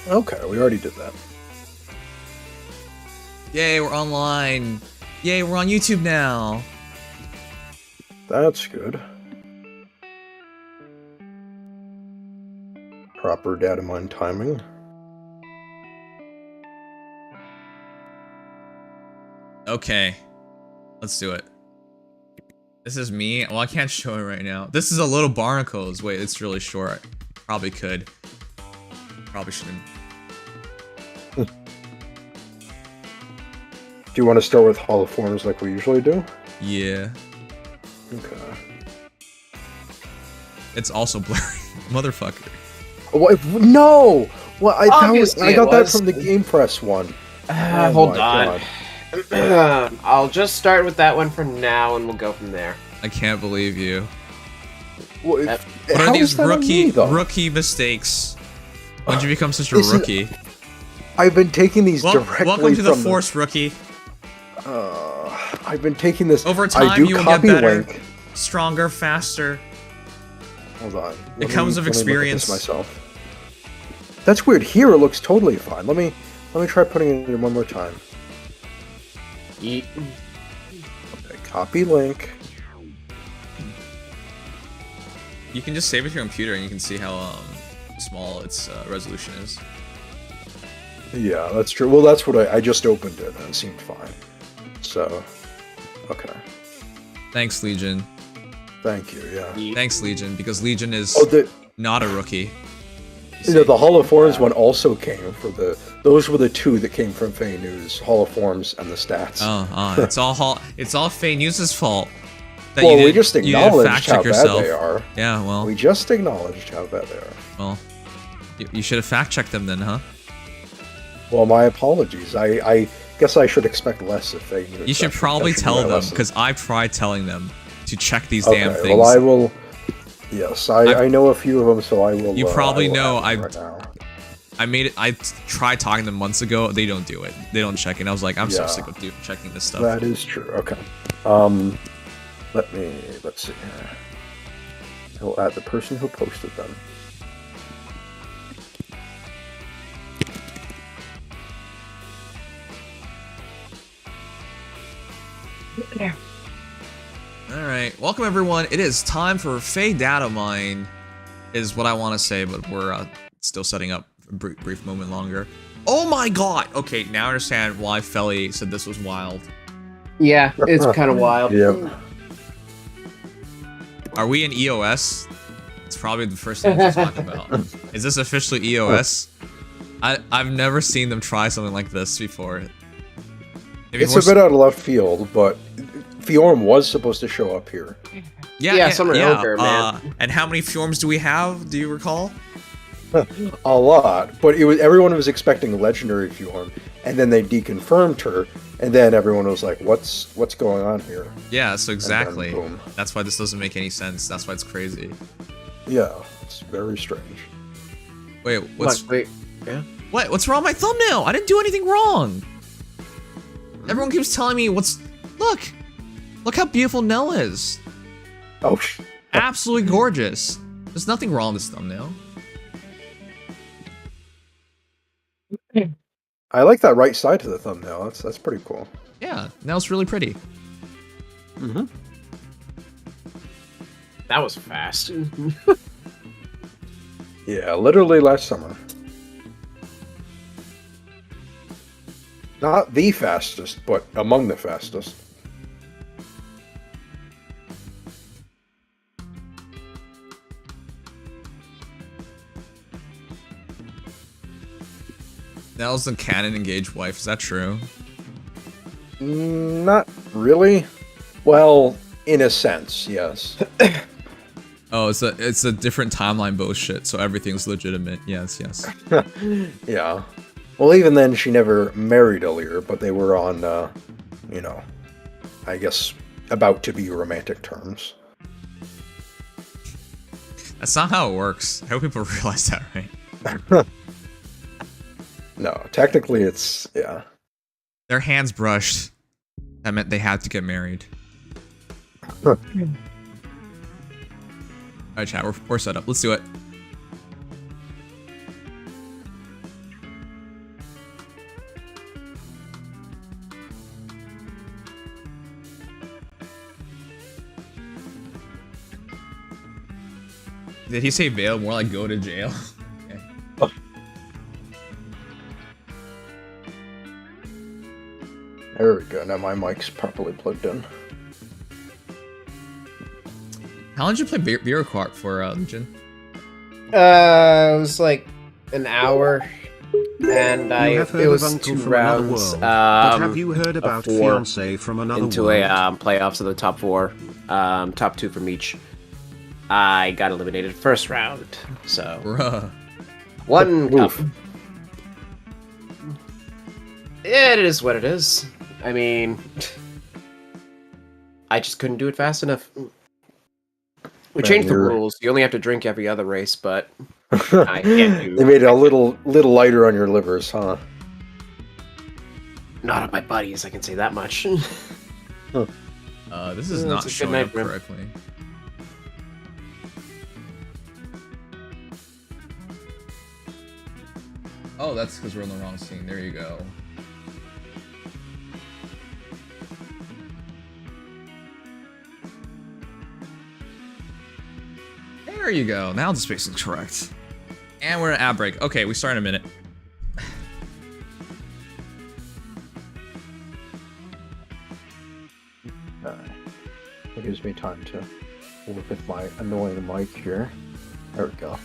Okay, we already did that. Yay, we're online. Yay, we're on YouTube now. That's good. Proper Datamine timing. Okay, let's do it. This is me. Well, I can't show it right now. This is a little barnacles. Wait, it's really short. Probably could. Probably shouldn't. Do you want to start with holoforms like we usually do? Yeah. Okay. It's also blurry. Motherfucker. What? No! Well, I got that from the was. Game Press one. Hold on. I'll just start with that one for now, and we'll go from there. I can't believe you. What What are these rookie mistakes? When did you become such a rookie? I've been taking these directly welcome to the from Force, rookie. I've been taking this. Over time, you will get better, stronger, faster. Hold on. It comes with experience. Myself. That's weird. Here it looks totally fine. Let me try putting it in one more time. Yeet. Okay, copy link. You can just save it to your computer and you can see how small its resolution is. Yeah, that's true. Well, that's what I just opened it and it seemed fine. So, okay. Thanks, Legion. Thank you, yeah. Yeet. Thanks, Legion, because Legion is not a rookie. You know, the Holoforms one also came for those were the two that came from Fey News, Holoforms and the stats. It's all Fey News' fault. That Well, you didn't, we just acknowledged how bad they are. Yeah, well. We just acknowledged how bad they are. Well, you should have fact-checked them then, huh? Well, my apologies. I guess I should expect less if they... You should probably tell them, because I've tried telling them to check these damn things. Well, I will... Yes, I know a few of them, so I will... You probably know I tried talking to them months ago. They don't do it. They don't check it. I was like, I'm so sick of checking this stuff. That is true. Okay. Let's see here. I'll add the person who posted them. There. Alright, welcome everyone. It is time for Fey Datamine, is what I want to say, but we're still setting up a brief moment longer. Oh my god! Okay, now I understand why Felly said this was wild. Yeah, it's kind of wild. Yeah. Are we in EOS? It's probably the first thing to talk about. Is this officially EOS? I've never seen them try something like this before. It's a bit out of left field, but Fjorm was supposed to show up here. Yeah, Hrid and Ylgr, man. And how many Fjorms do we have? Do you recall? A lot, but everyone was expecting legendary Fjorm, and then they deconfirmed her, and then everyone was like, "What's going on here?" Yeah, so exactly. Boom. That's why this doesn't make any sense. That's why it's crazy. Yeah, it's very strange. Wait, Wait, yeah. What? What's wrong with my thumbnail? I didn't do anything wrong. Everyone keeps telling me look how beautiful Nell is. Oh, Absolutely gorgeous. There's nothing wrong with this thumbnail. I like that right side to the thumbnail. That's pretty cool. Yeah, Nell's really pretty. Mm-hmm. That was fast. Yeah, literally last summer. Not the fastest, but among the fastest. Nell's the canon engaged wife. Is that true? Not really. Well, in a sense, yes. Oh, it's a different timeline bullshit. So everything's legitimate. Yes. Yeah. Well, even then, she never married Ylgr, but they were on, you know, I guess, about to be romantic terms. That's not how it works. I hope people realize that, right? No, technically it's, yeah. Their hands brushed. That meant they had to get married. Huh. Alright, chat, we're set up. Let's do it. Did he say bail? More like go to jail. Okay. Oh. There we go. Now my mic's properly plugged in. How long did you play Bureaucrat for, Legion? It was like an hour, and it was 2 rounds. But have you heard about Fiancé from another into world? a playoffs of the top 4, top 2 from each. I got eliminated first round, so Bruh. 1 cup. Oof. It is what it is. I mean, I just couldn't do it fast enough. We changed the rules. You only have to drink every other race, but I can't do. They made it a little lighter on your livers, huh? Not on my buddies, I can say that much. This is not showing up correctly. Oh, that's because we're in the wrong scene. There you go. There you go. Now the space is correct. And we're in an ad break. Okay, we start in a minute. It gives me time to work with my annoying mic here. There we go.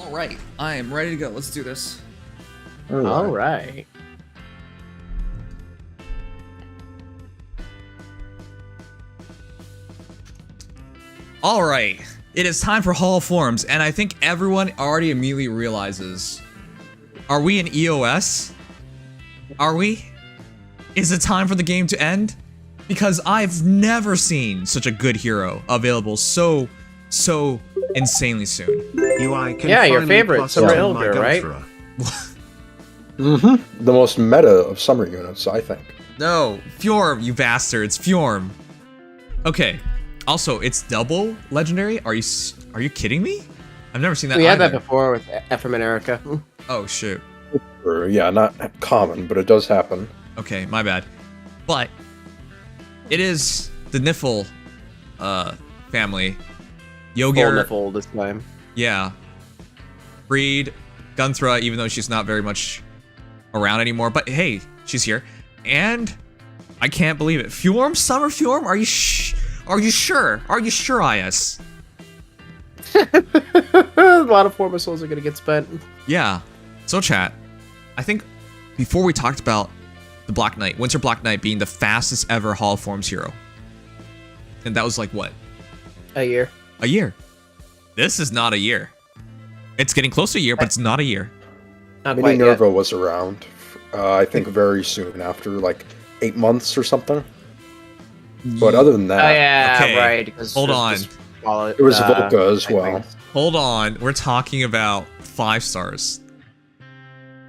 All right, I am ready to go. Let's do this. All right. All right, it is time for Hall of Forms, and I think everyone already immediately realizes, are we in EOS? Are we? Is it time for the game to end? Because I've never seen such a good hero available so insanely soon. Yeah, your favorite, Hrid and Ylgr, right? Mm-hmm. The most meta of summer units, I think. No, Fjorm, you bastards, Fjorm. Okay. Also, it's double legendary. Are you kidding me? I've never seen that. We had either. that before with Ephraim and Erica. Oh shoot. Yeah, not common, but it does happen. Okay, my bad. But it is the Niffle family. Ylgr. Full this time. Yeah. Hrid, Gunthra, even though she's not very much around anymore. But hey, she's here. And I can't believe it. Fjorm? Summer Fjorm? Are you sure? Are you sure, IS? A lot of Forma souls are gonna get spent. Yeah. So chat, I think before we talked about the Black Knight, Winter Black Knight being the fastest ever Hall of Forms hero. And that was like what? A year. A year. This is not a year. It's getting close to a year, but it's not a year. Not Mini quite yet. Nerva was around, I think very soon after, like 8 months or something. But other than that, Oh yeah, Okay, right. Because hold on. it was Volca as well. Hold on. We're talking about 5 stars.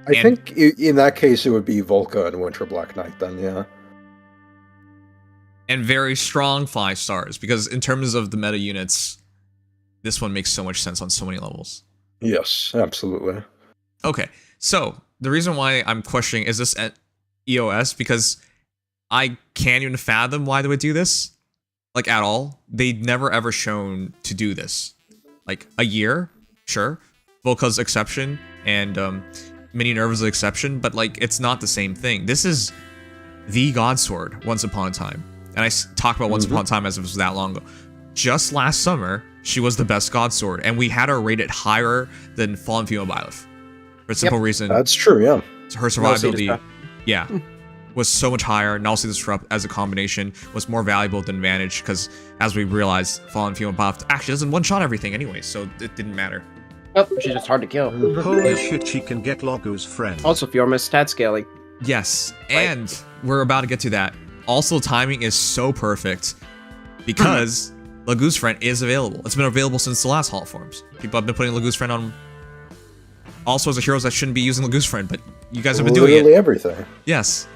I think in that case it would be Volca and Winter Black Knight then, yeah. And very strong 5 stars, because in terms of the meta units, this one makes so much sense on so many levels. Yes, absolutely. Okay, so the reason why I'm questioning is this at EOS, because I can't even fathom why they would do this, like at all. They'd never ever shown to do this. Like a year, sure, Volca's exception, and Mini Nerva's exception, but like it's not the same thing. This is the God Sword once upon a time. and I talk about Once Upon a Time as if it was that long ago. Just last summer, she was the best God Sword, and we had her rated higher than Fallen Female Byleth. For a simple reason. That's true, yeah. Her survivability, was so much higher. Nullsea Disrupt as a combination was more valuable than Vanish, because as we realized, Fallen Female Byleth actually doesn't one-shot everything anyway, so it didn't matter. Nope, she's just hard to kill. Holy shit, she can get Ylgr's friend. Also, Fjorm is stat scaling. Yes, and we're about to get to that. Also, timing is so perfect because Ylgr's friend is available. It's been available since the last Hall Forms. People have been putting Ylgr's friend on all sorts of heroes that shouldn't be using Ylgr's friend, but you guys have been doing it. Literally everything. Yes.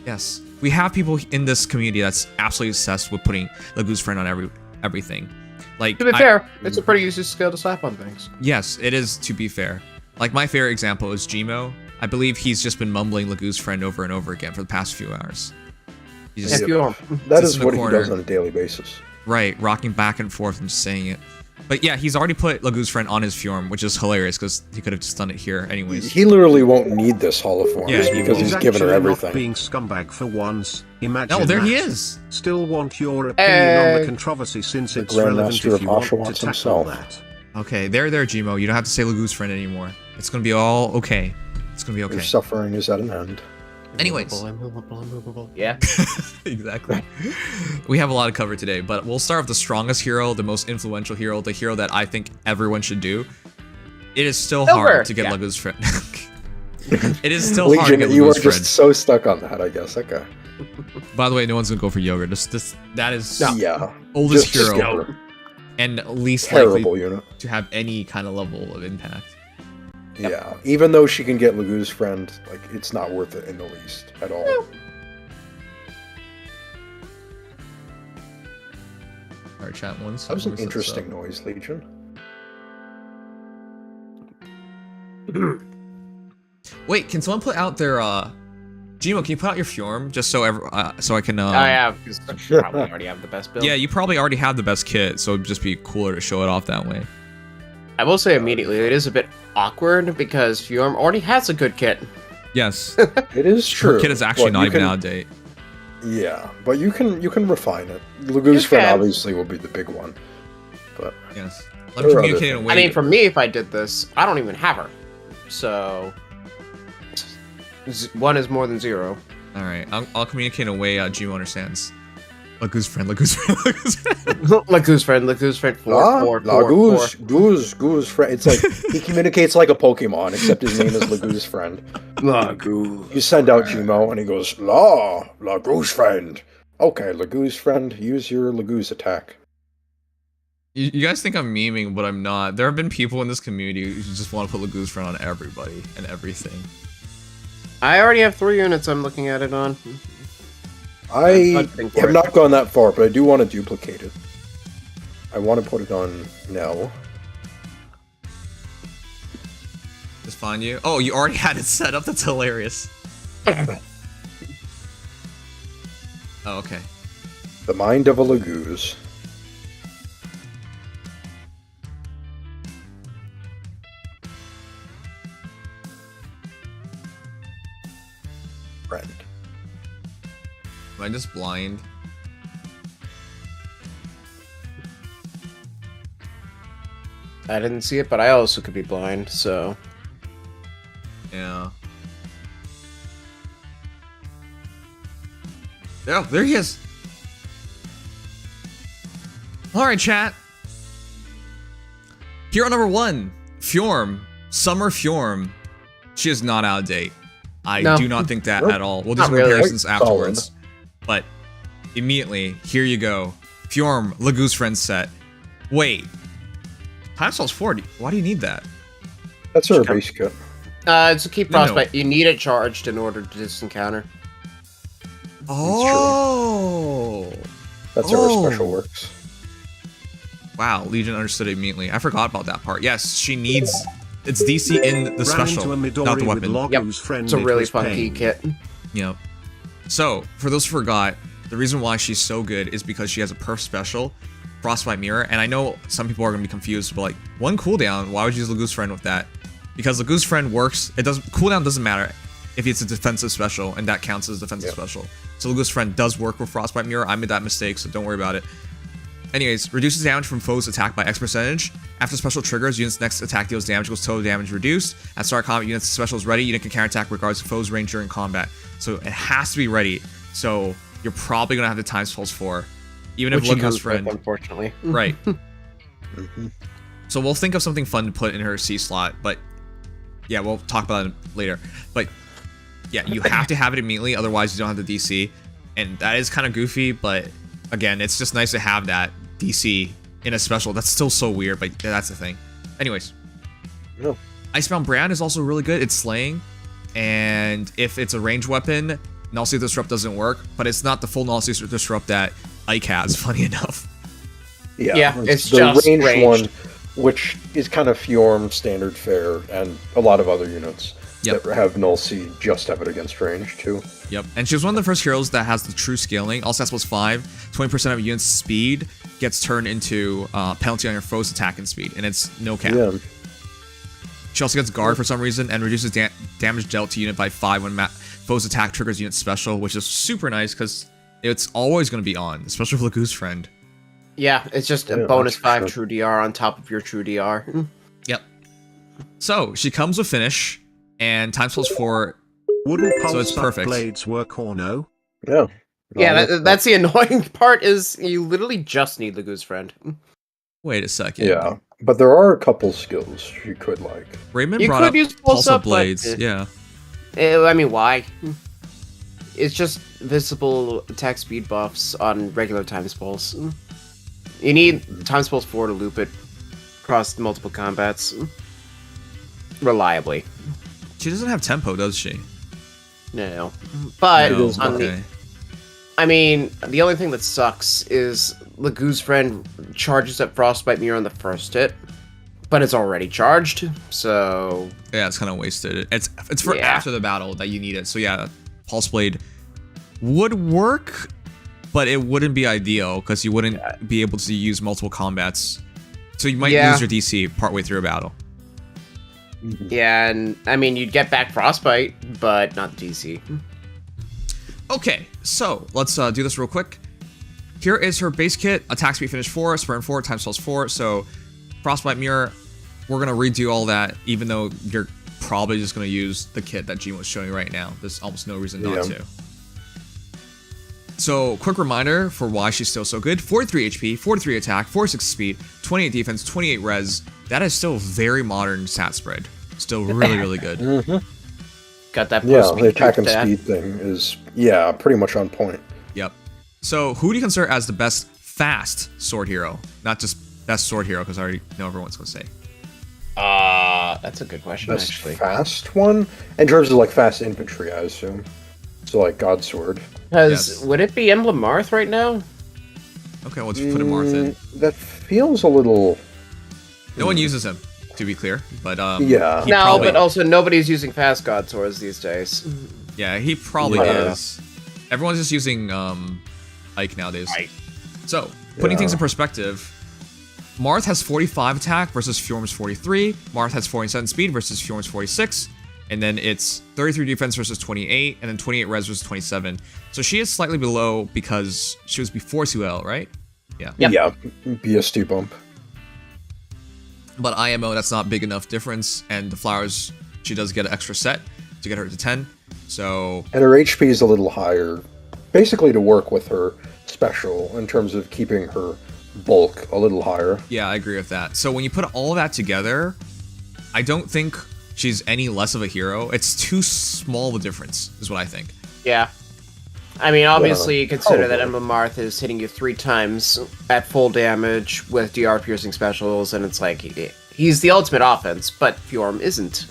Yes. We have people in this community that's absolutely obsessed with putting Ylgr's friend on everything. Like, to be fair, it's a pretty easy skill to slap on things. Yes, it is, to be fair. Like, my favorite example is Gmo. I believe he's just been mumbling Ylgr's friend over and over again for the past few hours. He just that is what he does on a daily basis. Right, rocking back and forth and just saying it. But yeah, he's already put Ylgr's friend on his Fjorm, which is hilarious because he could have just done it here anyways. He literally won't need this Hall of Forms because he's given her not everything. Being scumbag for once. Imagine there that. he is. Still want your opinion on the controversy since it's relevant if you want to tackle himself. that. Okay, there, Gmo. You don't have to say Ylgr's friend anymore. It's gonna be all okay. It's gonna be okay. Your suffering is at an end. Anyways. Yeah. Exactly. We have a lot to cover today, but we'll start with the strongest hero, the most influential hero, the hero that I think everyone should do. It is still hard to get Ylgr's friend. It is still hard to get Legion, you are Ylgr's friend. just so stuck on that, I guess. Okay. By the way, no one's gonna go for Ylgr. That is oldest just hero and least terrible likely unit to have any kind of level of impact. Yeah, even though she can get Ylgr's friend, like, it's not worth it in the least at all. Alright, chat once. That was an interesting noise, Legion. Wait, can someone put out their Gmo, can you put out your Fjorm just so I can I have, because I probably already have the best build. Yeah, you probably already have the best kit, so it'd just be cooler to show it off that way. I will say immediately, it is a bit awkward because Fjorm already has a good kit. Yes. It is true. Her kit is actually not even out of date. Yeah, but you can refine it. Ylgr's friend obviously will be the big one. But yes. Let me communicate in a way. I mean, for me, if I did this, I don't even have her. So one is more than zero. Alright, I'll communicate in a way Gmo understands. Ylgr's friend, Ylgr's friend, Ylgr's friend. Ylgr's friend, Ylgr's friend, Ylgr's friend. It's like, he communicates like a Pokemon, except his name is Ylgr's friend. You send out Gmo, and he goes, Ylgr's friend. Okay, Ylgr's friend, use your Ylgr's attack. You guys think I'm memeing, but I'm not. There have been people in this community who just want to put Ylgr's friend on everybody and everything. I already have 3 units I'm looking at it on. I have not gone that far, but I do want to duplicate it. I want to put it on Nell. Just find you. Oh, you already had it set up? That's hilarious. Oh, okay. The mind of a Ylgr's. Friend. Am I just blind? I didn't see it, but I also could be blind, so... Yeah. Oh, there he is! Alright, chat. Hero number 1. Fjorm. Summer Fjorm. She is not out of date. I do not think that at all. We'll do some comparisons afterwards. But immediately, here you go. Fjorm, Ylgr's friend set. Wait. Time Spell's 40. Why do you need that? That's her base kit. It's a key prospect. You need it charged in order to disencounter. Oh! That's how her special works. Wow, Legion understood it immediately. I forgot about that part. Yes, she needs... It's DC in the special, not the weapon. Yep, it's a really funky kit. Yep. So, for those who forgot, the reason why she's so good is because she has a perf special, Frostbite Mirror, and I know some people are going to be confused, but like, 1 cooldown, why would you use Ylgr's friend with that? Because Ylgr's friend works, cooldown doesn't matter. if it's a defensive special, and that counts as a defensive special. So Lugo's Friend does work with Frostbite Mirror. I made that mistake, so don't worry about it. Anyways, reduces damage from foes attacked by X percentage. After special triggers, units' next attack deals damage equals total damage reduced. At start of combat, units' special is ready. Unit can counterattack regardless of foe's range during combat. So it has to be ready. So you're probably gonna have the Times Pulse 4, even if Lugo's Friend. Unfortunately, right. So we'll think of something fun to put in her C slot, but yeah, we'll talk about it later. But yeah, you have to have it immediately, otherwise you don't have the DC, and that is kind of goofy. But again, it's just nice to have that DC in a special. That's still so weird, but that's the thing. Anyways, Icebound Brand is also really good. It's slaying, and if it's a ranged weapon, Null Seek Disrupt doesn't work, but it's not the full Null Seek Disrupt that Ike has, funny enough. Yeah, it's the just ranged one, which is kind of Fjorm, standard fare, and a lot of other units that have Null Seed just have it against range too. Yep, and she's one of the first heroes that has the true scaling. All stats plus 5, 20% of a unit's speed gets turned into penalty on your foe's attack and speed, and it's no cap. Yeah. She also gets guard for some reason and reduces damage dealt to unit by 5 when foe's attack triggers unit special, which is super nice because it's always going to be on, especially with Lugo's Friend. Yeah, it's just a bonus 5 true DR on top of your true DR. Yep. So she comes with finish and times plus 4. Wouldn't so it's perfect. Blades work or no? Yeah. Yeah, that's the annoying part is you literally just need Lugo's Friend. Wait a second. Yeah, but there are a couple skills you could like. Raymond brought up Pulse of Blades. Yeah. I mean, why? It's just visible attack speed buffs on regular Times Pulse. You need Times Pulse 4 to loop it across multiple combats reliably. She doesn't have tempo, does she? No. But no. I mean, the only thing that sucks is Lugo's Friend charges up Frostbite Mirror on the first hit, but it's already charged, so... Yeah, it's kind of wasted. It's for after the battle that you need it. So yeah, Pulse Blade would work, but it wouldn't be ideal because you wouldn't be able to use multiple combats. So you might lose your DC partway through a battle. Yeah, and I mean, you'd get back Frostbite, but not the DC. Okay, so let's do this real quick. Here is her base kit: attack speed finish 4, sprint 4, times pulse 4. So Frostbite Mirror, we're gonna redo all that, even though you're probably just gonna use the kit that Gene was showing right now. There's almost no reason not to. So quick reminder for why she's still so good: 43 HP, 43 attack, 46 speed, 28 defense, 28 res. That is still very modern stat spread. Still really, really good. Got that. The attack and speed thing is pretty much on point. Yep. So who do you consider as the best fast sword hero? Not just best sword hero, because I already know everyone's gonna say. That's a good question. Best actually, fast one in terms of like fast infantry, I assume. So like God Sword. Because would it be Emblem Marth right now? Okay, well, let's put a Marth in. That feels a little. No one uses him, to be clear. But but also nobody's using fast God Swords these days. Yeah, he probably is. Everyone's just using Ike nowadays. So putting things in perspective, Marth has 45 attack versus Fjorm's 43. Marth has 47 speed versus Fjorm's 46. And then it's 33 defense versus 28, and then 28 res versus 27. So she is slightly below because she was before Suel, right? Yeah. Yep. Yeah, BSD bump. But IMO, that's not big enough difference, and the flowers, she does get an extra set to get her to 10. So. And her HP is a little higher, basically to work with her special in terms of keeping her bulk a little higher. Yeah, I agree with that. So when you put all that together, I don't think she's any less of a hero. It's too small of a difference, is what I think. Yeah. I mean, obviously, consider that Emblem Marth is hitting you 3 times at full damage with DR piercing specials, and it's like, he's the ultimate offense, but Fjorm isn't.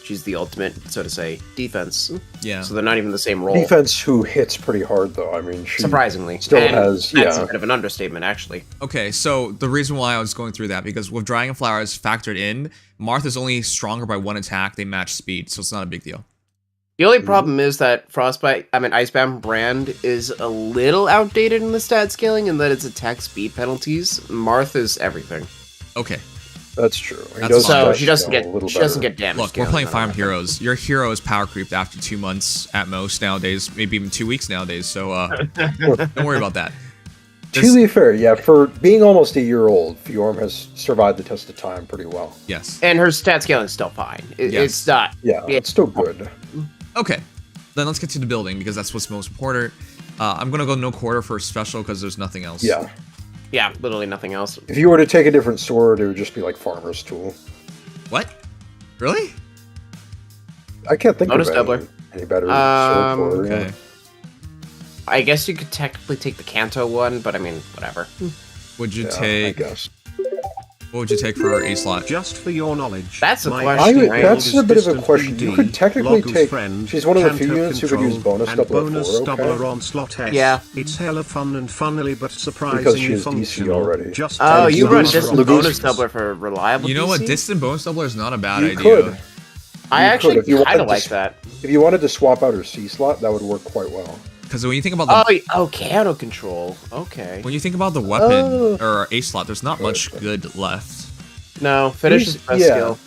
She's the ultimate, so to say, defense. Yeah. So they're not even the same role. Defense who hits pretty hard, though. I mean, she surprisingly still has. That's a bit of an understatement, actually. Okay, so the reason why I was going through that, because with Dragon Flowers factored in, Marth is only stronger by 1 attack. They match speed, so it's not a big deal. The only problem is that Icebound Brand is a little outdated in the stat scaling, in that its attack speed penalties. Marth is everything. Okay. That's true. So she doesn't get damage. Look, we're playing Fire Emblem Heroes. Your hero is power creeped after 2 months at most nowadays, maybe even 2 weeks nowadays. So don't worry about that. To be fair, yeah, for being almost a year old, Fjorm has survived the test of time pretty well. Yes. And her stat scaling is still fine. It's not. Yeah, it's still good. Okay, then let's get to the building because that's what's most important. I'm gonna go no quarter for a special because there's nothing else. Yeah. Yeah, literally nothing else. If you were to take a different sword, it would just be like Farmer's Tool. What? Really? I can't think Bonus of doubler. any better sword for it. Okay. I guess you could technically take the Kanto one, but I mean, whatever. Would you I take? guess. What would you take for a slot? Just for your knowledge. That's a my question. That's a bit of a distant question. BD, You could technically Logos take. friend, She's one of the Kanto few units who could use control, bonus and doubler bonus 4, doubler okay? on slot S. Yeah. It's hella fun and funnily but Because surprisingly she has DC functional. already. Just Oh, as you long run as distant from bonus distance. doubler for reliable. You know what? DC? Distant bonus doubler is not a bad You idea. could. I You actually could, if you kind wanted of to like that. If you wanted to swap out her C slot, that would work quite well. Because when you think about the Kanto control. Okay. when you think about the weapon or a slot, there's not much good left. No, finish is best Yeah. skill.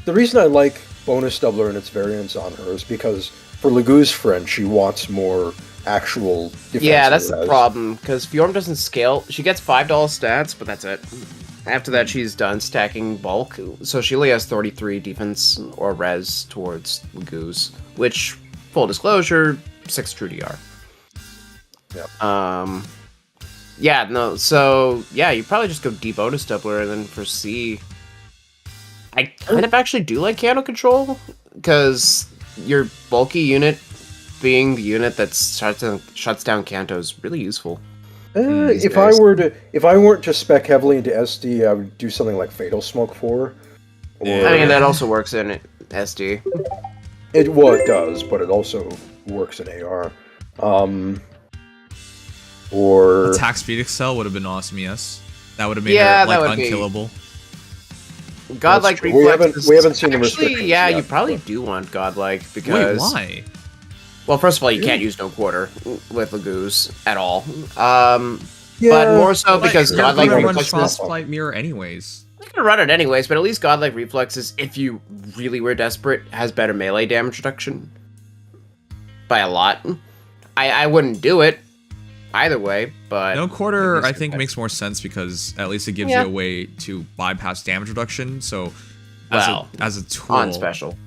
The reason I like bonus doubler and its variants on her is because for Lagoo's friend, she wants more actual defense. Yeah, that's the res. problem, because Fjorm doesn't scale. She gets $5 stats, but that's it. After that, she's done stacking bulk, so she only has 33 defense or res towards Lagoo's, which, full disclosure, 6 true DR. Yep. Yeah, no, so, yeah, you probably just go D bonus doubler, and then for C, I kind of actually do like Kanto control, because your bulky unit being the unit that shuts down Kanto is really useful. If I weren't to spec heavily into SD, I would do something like Fatal Smoke 4. I mean, that also works in SD. It does, but it also works in AR. Or Attack speed excel would have been awesome. Yes, that would have made Yeah, her that like would be- unkillable. Godlike true. reflexes. We haven't seen the Actually, restrictions yeah, yet, you probably but- do want godlike Wait, because. why? Well, first of all, you can't use no quarter with Lagoo's at all. Yeah, But more so because You're godlike gonna run reflexes. frostbite mirror anyways. You're gonna run it anyways, but at least godlike reflexes, if you really were desperate, has better melee damage reduction by a lot. I wouldn't do it either way, but No quarter, at least I think, it- makes more sense because at least it gives Yeah. you a way to bypass damage reduction. So, Well, as a tool, on special.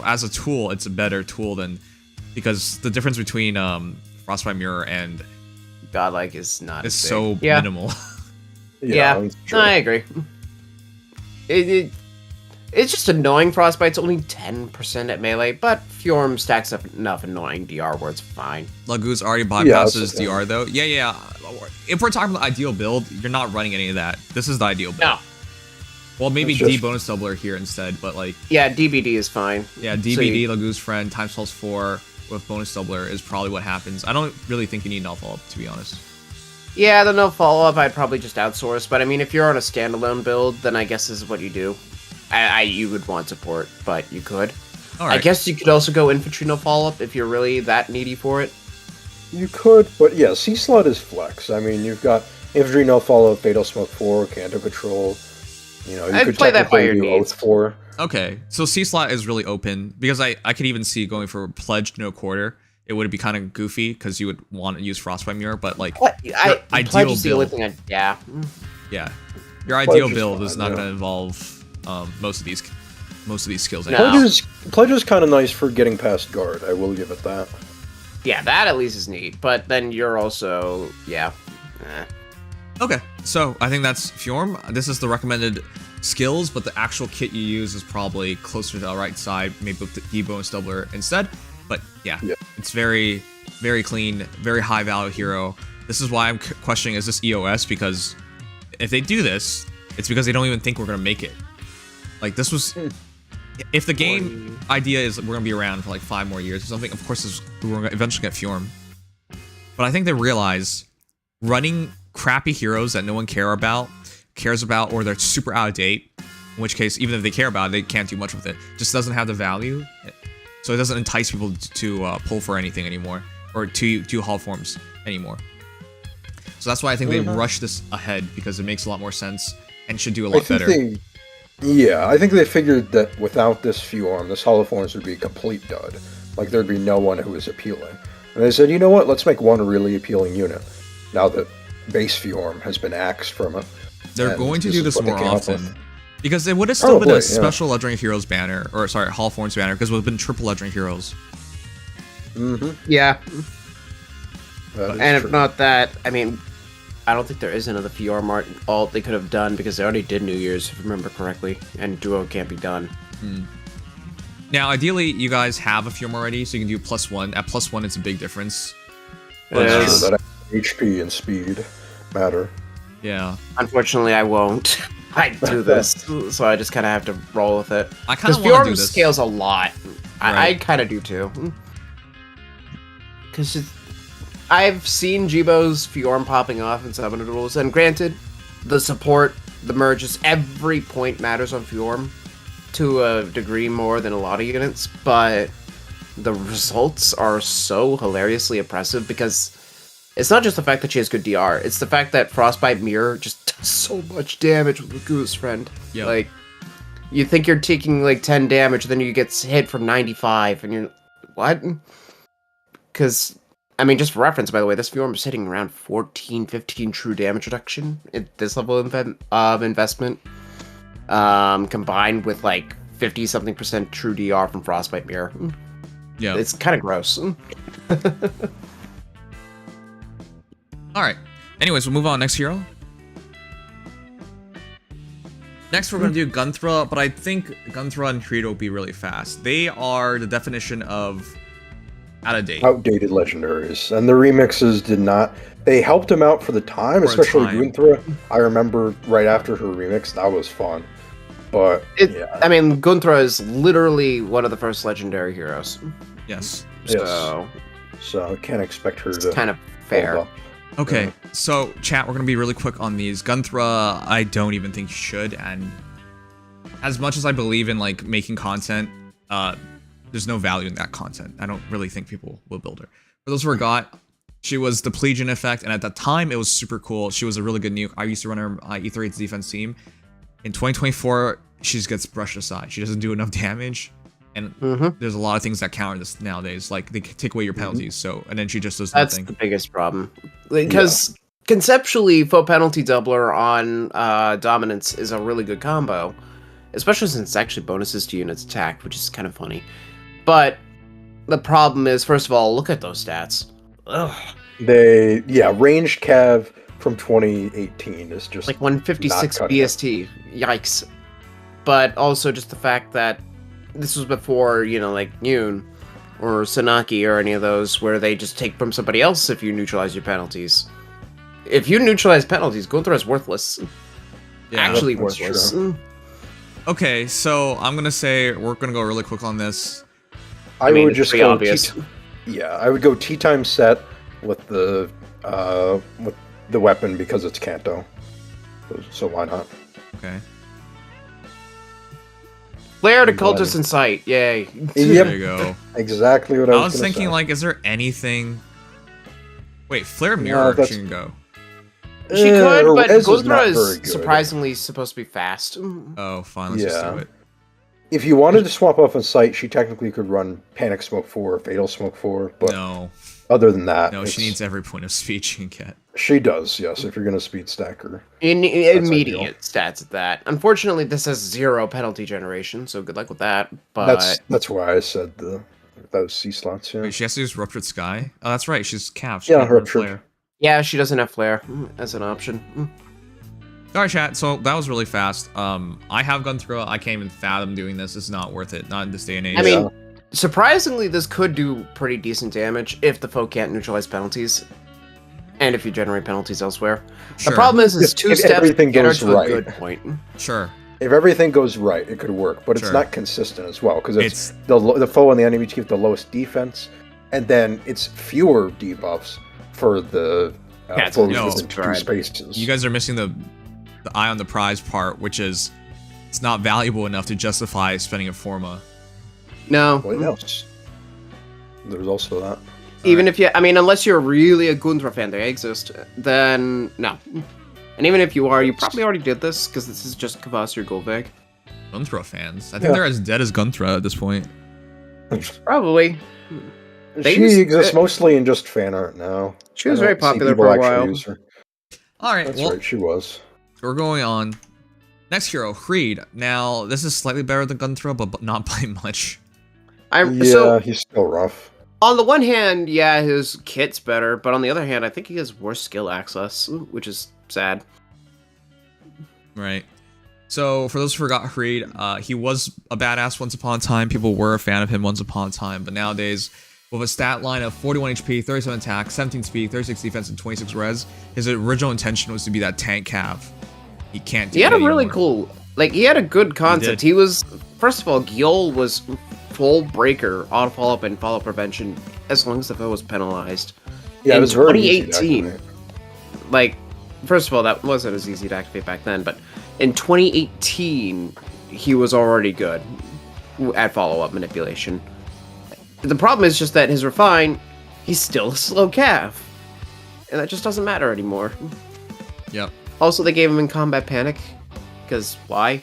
as a tool, it's a better tool than because the difference between frostbite mirror and Godlike is not is as big. so Yeah. minimal. Yeah, that's true. I agree. It's just annoying. Frostbite's only 10% at melee, but Fjorm stacks up enough annoying DR where it's fine. Lagoo's already that's bypasses the thing. DR though. Yeah. If we're talking about ideal build, you're not running any of that. This is the ideal build. No. Well, maybe It's just- D bonus doubler here instead, but like, Yeah, DBD is fine. yeah, So DBD, you- Lagoo's friend, times plus 4 with bonus doubler is probably what happens. I don't really think you need Nell follow-up, to be honest. Yeah, the no follow-up I'd probably just outsource, but I mean, if you're on a standalone build, then I guess this is what you do. You would want support, but you could. All right. I guess you could also go infantry no follow-up if you're really that needy for it. You could, but yeah, C slot is flex. I mean, you've got Infantry No Follow, Fatal Smoke 4, Kanto Control. You know, you I'd could play that by technically your do needs. Oath 4. Okay, so C slot is really open because I could even see going for pledged no quarter. It would be kind of goofy because you would want to use frostbite mirror, but like, What? ideal Pledge is the only build. thing yeah. yeah, your Pledge ideal is build fine, is not yeah. going to involve most of these skills. No. anyway. Pledge is kind of nice for getting past guard. I will give it that. Yeah, that at least is neat, but then you're also, yeah. Okay, so I think that's Fjorm. This is the recommended skills, but the actual kit you use is probably closer to the right side, maybe with the D bonus doubler instead. But yeah, it's very, very clean, very high value hero. This is why I'm questioning, is this EOS? Because if they do this, it's because they don't even think we're going to make it. Like, this was... If the game idea is we're going to be around for like 5 more years or something, of course we're going to eventually get Fjorm. But I think they realize running crappy heroes that no one cares about, or they're super out of date, in which case, even if they care about it, they can't do much with it. Just doesn't have the value. So it doesn't entice people to pull for anything anymore, or to do hall forms anymore. So that's why I think they rush this ahead, because it makes a lot more sense and should do a lot better. Yeah, I think they figured that without this Fjorm, this Holoforms would be a complete dud. Like, there'd be no one who was appealing. And they said, you know what, let's make one really appealing unit. Now that base Fjorm has been axed from it. They're going to do this more often. Because it would have still been a special Legendary Heroes banner, or sorry, Holoforms banner, because it would have been triple Legendary Heroes. Yeah. And true. if not that, I mean, I don't think there is another Fjorm alt they could have done, because they already did New Year's, if I remember correctly, and Duo can't be done. Now, ideally, you guys have a Fjorm already, so you can do +1. At +1, it's a big difference. That's true, that HP and speed matter. Yeah. Unfortunately, I won't. I do this, so I just kind of have to roll with it. I kind of want want to do do this. Scales a lot. Right. I kind of do too. Because I've seen Jibo's Fjorm popping off in Summoner Duels, and granted, the support, the merges, every point matters on Fjorm to a degree more than a lot of units, but the results are so hilariously oppressive because it's not just the fact that she has good DR, it's the fact that Frostbite Mirror just does so much damage with Lagu's friend. Yep. Like, you think you're taking like 10 damage, then you get hit for 95, and you're, what? Because, I mean, just for reference, by the way, this Fjorm is hitting around 14, 15 true damage reduction at this level of investment, combined with like 50-something% true DR from Frostbite Mirror. Yeah. It's kind of gross. Alright. Anyways, we'll move on. Next hero. Next, we're going to do Gunthra, but I think Gunthra and Hrid will be really fast. They are the definition of out of date. Outdated legendaries. And the remixes did not... They helped him out for the time, especially Gunthra. I remember right after her remix, that was fun. But, yeah. I mean, Gunthra is literally one of the first legendary heroes. Yes. So I can't expect her to... It's kind of fair. Okay, so chat, we're gonna be really quick on these. Gunthra, I don't even think you should, and as much as I believe in like making content, there's no value in that content. I don't really think people will build her. For those who forgot, she was the Plegian effect, and at the time it was super cool. She was a really good nuke. I used to run her E3's defense team. In 2024, she just gets brushed aside. She doesn't do enough damage. And there's a lot of things that counter this nowadays. Like, they take away your penalties, so, and then she just does nothing. That's the biggest problem. Because conceptually, faux penalty doubler on dominance is a really good combo. Especially since it's actually bonuses to units attack, which is kind of funny. But the problem is, first of all, look at those stats. Ugh. Ranged Cav from 2018 is just like 156 BST. Yikes. But also just the fact that this was before, you know, like Yoon or Sanaki or any of those where they just take from somebody else if you neutralize your penalties. If you neutralize penalties, Gunthra is worthless. Yeah, actually worthless. Okay, so I'm gonna say we're gonna go really quick on this. I would just go obvious. I would go tea time set with the weapon because it's Kanto. So why not? Okay. Flare to Cultist in sight, yay. Yep. There you go. Exactly what I was gonna thinking, say. like, is there anything... Wait, Flare Mirror she can go. She could, but Gunthra Gunthra is surprisingly supposed to be fast. Oh, fine, let's just do it. If you wanted to swap off on site, she technically could run Panic Smoke 4 or Fatal Smoke 4, but no. Other than that... No, she needs every point of speed she can get. She does, yes, if you're going to speed stack her. Immediate stats at that. Unfortunately, this has 0 penalty generation, so good luck with that, but... That's why I said those C slots, yeah. Wait, she has to use Ruptured Sky? Oh, that's right, she's Cav. Yeah, Ruptured. Yeah, she doesn't have Flare as an option. Alright, chat, so that was really fast. I have Gunthra, I can't even fathom doing this. It's not worth it, not in this day and age. I mean, surprisingly, this could do pretty decent damage if the foe can't neutralize penalties. And if you generate penalties elsewhere. Sure. The problem is, it's 2 steps to get her to a good point. Sure. If everything goes right, it could work, but it's not consistent as well, because it's the foe on the enemy team with the lowest defense, and then it's fewer debuffs for the foes within 2 spaces. You guys are missing the eye on the prize part, which is it's not valuable enough to justify spending a Forma. No. What else? There's also that. Even if you, I mean, unless you're really a Gunthra fan, they exist, then no. And even if you are, you probably already did this, because this is just Kvasir Golveg. Gunthra fans. I think they're as dead as Gunthra at this point. Probably. She exists mostly in just fan art now. She was very popular for a while. All right, That's right, she was. We're going on. Next hero, Hrid. Now, this is slightly better than Gunthra, but not by much. He's still rough. On the one hand, yeah, his kit's better, but on the other hand, I think he has worse skill access, which is sad. Right. So, for those who forgot Hrid, he was a badass once upon a time. People were a fan of him once upon a time, but nowadays, with a stat line of 41 HP, 37 attack, 17 speed, 36 defense, and 26 res, his original intention was to be that tank cav. He can't do He had it a really anymore. cool, like, he had a good concept. He was, first of all, Gyol was full breaker, auto follow-up, and follow prevention, as long as the foe was penalized. Yeah, in it was very easy to 2018, activate. like, first of all, that wasn't as easy to activate back then, but in 2018, he was already good at follow-up manipulation. The problem is just that his refine, he's still a slow cav. And that just doesn't matter anymore. Yep. Also, they gave him in combat panic. Because why?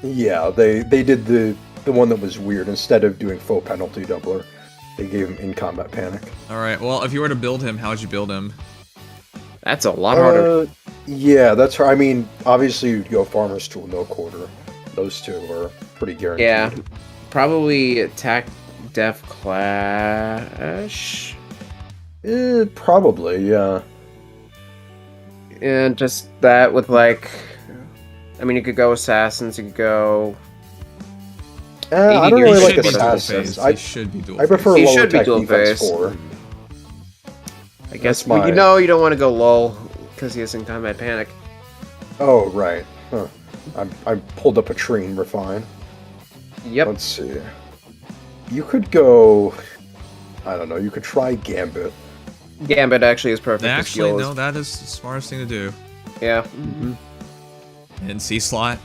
Yeah, they did the one that was weird. Instead of doing full penalty doubler, they gave him in combat panic. Alright, well, if you were to build him, how would you build him? That's a lot harder. Yeah, that's right. I mean, obviously you'd go Farmer's Tool, no quarter. Those two are pretty guaranteed. Yeah. Probably attack def clash. Probably, yeah. And just that with like, I mean, you could go assassins, you could go. I don't He really should like be dual assassins. He should be dual I prefer He low should be attack dual defense phase. 4. I guess That's my- you know you don't want to go lull because he is in combat panic. Oh, right. Huh. I pulled up a Trine refine. Yep. Let's see. You could go... I don't know, you could try Gambit. Gambit actually is perfect. Actually, no, that is the smartest thing to do. Yeah. And C-slot.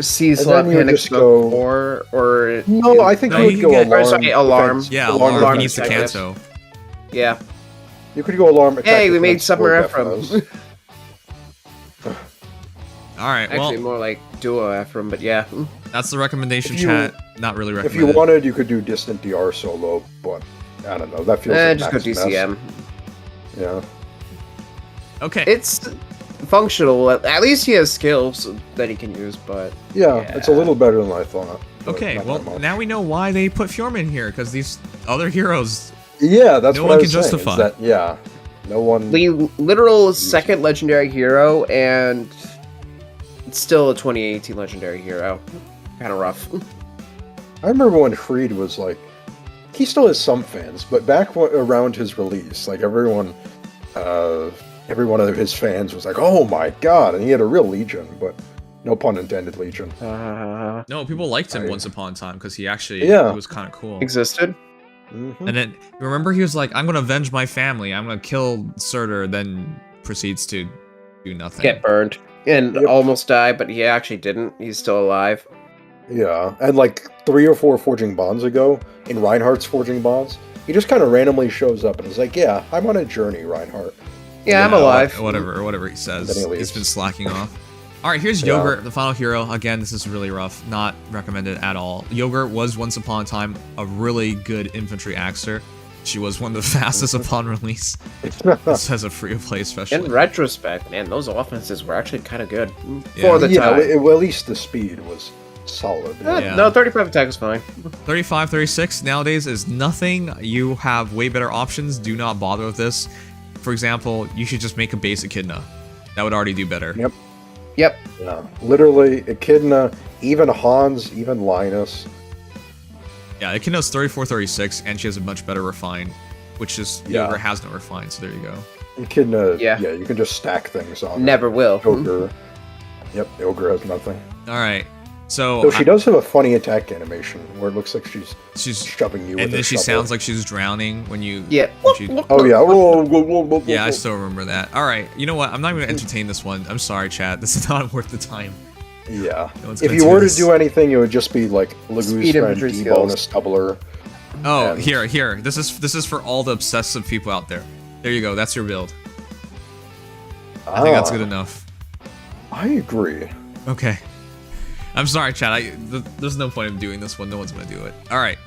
C And slot then you panic just go- 4 or No, I think No, you you would go can get- alarm. Sorry, alarm. defense. Yeah, Alarm alarm. He defense, needs to I guess. cancel. Yeah. You could go alarm attack. Hey, we made defense Summer 4 Ephraim. defos. Alright, well, Actually, more like Duo Ephraim, but yeah. that's the recommendation, If you- chat. Not really If recommended. you wanted, you could do Distant DR solo, but I don't know. That feels like Just go max mess. DCM. Yeah. Okay. It's functional. At least he has skills that he can use, but Yeah, it's a little better than I thought. but Okay, not well, that much. now we know why they put Fjorm in here, because these other heroes... Yeah, that's no what one I can was saying, is justify. that, yeah, no one... the literal second legendary hero, and it's still a 2018 legendary hero. Kind of rough. I remember when Hrid was like... He still has some fans, but back around his release, like every one of his fans was like, "Oh my god!" And he had a real legion, but no pun intended, legion. No, people liked him Right. once upon a time, because he actually Yeah. he was kind of cool. Existed. Mhm. And then, remember he was like, I'm gonna avenge my family, I'm gonna kill Surtur, then proceeds to do nothing. Get burned. And Yep. almost die, but he actually didn't. He's still alive. Yeah, and like 3 or 4 Forging Bonds ago, in Reinhardt's Forging Bonds, he just kind of randomly shows up and is like, "Yeah, I'm on a journey, Reinhardt." Yeah, I'm Yeah, alive. Whatever he says. Then he leaves. He's been slacking off. Alright, here's Yeah. Ylgr, the final hero. Again, this is really rough. Not recommended at all. Ylgr was once upon a time a really good infantry axer. She was one of the fastest upon release. This has a free-to-play In especially. retrospect, man, those offenses were actually kind of good Yeah. for the Yeah, time. well, at least the speed was solid. Yeah. No, 35 attack is fine. 35, 36 nowadays is nothing. You have way better options. Do not bother with this. For example, you should just make a base Echidna. That would already do better. Yep. Yep. Yeah, literally, Echidna, even Hans, even Linus. Yeah, Echidna's 34, 36, and she has a much better refine, which is Yeah. Ylgr has no refine, so there you go. Echidna, Yeah. you can just stack things on. Never will. Ylgr. Yep, Ylgr has nothing. Alright, so... Though she does have a funny attack animation where it looks like she's she's shoving you with and her then she shovel. sounds like she's drowning when you... Yeah. when she- Oh yeah. Whoa, whoa, whoa, whoa, yeah, I whoa. still remember that. Alright, you know what? I'm not even going to entertain this one. I'm sorry, chat. This is not worth the time. Yeah. No one's If gonna you do were this. to do anything, it would just be like Speed Lagoo's friend, infantry D-bonus doubler. Oh, And- here. This is for all the obsessive people out there. There you go. That's your build. I think that's good enough. I agree. Okay. I'm sorry, chat. There's no point in doing this one. No one's gonna do it. All right.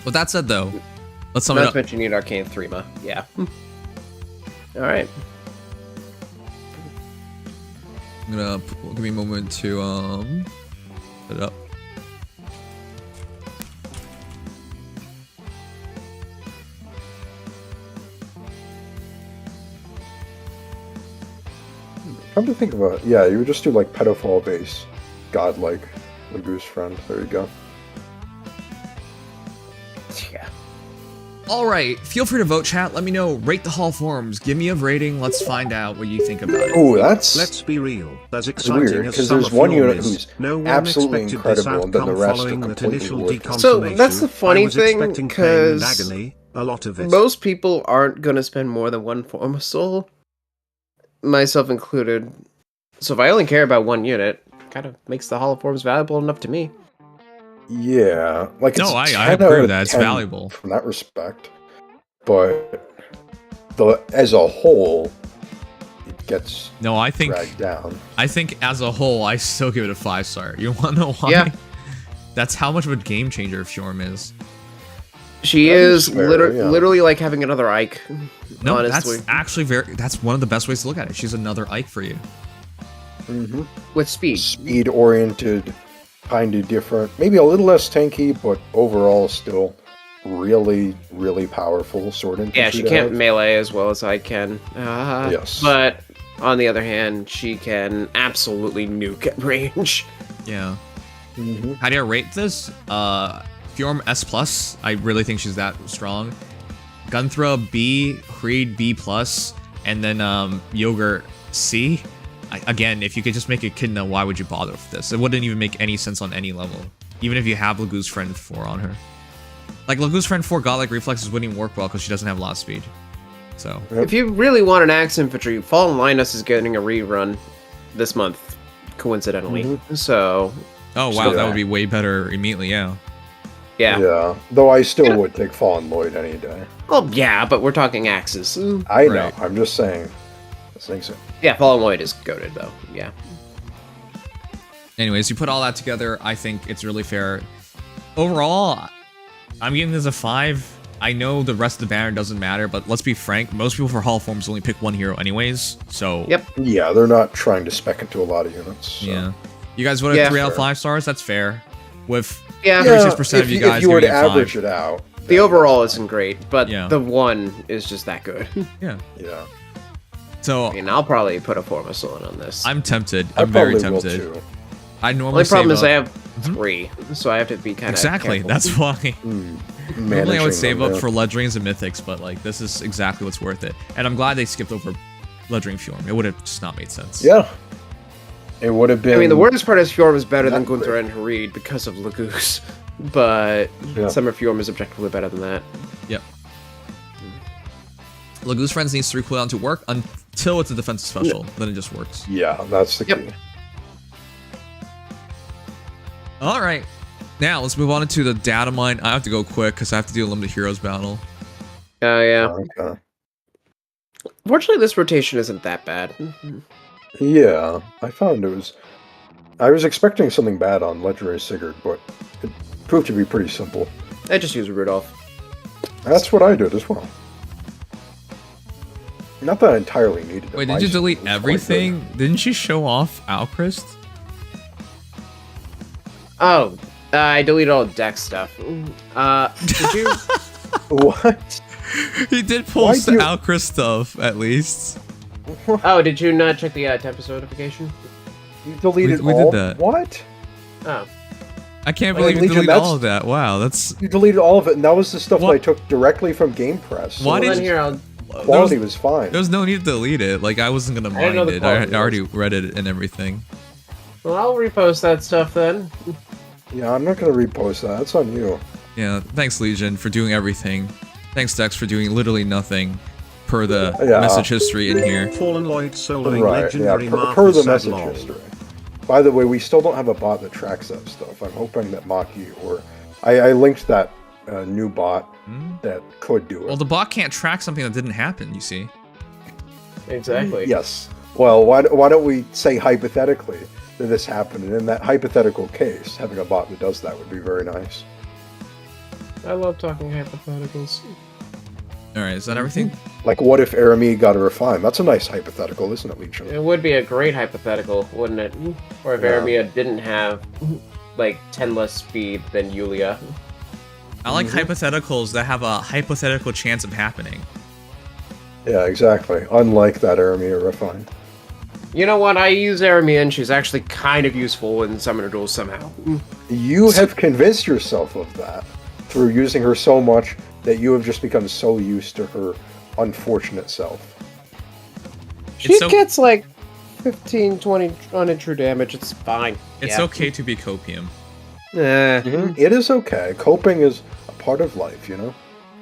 With that said, though, let's sum it Not up. to mention you need Arcane 3, yeah. All right. I'm gonna give me a moment to put it up. Come to think about it, yeah, you would just do like pedophile base, godlike, Lagoose friend. There you go. Yeah. All right, feel free to vote, chat. Let me know. Rate the Hall forums. Give me a rating. Let's find out what you think about it. Oh, that's Let's be real. As weird exciting as because some there's of one Fjorm unit is, who's no one absolutely expected this incredible, and then the outcome rest are following that completely initial worthless. So deconfirmation. that's the funny I was thing, expecting pain and 'cause agony, a lot of it. Most people aren't going to spend more than one form of soul, myself included. So if I only care about one unit, it kind of makes the Hall of Forms valuable enough to me. Yeah, like it's No, I 10 agree out with of that. It's 10 valuable. from that respect, but as a whole, it gets No, I think dragged down. as a whole, I still give it a 5-star. You want to know why? Yeah. That's how much of a game changer Fjorm is. She That is is fair, yeah. literally like having another Ike. No, honestly. that's actually that's one of the best ways to look at it. She's another Ike for you. Mm-hmm. With speed. Speed oriented, kind of different, maybe a little less tanky, but overall still really, really powerful sword infantry. Yeah, she to can't have. melee as well as I can. Yes. But on the other hand, she can absolutely nuke at range. Yeah. Mm-hmm. How do you rate this? Fjorm S+. I really think she's that strong. Gunthra B, Hrid B+, and then Ylgr C. Again, if you could just make a Echidna, why would you bother with this? It wouldn't even make any sense on any level. Even if you have Lagoose Friend 4 on her. Like, Lagoose Friend 4 Godlike Reflexes wouldn't even work well because she doesn't have a lot of speed. So. Yep. If you really want an Axe Infantry, Fallen Linus is getting a rerun this month, coincidentally. Mhm. So, Oh, wow, So, that yeah. would be way better immediately, yeah. yeah. Yeah, though I still would take Fallen Lloyd any day. Well, yeah, but we're talking axes. I know, Right. I'm just saying. I think so. Yeah, Fallen Lloyd is goated, though. Yeah. Anyways, you put all that together, I think it's really fair. Overall, I'm giving this a 5. I know the rest of the banner doesn't matter, but let's be frank, most people for Hall Forms only pick one hero anyways, so... Yep. Yeah, they're not trying to spec into a lot of units. So. Yeah. You guys voted Yeah. 3 out of 5 stars? That's fair. With Yeah. 36% of you guys if you were giving to it 5. average it out. The then overall that's isn't great, but Yeah. the one is just that good. Yeah. fine. Yeah. So, I mean, I'll probably put a Form of Soul on this. I'm tempted. I I'm very probably will tempted. too. I normally Only problem is save I up. have 3, so I have to be kind of Exactly, that's why. Mm, Normally I managing would save them, up yeah. for Ledgerings and Mythics, but like this is exactly what's worth it. And I'm glad they skipped over Ledgering Fjorm. It would have just not made sense. Yeah. It would have been. I mean, the worst part is Fjorm is better than Not great. Gunthra and Hrid because of Lagoose, but Yeah. Summer Fjorm is objectively better than that. Yep. Lagoose Friends needs 3 cooldown to work until it's a defensive special. Then it just works. Yeah, that's the Yep. key. All right. Now let's move on into the Datamine. I have to go quick because I have to do a limited heroes battle. Oh, yeah. Okay. Fortunately, this rotation isn't that bad. Yeah, I found it was. I was expecting something bad on Legendary Sigurd, but it proved to be pretty simple. I just use Rudolph. That's what I did as well. Not that I entirely needed it. Wait, My did you suit delete was quite everything? Didn't you show off Alchrist? Oh, I deleted all deck stuff. Did you? good. What? He did Why post the do you- Alchrist stuff, at least. Oh, did you not check the Tempest notification? You deleted we did all? that. What? Oh. I can't Wait, believe you Legion, deleted that's- all of that. Wow, that's... You deleted all of it, and that was the stuff What? that I took directly from Game Press. Why Well, did then you- here, I'll... Quality was fine. There was no need to delete it. Like, I wasn't gonna I didn't know mind the it. quality I already read it and everything. Well, I'll repost that stuff then. Yeah, I'm not gonna repost that. That's on you. Yeah, thanks, Legion, for doing everything. Thanks, Dex, for doing literally nothing per the Yeah. message history in here. Fallen Lloyd soloing Right, yeah, legendary per the Martha message Sadlong. history. By the way, we still don't have a bot that tracks that stuff. I'm hoping that Maki or... I linked that new bot Hmm? that could do it. Well, the bot can't track something that didn't happen, you see. Exactly. Yes, Well, why don't we say hypothetically that this happened, and in that hypothetical case, having a bot that does that would be very nice. I love talking hypotheticals. Alright, is that everything? Like, what if Eremi got a refine? That's a nice hypothetical, isn't it, Legion? It would be a great hypothetical, wouldn't it? Or if Eremia didn't have, like, 10 less speed than Yulia. I like hypotheticals that have a hypothetical chance of happening. Yeah, exactly. Unlike that Eremi refine. You know what? I use Eremia, and she's actually kind of useful in Summoner Duels somehow. You have convinced yourself of that through using her so much that you have just become so used to her unfortunate self. She gets like 15, 20 on true damage. It's fine. It's okay to be copium. It is okay. Coping is a part of life, you know?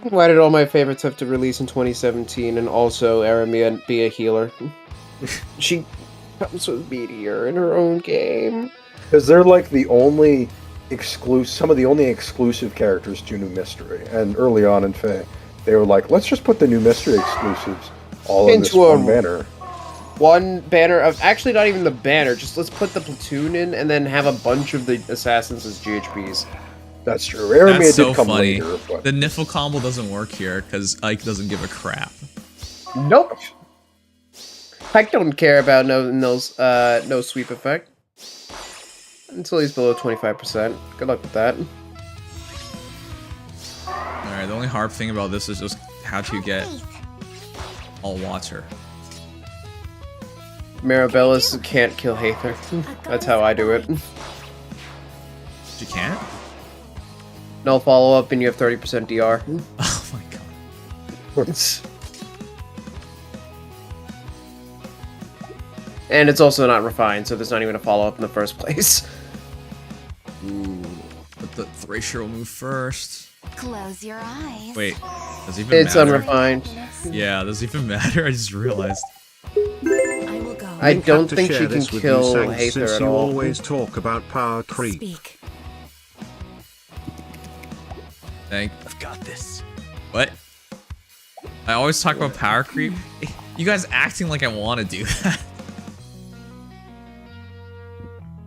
Why did all my favorites have to release in 2017 and also Eremia be a healer? She comes with Meteor in her own game. Because they're like the only some of the only exclusive characters to New Mystery. And early on in Fae, they were like, let's just put the New Mystery exclusives all in this one banner. One banner of, actually not even the banner, just let's put the platoon in and then have a bunch of the assassins as GHPs. That's true. Eremia That's so did come funny. later, but... The Niffle combo doesn't work here because Ike doesn't give a crap. Nope. Ike don't care about no sweep effect. Until he's below 25%. Good luck with that. Alright, the only hard thing about this is just how to get all water. Mirabellis can't kill Haether. That's how I do it. You can't? No follow-up and you have 30% DR. Oh my god. And it's also not refined, so there's not even a follow-up in the first place. Ooh, but the Thracier will move first. Close your eyes. Wait, does it even It's matter? unrefined. Yeah, does it even matter? I just realized. I will go. I don't think she can kill Haether at you all. always talk about power creep. Speak. I've got this. What? I always talk about power creep. You guys acting like I want to do that.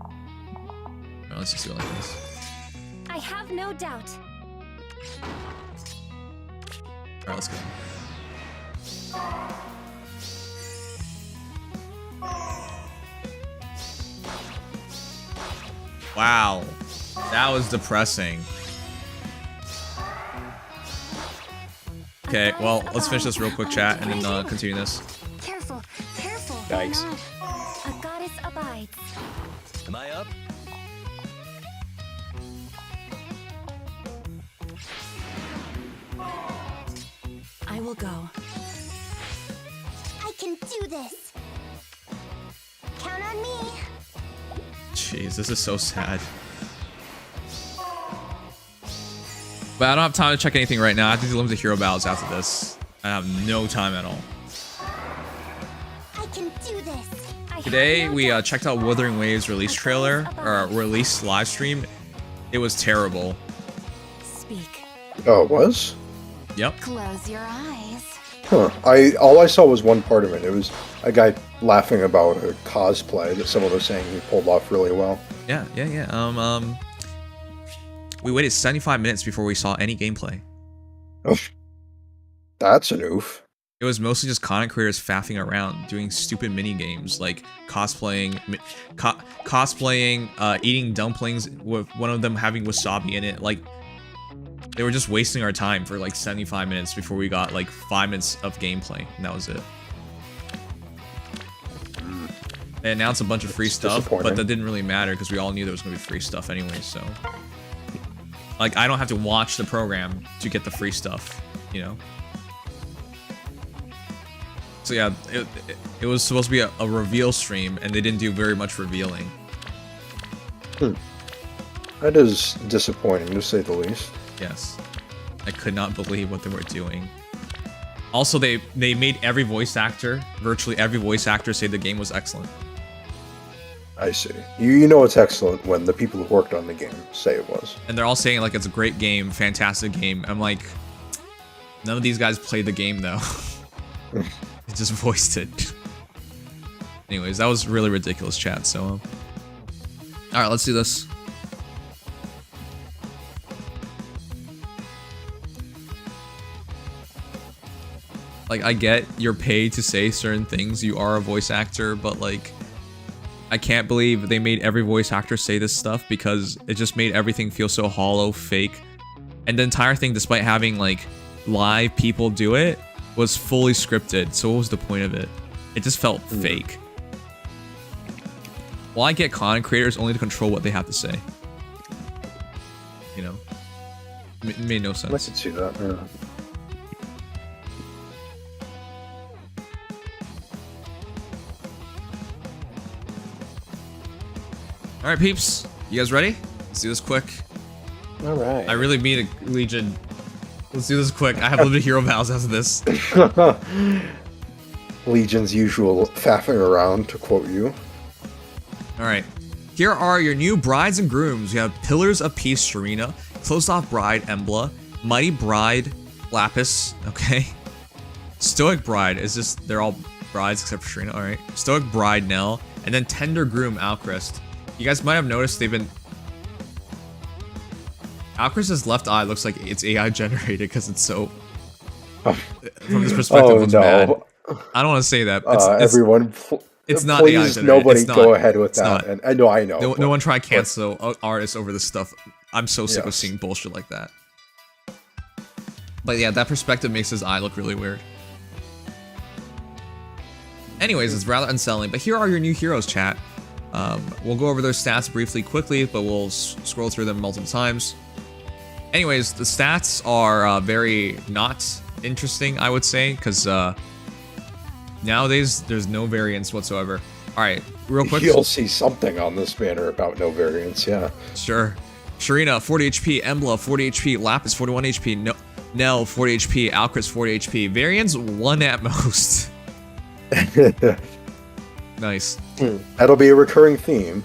Alright, let's just do it like this. I have no doubt. Alright, let's go. Wow. That was depressing. Okay, well, let's finish this real quick, chat, and then continue this. Careful, careful. Yikes. A goddess abides. Am I up? I will go. I can do this. Count on me. Jeez, this is so sad. But I don't have time to check anything right now. I have to do limited hero battles after this. I have no time at all. I can do this. Today, we checked out Wuthering Waves release trailer, or release live stream. It was terrible. Speak. Oh, it was? Yep. Close your eyes. Huh. All I saw was one part of it. It was a guy laughing about a cosplay that someone was saying he pulled off really well. Yeah. We waited 75 minutes before we saw any gameplay. Oh, that's an oof. It was mostly just content creators faffing around, doing stupid mini games like cosplaying, eating dumplings with one of them having wasabi in it. Like, they were just wasting our time for like 75 minutes before we got like 5 minutes of gameplay, and that was it. They announced a bunch of free stuff, but that didn't really matter because we all knew there was going to be free stuff anyway, so... Like, I don't have to watch the program to get the free stuff, you know? So yeah, it was supposed to be a reveal stream, and they didn't do very much revealing. That is disappointing, to say the least. Yes. I could not believe what they were doing. Also, they made every voice actor, virtually every voice actor, say the game was excellent. I see. You know it's excellent when the people who worked on the game say it was. And they're all saying, like, it's a great game, fantastic game. I'm like, none of these guys played the game, though. They just voiced it. Anyways, that was really ridiculous, chat. So, all right, let's do this. Like, I get you're paid to say certain things. You are a voice actor, but like, I can't believe they made every voice actor say this stuff because it just made everything feel so hollow, fake. And the entire thing, despite having like live people do it, was fully scripted. So what was the point of it? It just felt fake. Well, I get content creators only to control what they have to say. You know? It made no sense. I could see that, yeah. Alright, peeps. You guys ready? Let's do this quick. Alright. I really mean it, Legion. Let's do this quick. I have limited hero vows after this. Legion's usual faffing around, to quote you. Alright. Here are your new brides and grooms. You have Pillars of Peace, Sharena. Closed Off Bride, Embla. Mighty Bride, Lapis. Okay. Stoic Bride is just, they're all brides except for Sharena. Alright. Stoic Bride, Nell. And then Tender Groom, Alchrist. You guys might have noticed they've been... Alchrist's left eye looks like it's AI generated because it's so... From this perspective, it looks bad. I don't want to say that. Everyone, it's not please, AI generated. nobody it's not, go ahead with that. And I know. No one try to cancel artists over this stuff. I'm so sick of seeing bullshit like that. But yeah, that perspective makes his eye look really weird. Anyways, it's rather unsettling. But here are your new heroes, chat. We'll go over their stats briefly, quickly, but we'll scroll through them multiple times. Anyways, the stats are very not interesting, I would say, because nowadays there's no variance whatsoever. All right, real quick. You'll see something on this banner about no variance, yeah. Sure. Sharena, 40 HP. Embla, 40 HP. Lapis, 41 HP. Nell, 40 HP. Alchrist, 40 HP. Variance, 1 at most. Nice. That'll be a recurring theme.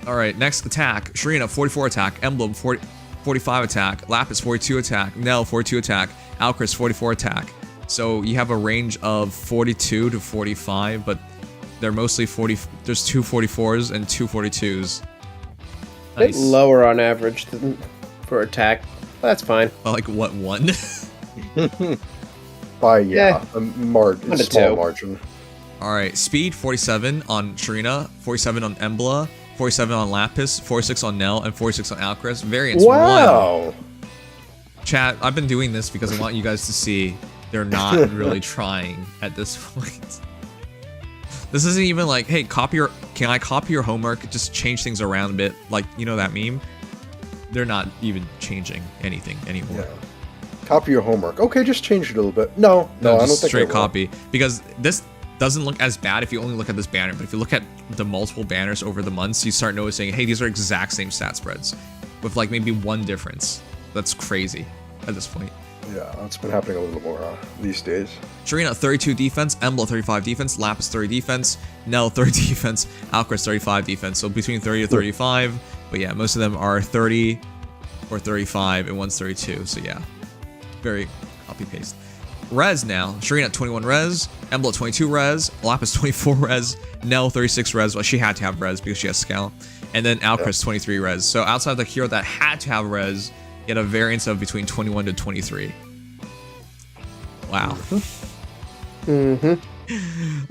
All right, next attack. Sharena, 44 attack. Emblem, 45 attack. Lapis, 42 attack. Nell, 42 attack. Alchrist, 44 attack. So you have a range of 42 to 45, but they're mostly 40. There's 2 44s and 2 42s. A bit lower on average for attack. That's fine. Well, like what, 1? By a small margin. All right, speed 47 on Sharena, 47 on Embla, 47 on Lapis, 46 on Nell, and 46 on Alchrist. Variance 1. Chat, I've been doing this because I want you guys to see they're not really trying at this point. This isn't even like, hey, can I copy your homework? Just change things around a bit. Like, you know that meme? They're not even changing anything anymore. Yeah. Copy your homework. Okay, just change it a little bit. No, I don't think straight copy. Because this doesn't look as bad if you only look at this banner, but if you look at the multiple banners over the months, you start noticing, hey, these are exact same stat spreads with like maybe 1 difference. That's crazy at this point. Yeah, that's been happening a little more these days. Sharena, 32 defense, Embla, 35 defense, Lapis, 30 defense, Nell, 30 defense, Alchrist, 35 defense. So between 30 to 35, but yeah, most of them are 30 or 35, and one's 32. So yeah, very copy-paste. Res now. Sharena, 21 res, Embla, 22 res, Lapis, 24 res, Nell, 36 res. Well, she had to have res because she has Scout. And then Alchrist, 23 res. So outside the hero that had to have res, you had a variance of between 21 to 23. Wow.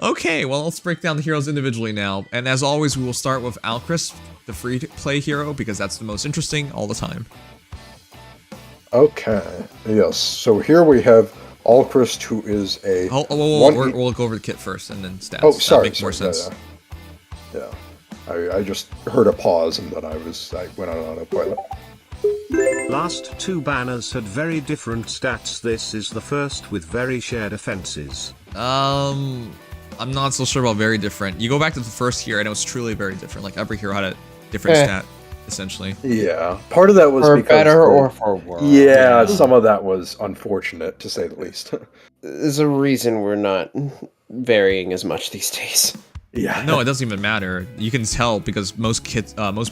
Okay, well, let's break down the heroes individually now. And as always, we will start with Alchrist, the free-to-play hero, because that's the most interesting all the time. Okay, yes. So here we have Alchrist, who is a... We'll go over the kit first, and then stats. Oh, sorry. That makes more sense. Yeah. I just heard a pause, and then I went on autopilot. Last 2 banners had very different stats. This is the first with very shared offenses. I'm not so sure about very different. You go back to the first here, and it was truly very different. Like, every hero had a different stat, essentially. Yeah. Part of that was for because... better or for worse. Yeah, some of that was unfortunate, to say the least. There's a reason we're not varying as much these days. Yeah. No, it doesn't even matter. You can tell because most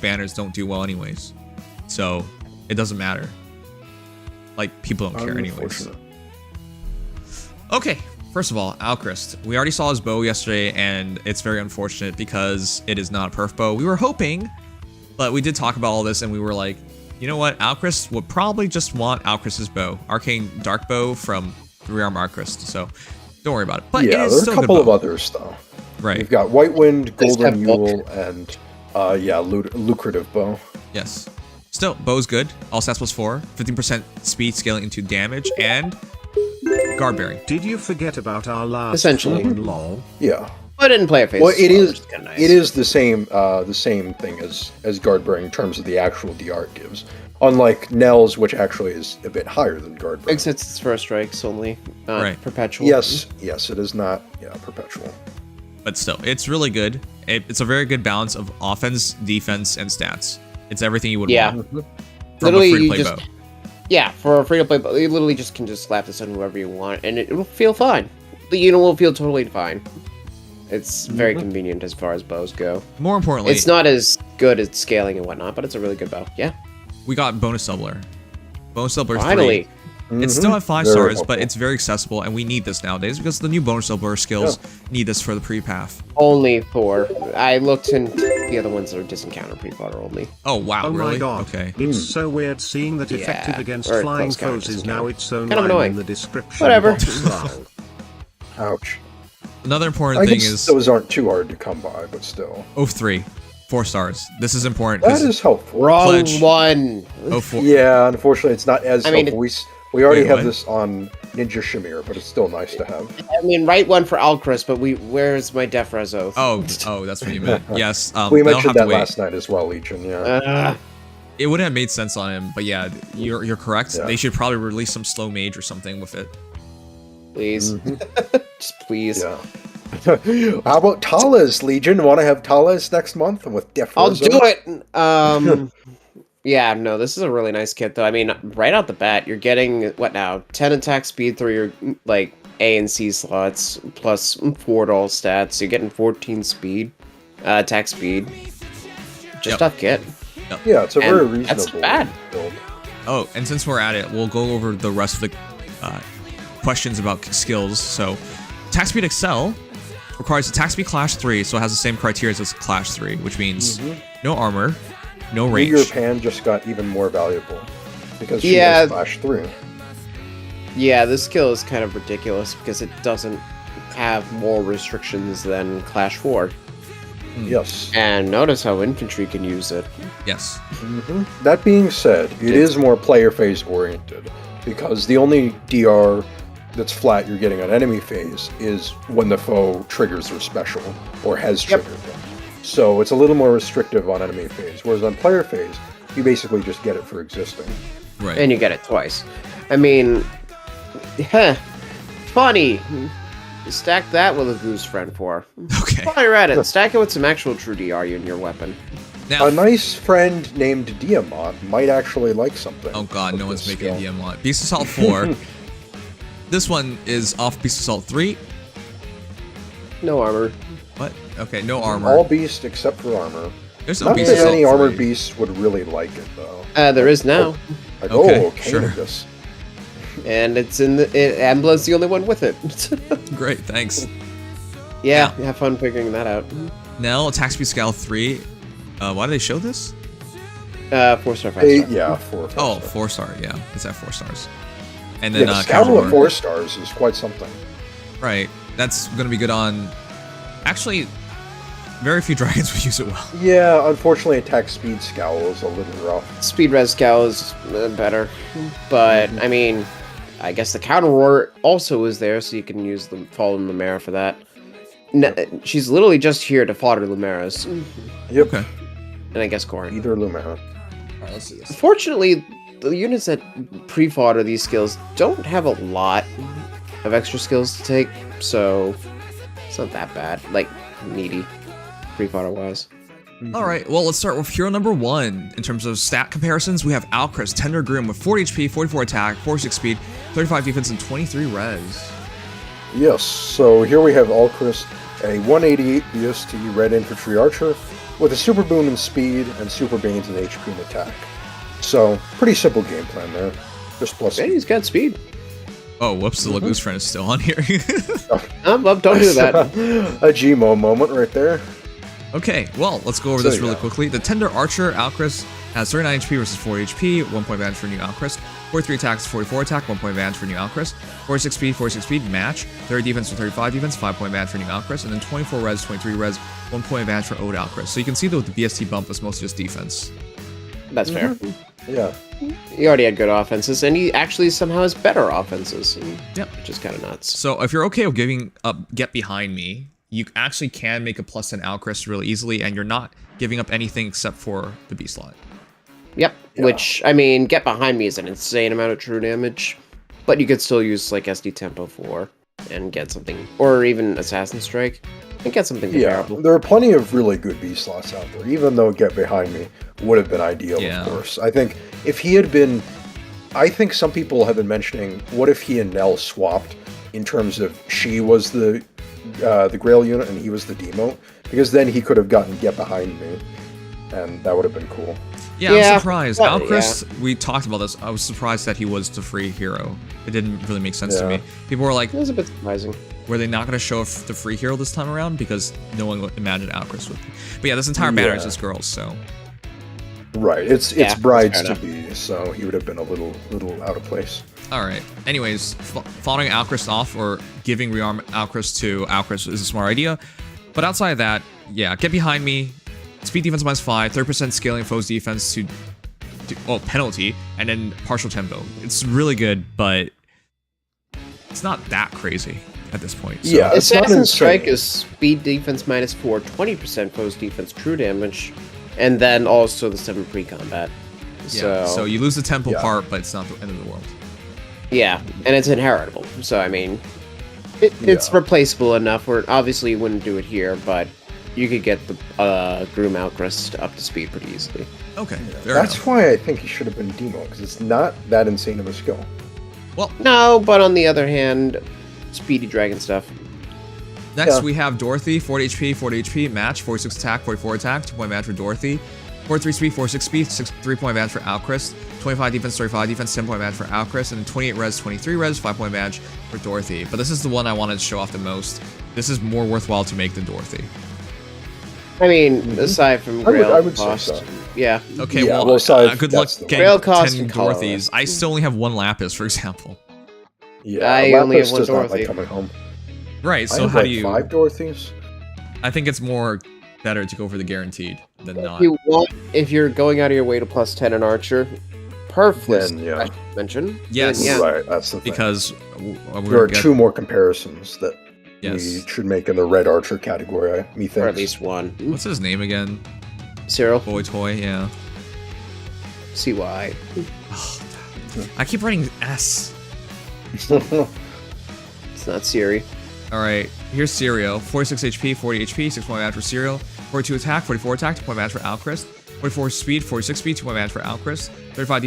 banners don't do well anyways. So, it doesn't matter. Like, people don't care anyways. Okay, First of all, Alchrist. We already saw his bow yesterday, and it's very unfortunate because it is not a perf bow. We were hoping, but we did talk about all this, and we were like, you know what? Alchrist would probably just want Alchrist's bow. Arcane Dark Bow from 3-arm Alchrist, so don't worry about it. But yeah, it is there's still a good couple bow. of others, though. Right. You've got White Wind, Golden have Mule, and, lucrative bow. Yes. Still, bow's good. All stats plus 4, 15% speed scaling into damage, and guard bearing. Did you forget about our last Essentially. one, lol? Yeah. But in player phase. Well, it is. which kinda nice. It is the same thing as guard bearing in terms of the actual DR it gives. Unlike Nell's, which actually is a bit higher than guard bearing. Except it's first strikes only, Right. perpetual. Yes, it is not. Yeah, perpetual. But still, it's really good. It's a very good balance of offense, defense, and stats. It's everything you would Yeah. want from Literally, a free-to-play you just bow. yeah, for a free to play, you literally just can just slap this on whoever you want, and it will feel fine. The unit will feel totally fine. It's very convenient as far as bows go. More importantly, It's not as good at scaling and whatnot, but it's a really good bow. Yeah, we got bonus doubler. Bonus doubler 3. finally. It's still at 5 Very stars, helpful. but it's very accessible, and we need this nowadays because the new bonus doubler skills need this for the pre-path. Only 4. I looked in the other ones that are disencounter pre-fodder only. Oh wow, Oh really? my god. Okay. It's so weird seeing that effective Yeah, against or flying close counter foes is doesn't now count. its own Kind of line annoying. in the description. Whatever. Wow. Ouch. Another important I thing guess is those aren't too hard to come by, but still. Oath 3, 4 stars. This is important. That 'cause is helpful. Wrong Pledge. one. Oath 4. Yeah, unfortunately, it's not as I mean, helpful. We already Wait, have what? this on Ninja Shamir, but it's still nice to have. I mean, right one for Alchrist, but where's my Defra's oath? Oh, that's what you meant. Yes. We they'll mentioned have to that wait. last night as well, Legion. Yeah. It would have made sense on him, but yeah, you're correct. Yeah. They should probably release some slow mage or something with it. Please. Just please. Yeah. How about Talas, Legion? Want to have Talas next month with Defra? I'll do it. Yeah, no, this is a really nice kit, though. I mean, right out the bat, you're getting, what now, 10 attack speed through your, like, A and C slots, plus 4 to all stats. You're getting 14 speed, attack speed. Just Yep. tough kit. Yeah, it's a very And that's reasonable bad. build. Oh, and since we're at it, we'll go over the rest of the questions about skills. So, attack speed Excel requires attack speed Clash 3, so it has the same criteria as Clash 3, which means no armor, no New range. European just got even more valuable because she Yeah. has Flash 3. Yeah, this skill is kind of ridiculous because it doesn't have more restrictions than Clash 4. Yes. And notice how infantry can use it. Yes. That being said, it is more player phase oriented because the only DR that's flat you're getting on enemy phase is when the foe triggers their special or has triggered them. So it's a little more restrictive on enemy phase, whereas on player phase, you basically just get it for existing. Right. And you get it twice. I mean, funny. Stack that with a goose friend for. Okay. While you're at it, stack it with some actual true DR in your weapon. Now, A nice friend named Diamant might actually like something. oh god, no with one's this making a skill. DM lot. Beast Assault 4. This one is off Beast Assault 3. No armor. What? Okay, no armor. All beast except for armor. There's no Not Beast that Assault any armored 3. beasts would really like it though. There is now. Like, Okay, oh, sure. Cannabis. And it's in the... Embla's the only one with it. Great, thanks. Yeah, have fun figuring that out. Nell, attack speed scale 3. Why do they show this? 4-star, 5-star. Yeah, 4. Oh, 4-star, yeah. It's at 4 stars. And then Yeah, the Cavalier. Scoundrel at 4 stars is quite something. Right. That's gonna be good on. Actually, very few dragons would use it well. Yeah, unfortunately, attack speed scowl is a little rough. Speed res scowl is better. But, I mean, I guess the counter roar also is there, so you can use the Fall in Lumera for that. She's literally just here to fodder Lumeras. Yep. Okay. And I guess Corrin. Either Lumera. Alright, let's see this. Fortunately, the units that pre-fodder these skills don't have a lot of extra skills to take, so it's not that bad. Like, needy, pre-fodder wise. Alright, well, let's start with hero number 1. In terms of stat comparisons, we have Alchrist, Tender Groom with 40 HP, 44 attack, 46 speed, 35 defense, and 23 res. Yes, so here we have Alchrist, a 188 BST Red Infantry Archer, with a Super Boon in speed and Super Banes in HP and attack. So, pretty simple game plan there. Just plus. Yeah, he's got speed. Oh, whoops, the Lagoose friend is still on here. Don't do that. A Gmo moment right there. Okay, well, let's go over this really quickly. The Tender Archer, Alchrist, has 39 HP versus 40 HP, 1 point advantage for new Alchrist. 43 attacks, 44 attack, 1 point advantage for new Alchrist. 46 speed, match. 30 defense to 35 defense, 5 point advantage for new Alchrist. And then 24 res, 23 res, 1 point advantage for old Alchrist. So you can see that with the BST bump, it's mostly just defense. That's fair. Yeah. He already had good offenses, and he actually somehow has better offenses. Yep. Which is kind of nuts. So if you're okay with giving up Get Behind Me, you actually can make a plus 10 Alchrist really easily, and you're not giving up anything except for the B slot. Yep. Yeah. Which, I mean, Get Behind Me is an insane amount of true damage, but you could still use like SD Tempo 4 and get something, or even Assassin Strike, and get something comparable. Yeah, there are plenty of really good B slots out there, even though Get Behind Me would have been ideal, Yeah. of course. I think if he had been... I think some people have been mentioning, what if he and Nell swapped in terms of she was the Grail unit and he was the Demote? Because then he could have gotten Get Behind Me, and that would have been cool. Yeah, Yeah, I'm surprised. well, Alchrist, we talked about this. I was surprised that he was the free hero. It didn't really make sense to Yeah. me. People were like, It was a bit surprising. were they not going to show the free hero this time around? Because no one would imagine Alchrist would be. But yeah, this entire banner is Yeah. just girls, so. Right, it's Yeah, brides fair to be, so he would have been a little out of place. Alright. Anyways, following Alchrist off or giving rearm Alchrist to Alchrist is a smart idea. But outside of that, yeah, Get Behind Me. Speed defense -5, 30% scaling foes defense to penalty, and then partial tempo. It's really good, but it's not that crazy at this point. So. Yeah, it's not Assassin insane. Strike is speed defense -4, 20% foes defense true damage, and then also the 7 pre-combat. Yeah, so you lose the tempo Yeah. part, but it's not the end of the world. Yeah, and it's inheritable. So, I mean, it's Yeah. replaceable enough where obviously you wouldn't do it here, but you could get the Groom Alchrist up to speed pretty easily. Okay, fair That's enough. why I think he should have been Demo, because it's not that insane of a skill. No, but on the other hand, speedy dragon stuff. Next, Yeah. we have Dorothy, 40 HP, match, 46 attack, 44 attack, 2 point match for Dorothy. 43 speed, 46 speed, 3 point match for Alchrist. 25 defense, 35 defense, 10 point match for Alchrist. And then 28 res, 23 res, 5 point match for Dorothy. But this is the one I wanted to show off the most. This is more worthwhile to make than Dorothy. I mean, aside from Grail I would say cost, so. yeah. Okay, Yeah, well, well, aside, good luck that's the one. getting Grail cost 10 and color. Dorothys. I still only have 1 Lapis, for example. Yeah, I Lapis only have one does not Dorothy. like coming home. Right, I so have how like do you... 5 Dorothys? I think it's more better to go for the guaranteed than not. If you're going out of your way to +10 an Archer, perfect. Then, yeah. I should mention. Yes. Then, yeah. Right, that's the thing. Because There are 2 more comparisons that Yes. we should make in the Red Archer category, methinks. Or at least one. What's his name again? Cyril, Boy Toy, yeah. CY. I keep writing S. It's not Siri. Alright, here's Serial. 46 HP, 40 HP, 6 point match for Serial. 42 attack, 44 attack, 2 point match for Alchrist. 44 speed, 46 speed, 2 point match for Alchrist. 35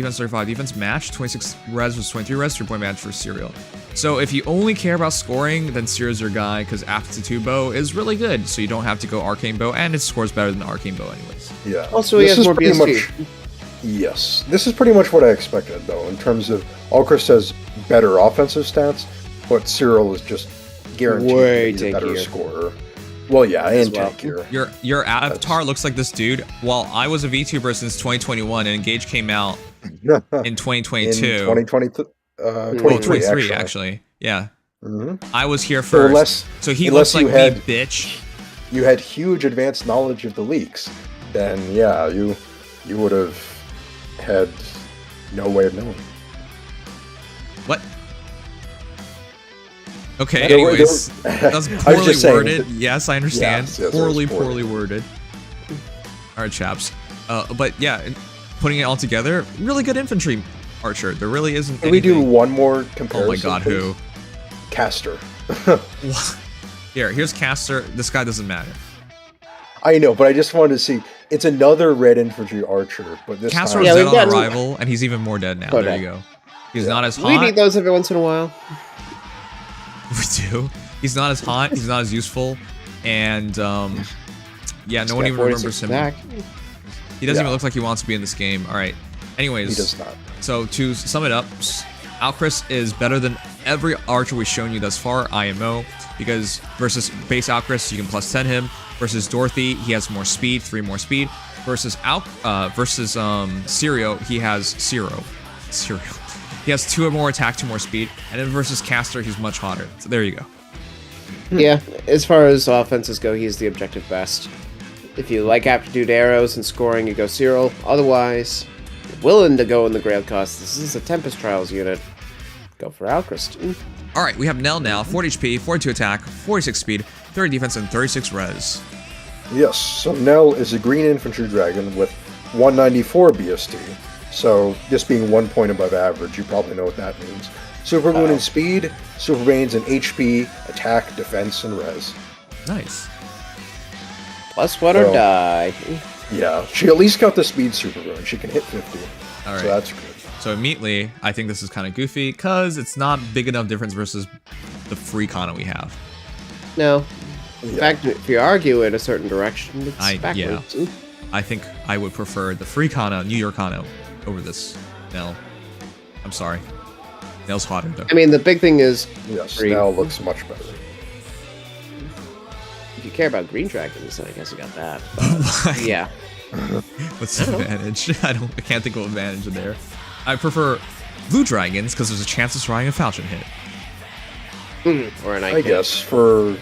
defense, match. 26 res was 23 res, 3 point match for Serial. So if you only care about scoring, then Serial's your guy, because Aptitude Bow is really good, so you don't have to go Arcane Bow, and it scores better than Arcane Bow anyways. Yeah. Also, he This has is more pretty BST. much- Yes. This is pretty much what I expected, though, in terms of Alchrist has better offensive stats, but Cyril is just guaranteed Way to be a better tankier. scorer. Well, yeah, and well. tankier. Your avatar looks like this dude. While I was a VTuber since 2021, and Engage came out in 2022. In 2020, Well, 23, 23 actually. actually. Yeah. Mhm. I was here So first. So he looks unless like you me, had- bitch. You had huge advanced knowledge of the leaks, then yeah, you would have had no way of knowing. What? Okay, There were- anyways. there were- That's I was poorly just saying worded. that- Yes, I understand. Yes, it was poorly poorly worded. Alright, chaps. But yeah, putting it all together, really good infantry archer. There really isn't Can we do anything- one more Oh comparison? my god, please? who? Caster. Here's Caster. This guy doesn't matter. I know, but I just wanted to see. It's another red infantry archer, but this Caster time... was Yeah, dead we've on gotten- arrival, and he's even more dead now. Oh, There dead. you go. He's Yeah. not as We hot. need those every once in a while. We do. He's not as hot. He's not as useful, and yeah, no one Got even 46 remembers him. attack. He doesn't Yeah. even look like he wants to be in this game. All right. Anyways, He does not. so to sum it up, Alchrist is better than every archer we've shown you thus far, IMO, because versus base Alchrist, you can plus 10 him. Versus Dorothy, he has more speed, 3 more speed. Versus Sirio, he has He has 2 more attack, 2 more speed. And then versus Caster, he's much hotter. So there you go. Yeah, as far as offenses go, he's the objective best. If you like aptitude arrows and scoring, you go Cyril. Otherwise, you're willing to go in the Grail cost. This is a Tempest Trials unit. Go for Alchrist. Alright, we have Nell now. 40 HP, 42 attack, 46 speed, 30 defense, and 36 res. Yes, so Nell is a green infantry dragon with 194 BST. So, just being 1 point above average, you probably know what that means. Super Moon in speed, Super Banes in HP, attack, defense, and res. Nice. +1 or die. Yeah, she at least got the speed Super Moon. She can hit 50. Alright. So that's good. So immediately, I think this is kind of goofy, because it's not big enough difference versus the free Kana we have. No. In fact, if you argue in a certain direction, it's backwards. Yeah. I think I would prefer the free Kana, New York Kana, over this Nell. I'm sorry. Nell's hotter, though. I mean, the big thing is... Yes, green. Nell looks much better. If you care about green dragons, then I guess you got that. Yeah. What's the advantage? I can't think of an advantage there. I prefer blue dragons, because there's a chance of trying a falchion hit. Or an I guess, for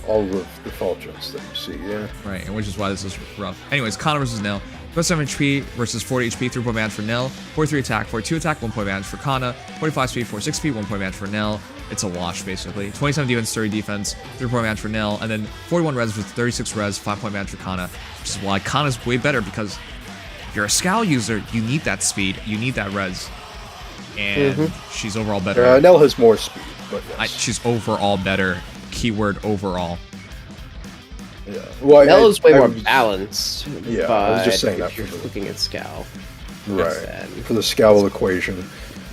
all of the falchions that you see, yeah. Right, and which is why this is rough. Anyways, Kana versus Nell. 27 HP versus 40 HP, 3 point advantage for Nell. 43 attack, 42 attack, 1 point advantage for Kana. 45 speed, 46 speed, 1 point advantage for Nell. It's a wash, basically. 27 defense, 30 defense, 3 point advantage for Nell. And then 41 res with 36 res, 5 point advantage for Kana. Which is why Kana's way better, because if you're a Scowl user, you need that speed, you need that res. And she's overall better. Nell has more speed, but yes. She's overall better. Keyword overall. Yeah. Well, Nell is way more balanced. Yeah, I was just saying that if you're for looking at Scowl. Right. For the Scowl equation.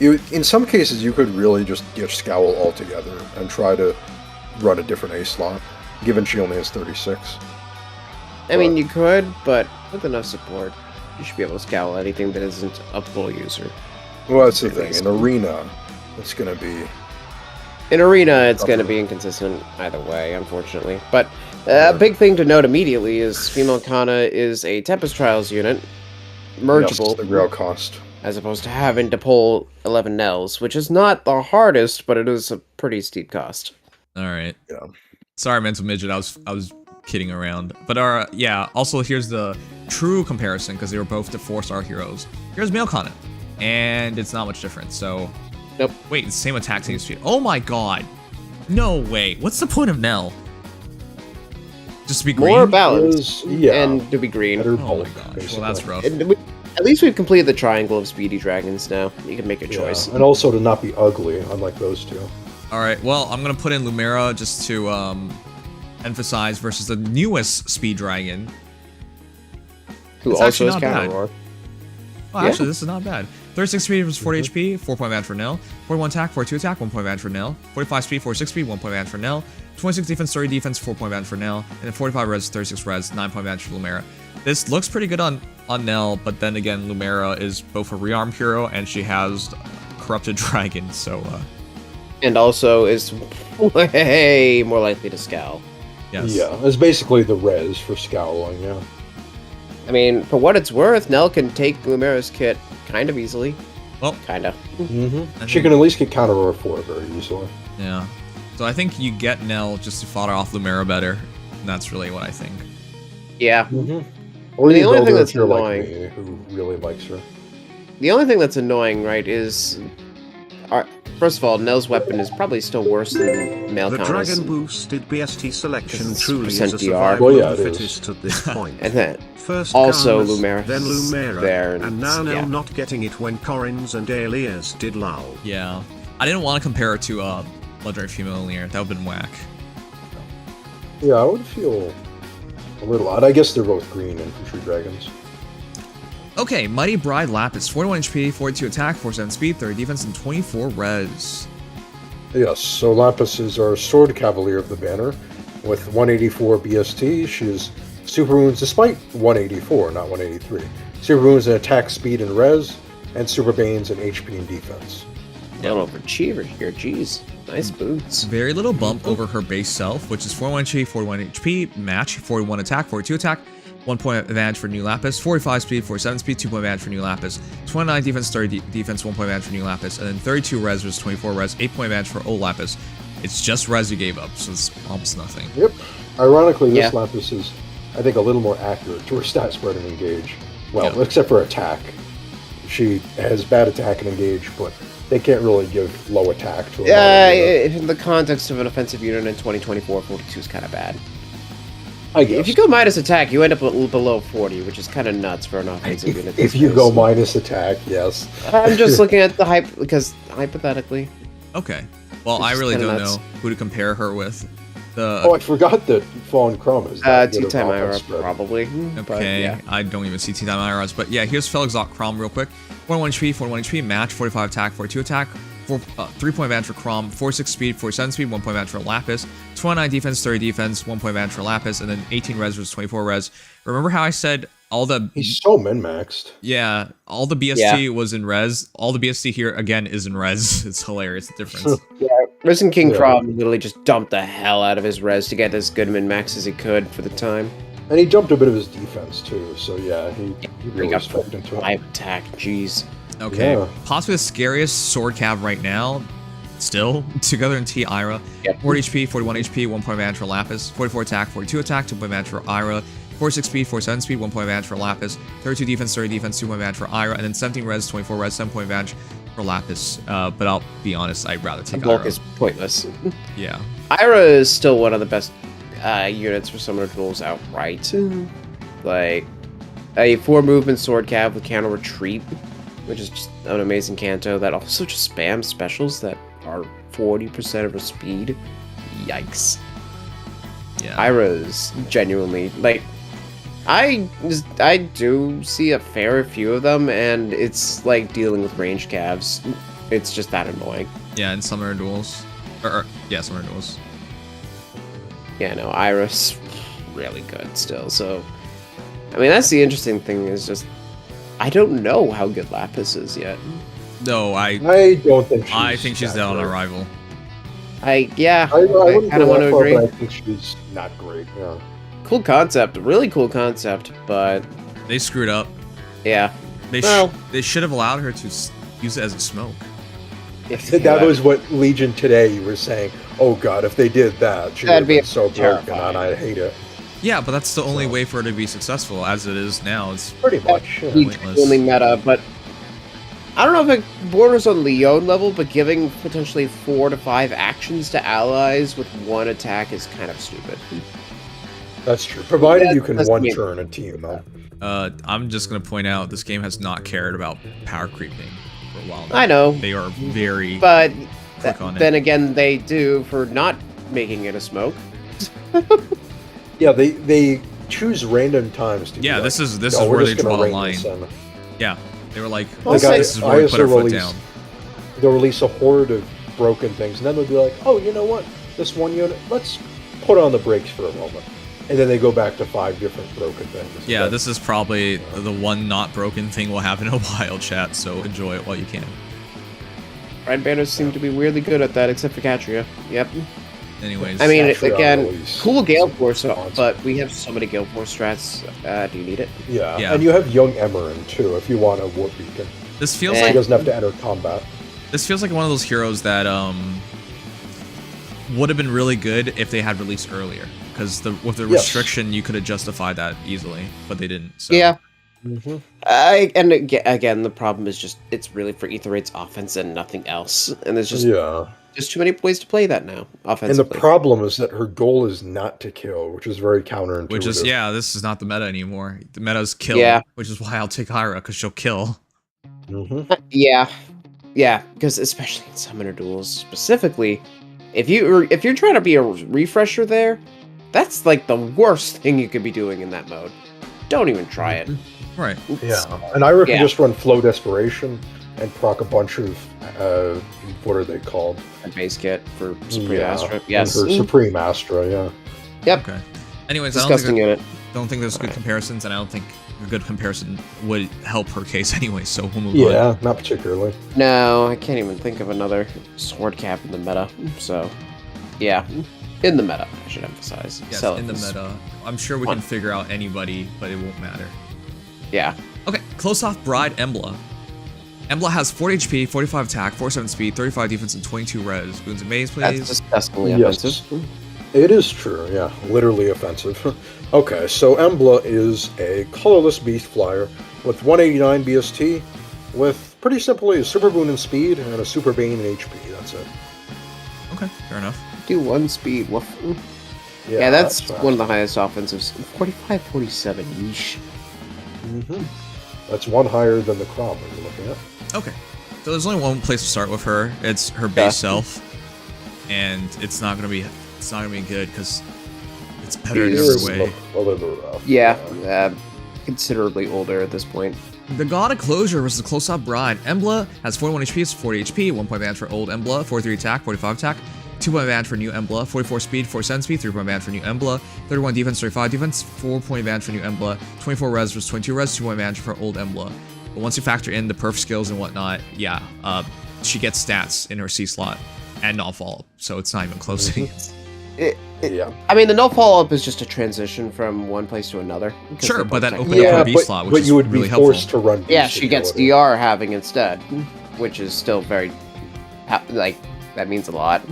In some cases, you could really just ditch Scowl altogether and try to run a different A slot, given she only has 36. I mean, you could, but with enough support, you should be able to Scowl anything that isn't a full user. Well, that's the thing. In Arena, it's going to be... In Arena, it's going to be inconsistent either way, unfortunately. But a big thing to note immediately is female Kana is a Tempest Trials unit, mergeable, Yes, the real cost. as opposed to having to pull 11 Nells, which is not the hardest, but it is a pretty steep cost. All right. Yeah. Sorry, mental midget. I was kidding around. But yeah. Also, here's the true comparison, because they were both the 4-star heroes. Here's male Kana, and it's not much different. So, Nope. Wait, it's the same attack, same speed. Oh my god. No way. What's the point of Nell? Just to be green? More balanced, Yeah. and to be green. Better Oh bulk, my gosh. basically. Well, that's rough. At least we've completed the triangle of speedy dragons now. You can make a choice. And also to not be ugly, unlike those two. All right. Well, I'm gonna put in Lumera just to emphasize versus the newest speed dragon. Who It's also actually has not bad. counter roar. Oh, actually, this is not bad. 36 speed versus 40 HP, 4 point advantage for Nell. 41 attack, 42 attack, 1 point advantage for Nell. 45 speed, 46 speed, 1 point advantage for Nell. 26 defense, 30 defense, 4 point advantage for Nell. And then 45 res, 36 res, 9 point advantage for Lumera. This looks pretty good on Nell, but then again, Lumera is both a rearmed hero and she has corrupted dragon, so And also is way more likely to Scowl. yes. Yeah, it's basically the res for scowling, yeah. I mean, for what it's worth, Nell can take Lumera's kit kind of easily. Well, Kinda. Mm-hmm. She can at least get counter roar 4 very easily. yeah. So I think you get Nell just to fodder off Lumera better. And that's really what I think. Yeah. Mm-hmm. Or The you only build thing her that's if you're annoying- like me, who really likes her. The only thing that's annoying, right, is... First of all, Nell's weapon is probably still worse than male The Kana's. dragon boosted BST selection It's truly is percent a DR. survival Well, yeah, of the it is. fittest at this point. And then, First also Karmas, Lumera then Lumera, there, and now yeah. Nell not getting it when Corins and Alias did lull. Yeah. I didn't want to compare it to Legendary Female Lear. That would have been whack. Yeah, I would feel a little odd. I guess they're both green infantry dragons. Okay, Mighty Bride Lapis. 41 HP, 42 attack, 47 speed, 30 defense, and 24 res. Yes, so Lapis is our sword cavalier of the banner. With 184 BST, she's super wounds despite 184, not 183. Super wounds in attack, speed, and res, and super banes in HP and defense. Down overachiever here, jeez. Nice boots. Very little bump over her base self, which is 41 HP, 41 HP, match, 41 attack, 42 attack, 1 point advantage for new Lapis, 45 speed, 47 speed, 2 point advantage for new Lapis, 29 defense, 30 defense, 1 point advantage for new Lapis, and then 32 res versus 24 res, 8 point advantage for old Lapis. It's just res you gave up, so it's almost nothing. Yep. Ironically, this Lapis is, I think, a little more accurate to her stat spread and engage. Well, except for attack. She has bad attack and engage, but they can't really give low attack to her. Yeah, in the context of an offensive unit in 2024, 42 is kind of bad. I guess. If you go minus attack, you end up below 40, which is kind of nuts for an offensive unit. If you go minus attack, yes. I'm just looking at the because hypothetically. Okay. Well, I really don't know who to compare her with. Oh, I forgot that Fallen Chrome is T-Time Ira, probably. Okay, but, yeah. I don't even see T-Time Iras, but yeah, here's Felixot Crom real quick. 41 HP, 41 HP, match, 45 attack, 42 attack, 3 point advantage for Crom, 46 speed, 47 speed, 1 point advantage for Lapis, 29 defense, 30 defense, 1 point advantage for Lapis, and then 18 res versus 24 res. Remember how I said all the... He's so min-maxed. Yeah, all the BST was in res. All the BST here, again, is in res. It's hilarious, the difference. Yeah, Risen King Crom literally just dumped the hell out of his res to get as good min-max as he could for the time. And he jumped a bit of his defense, too, so yeah, he really got stepped into it. 5 attack, jeez. Okay, possibly the scariest sword cav right now, still, together in T Ira. 40 HP, 41 HP, 1 point advantage for Lapis, 44 attack, 42 attack, 2 point advantage for Ira, 46 speed, 47 speed, 1 point advantage for Lapis, 32 defense, 30 defense, 2 point advantage for Ira, and then 17 res, 24 res, 7 point advantage for Lapis. But I'll be honest, I'd rather take bulk Ira. is pointless. Yeah. Ira is still one of the best units for summoner duels outright. Like, a 4 movement sword cav with counter retreat, which is just an amazing canto that also just spams specials that are 40% of her speed. Yikes. Yeah. Ira's genuinely, like, I do see a fair few of them, and it's like dealing with range calves. It's just that annoying. Yeah, in summoner duels. Summoner duels. Yeah, no, Ira's really good still, so... I mean, that's the interesting thing, is just... I don't know how good Lapis is yet. No, I don't think she's... I think she's dead on arrival. I wouldn't kind of go want that to far, agree. but I think she's not great, yeah. Cool concept, really cool concept, but... They screwed up. Yeah. They should have allowed her to use it as a smoke. That was what Legion today were saying. Oh god, if they did that, she would be so broken, and I hate it. Yeah, but that's the only way for her to be successful, as it is now. It's pretty much pointless. Only meta, but I don't know if it borders on Leon level, but giving potentially 4 to 5 actions to allies with 1 attack is kind of stupid. That's true. Provided you can one-turn a team, though. I'm just gonna point out this game has not cared about power creeping for a while now. I know. They are very but quick on then it. again, they do for not making it a smoke. Yeah, they choose random times to. Yeah, be this like, is "No, where we're they just gonna draw the rain line. this in." Yeah, they were like, Like, this is where we put our foot release- down. They'll release a horde of broken things, and then they'll be like, "Oh, you know what? This one unit, let's put on the brakes for a moment," and then they go back to 5 different broken things. Yeah, But- this is probably the one not broken thing we'll have in a while, chat. So enjoy it while you can. Red banners seem to be weirdly good at that, except for Katria. Yep. Anyways, I mean, Katria again, release. cool Gale Force, but we have so many Gale Force strats. Do you need it? Yeah. Yeah. And you have young Emerin too, if you want a warp beacon. this feels He like doesn't have to enter combat. this feels like one of those heroes that would have been really good if they had released earlier. Because with the restriction, you could have justified that easily, but they didn't. So. Yeah. Mm-hmm. And again, the problem is just it's really for Ether Raid's offense and nothing else. And there's just too many ways to play that now, offensively. And the problem is that her goal is not to kill, which is very counterintuitive. Which is, this is not the meta anymore. The meta is kill, which is why I'll take Hyra, because she'll kill. Mm-hmm. Yeah, because especially in summoner duels, specifically, if you're trying to be a refresher there, that's like the worst thing you could be doing in that mode. Don't even try it. Right. Yeah, and Ira can just run Flow Desperation and proc a bunch of, what are they called? A base kit for Supreme Astra. Yes. For Supreme Astra, yeah. Yep. Okay. Anyways, Disgusting unit. don't think there's good comparisons, and I don't think a good comparison would help her case anyway, so we'll move on. Yeah, not particularly. No, I can't even think of another sword cap in the meta. So, yeah, in the meta, I should emphasize. Yes, So in the it's- meta. I'm sure we Fun. can figure out anybody, but it won't matter. Yeah. Okay, close-off Bride Embla. Embla has 40 HP, 45 attack, 47 speed, 35 defense, and 22 res. Boons and maze, That's please. disgustingly Yes. offensive. It is true, yeah. Literally offensive. Okay, so Embla is a colorless beast flyer with 189 BST, with pretty simply a super boon in speed and a super bane in HP. That's it. Okay, fair enough. Do 1 speed. Woof. Yeah, that's fast. one of the highest offensives. 45, 47. Yeesh. That's one higher than the Crom that you're looking at. Okay, so there's only one place to start with her. It's her base self, and it's not gonna be good because it's better in She's- every way. A little bit rough. Yeah, considerably older at this point. The God of Closure versus the Close-Up Bride. Embla has 41 HP, it's 40 HP, 1 point advantage for old Embla, 43 attack, 45 attack, 2 point advantage for new Embla, 44 speed, 47 speed, 3 point advantage for new Embla, 31 defense, 35 defense, 4 point advantage for new Embla, 24 res versus 22 res, 2 point advantage for old Embla. But once you factor in the perf skills and whatnot, yeah, she gets stats in her C slot and not follow, so it's not even close. Yeah. I mean, the no follow-up is just a transition from one place to another. because Sure, they but both that technically- opened up Yeah, her B slot, which but is you would really be forced helpful. to run. Yeah, beast she if you gets wanted. DR having instead, which is still very, like, that means a lot.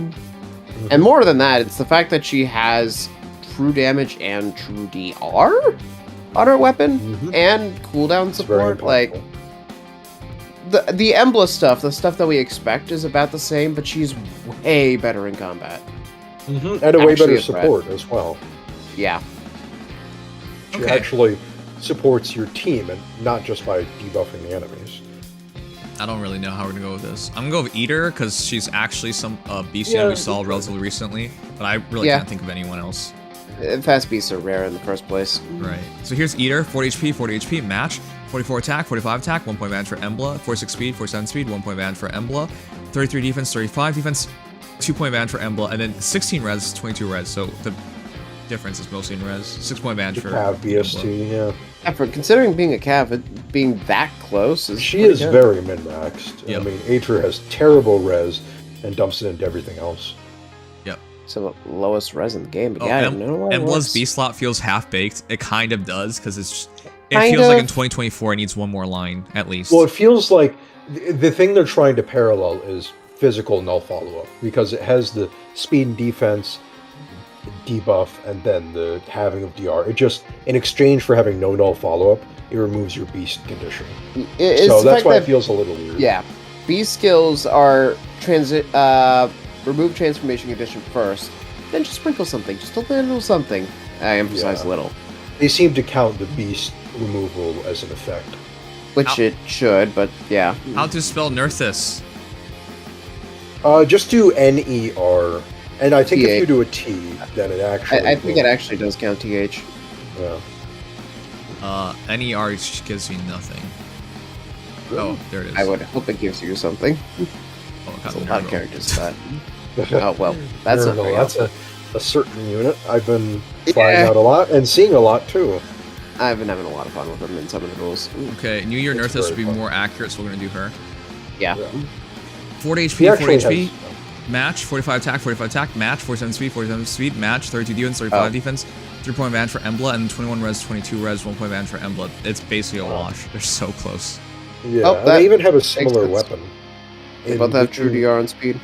And more than that, it's the fact that she has true damage and true DR on her weapon and cooldown It's very support. Like, impactful. the Embla stuff, the stuff that we expect, is about the same, but she's way better in combat. And a way actually better a threat. support as well. Yeah. She Okay. actually supports your team and not just by debuffing the enemies. I don't really know how we're gonna go with this. I'm gonna go with Eater because she's actually some beast Yeah, we saw relatively recently, but I really Yeah. can't think of anyone else. Fast beasts are rare in the first place. Right. So here's Eater, 40 HP, match, 44 attack, 45 attack, 1 point advantage for Embla, 46 speed, 47 speed, 1 point advantage for Embla, 33 defense, 35 defense, 2 point advantage for Embla, and then 16 res, 22 res. So the difference is mostly in res. 6 point advantage for Have Embla. BST, yeah. Yeah, for considering being a cav, being that close is She pretty is good. very min-maxed. Yep. I mean, Atria has terrible res and dumps it into everything else. Yep. So the lowest res in the game. But Oh, yeah, I don't know why it Embla's works. B slot feels half baked. It kind of does because it Kind feels like of. in 2024 it needs one more line at least. Well, it feels like the thing they're trying to parallel is physical null follow-up because it has the speed and defense debuff and then the having of DR. It just, in exchange for having no null follow-up, it removes your beast condition. It's So the that's fact why that, it feels a little weird. Yeah, B skills are remove transformation condition first, then just sprinkle something, just a little something. I emphasize Yeah. little, They seem to count the beast removal as an effect. which How- it should, but yeah. How to spell Nerthus? Just do NER, and I think TA. if you do a T, then it actually. I think it actually does count TH. Yeah. NER gives me nothing. Oh, there it is. I would hope it gives you something. Oh, There's got a lot of Nurgle. characters that. Oh well, that's No, not very that's helpful. a certain unit. I've been flying Yeah. out a lot and seeing a lot too. I've been having a lot of fun with them in some of the rules. Okay, New Year It's Nerthus very would be fun. more accurate, so we're gonna do her. Yeah. 40 He HP, 40 actually HP, has. match, 45 attack, match, 47 speed, match, 32 defense, 35 Oh. defense, 3 point advantage for Embla, and 21 res, 22 res, 1 point advantage for Embla. It's basically a wash. They're so close. Yeah, Oh, and that they even have a similar sense. weapon. They In both have between- true DR on speed.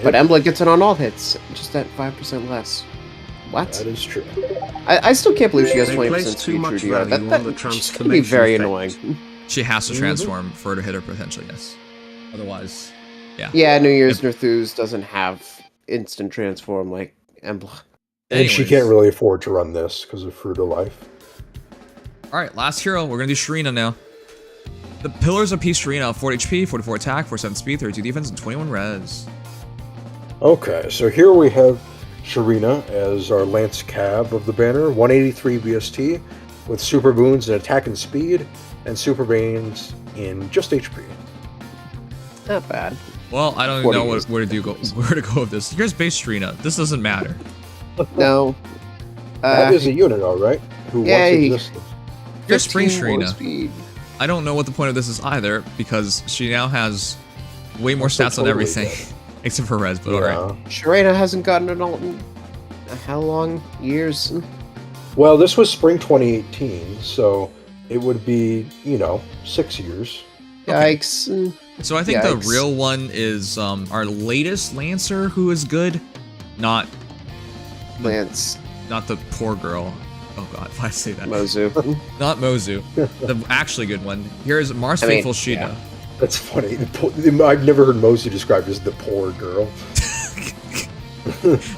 But Embla gets it on all hits, just at 5% less. What? That is true. I still can't believe she has They 20% place too speed much true DR. value That on the she's gonna be transformation very effect. annoying. She has Mm-hmm. to transform for her to hit her potential, yes. Otherwise, yeah. Yeah, New Year's Nerthus doesn't have instant transform like Embla. And she Anyways. can't really afford to run this because of Fruit of Life. Alright, last hero. We're gonna do Sharena now. The Pillars of Peace Sharena, 40 HP, 44 attack, 47 speed, 32 defense, and 21 res. Okay, so here we have Sharena as our Lance Cav of the banner, 183 BST, with super boons in attack and speed, and super banes in just HP. Not bad. Well, I don't 40 know is- where to go with this. Here's base Sharena. This doesn't matter. No. That is a unit, all right. Who yeah, once he- existed. Here's Spring 15 more Sharena. speed. I don't know what the point of this is either, because she now has way more stats on totally everything. dead. Except for res, but alright. Sharena hasn't gotten an ult in how long? Years? Well, this was spring 2018, so it would be, 6 years. Yikes. So I think the Yikes. real one is our latest Lancer, who is good, not Lance the poor girl. Oh god, why I say that? Mozu. Not Mozu, the actually good one. Here's Mars I mean, Faithful Sheena. Yeah. That's funny. I've never heard Mozu described as the poor girl.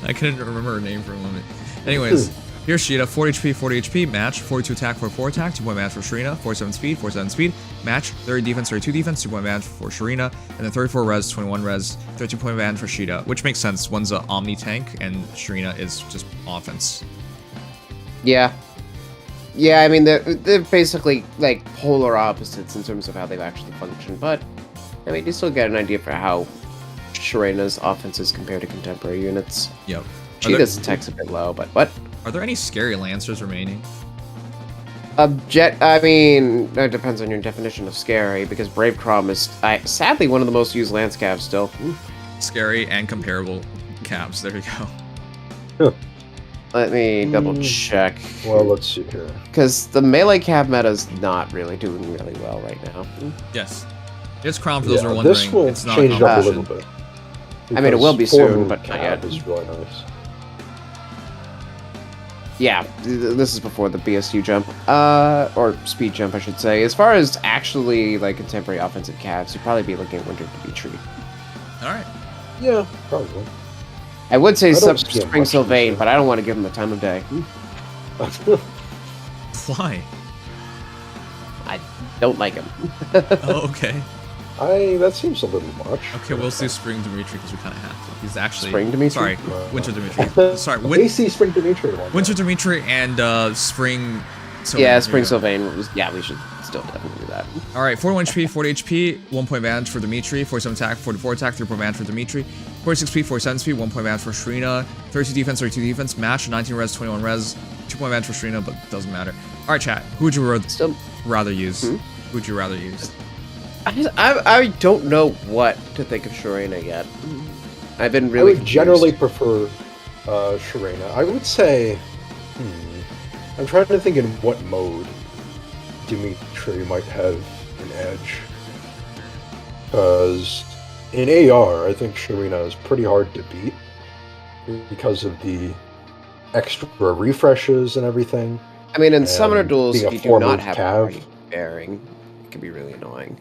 I couldn't remember her name for a moment. Anyways, here's Sheena, 40 HP, 40 HP, match, 42 attack, 44 attack, 2-point match for Sharena, 47 speed, 47 speed, match, 30 defense, 32 defense, 2-point match for Sharena, and then 34 res, 21 res, 13-point match for Sheena, which makes sense. One's a Omni tank, and Sharena is just offense. Yeah. Yeah, I mean, they're basically, like, polar opposites in terms of how they actually function, but, I mean, you still get an idea for how Sharena's offense is compared to contemporary units. Yep. Sheeta's attack's a bit low, but what? Are there any scary Lancers remaining? I mean, it depends on your definition of scary, because Brave Crom is, sadly, one of the most used lance calves still. Scary and comparable caps. There you go. Let me double check. Well, let's see here. Because the melee cab meta is not really doing really well right now. Yes. It's Crown for those who are This wondering. will It's not change it up a competition. little bit. I mean, it will be Because soon, four-move but not cab yet. is really nice. Yeah, this is before the BSU jump. Or speed jump, I should say. As far as actually, like, contemporary offensive calves, you'd probably be looking at Winter Dimitri. Alright. Yeah, probably. I would say I don't see him Spring much Sylvain, use. but I don't want to give him the time of day. Why? I don't like him. Oh, okay. That seems a little much. Okay, we'll do Spring Dimitri because we kind of have to. He's actually Spring Dimitri? Sorry, Winter Dimitri. Sorry, AC Spring Dimitri one. Winter Dimitri and Spring. Sylvain. Yeah, Here Spring you go. Sylvain was. Yeah, we should still definitely do that. All right, 41 HP, 40 HP, 1-point advantage for Dimitri, 47 attack, 44 attack, 3-point advantage for Dimitri, 46 speed, 47 speed, 1-point advantage for Sharena, 32 defense, 32 defense, match, 19 res, 21 res, 2-point advantage for Sharena, but doesn't matter. All right, chat, who would you Still, rather use? Who would you rather use? I don't know what to think of Sharena yet. I've been I really would generally prefer Sharena. I would say, I'm trying to think in what mode Dimitri might have an edge. Because in AR, I think Sharena is pretty hard to beat because of the extra refreshes and everything. I mean, in and summoner duels, being if a you do four-move not have cav. party bearing, it can be really annoying.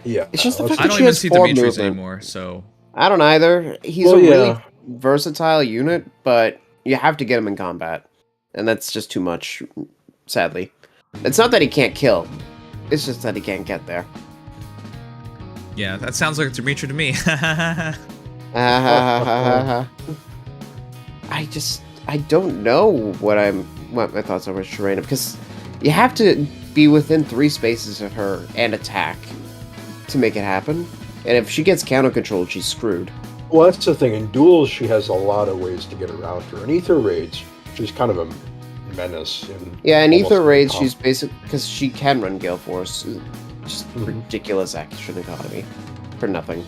Yeah, It's just the fact I that don't she even has see form Dimitri's movement. anymore, so I don't either. He's Well, a yeah. really versatile unit, but you have to get him in combat. And that's just too much, sadly. It's not that he can't kill. It's just that he can't get there. yeah, that sounds like Dimitri to me. I don't know what my thoughts are with Sharena, because you have to be within 3 spaces of her and attack to make it happen. And if she gets counter control, she's screwed. Well, that's the thing. In duels, she has a lot of ways to get around her. In Ether Raids, she's kind of a menace. Yeah, in almost Ether Raids, incom- she's basic because she can run Gale Force. Just ridiculous action economy for nothing.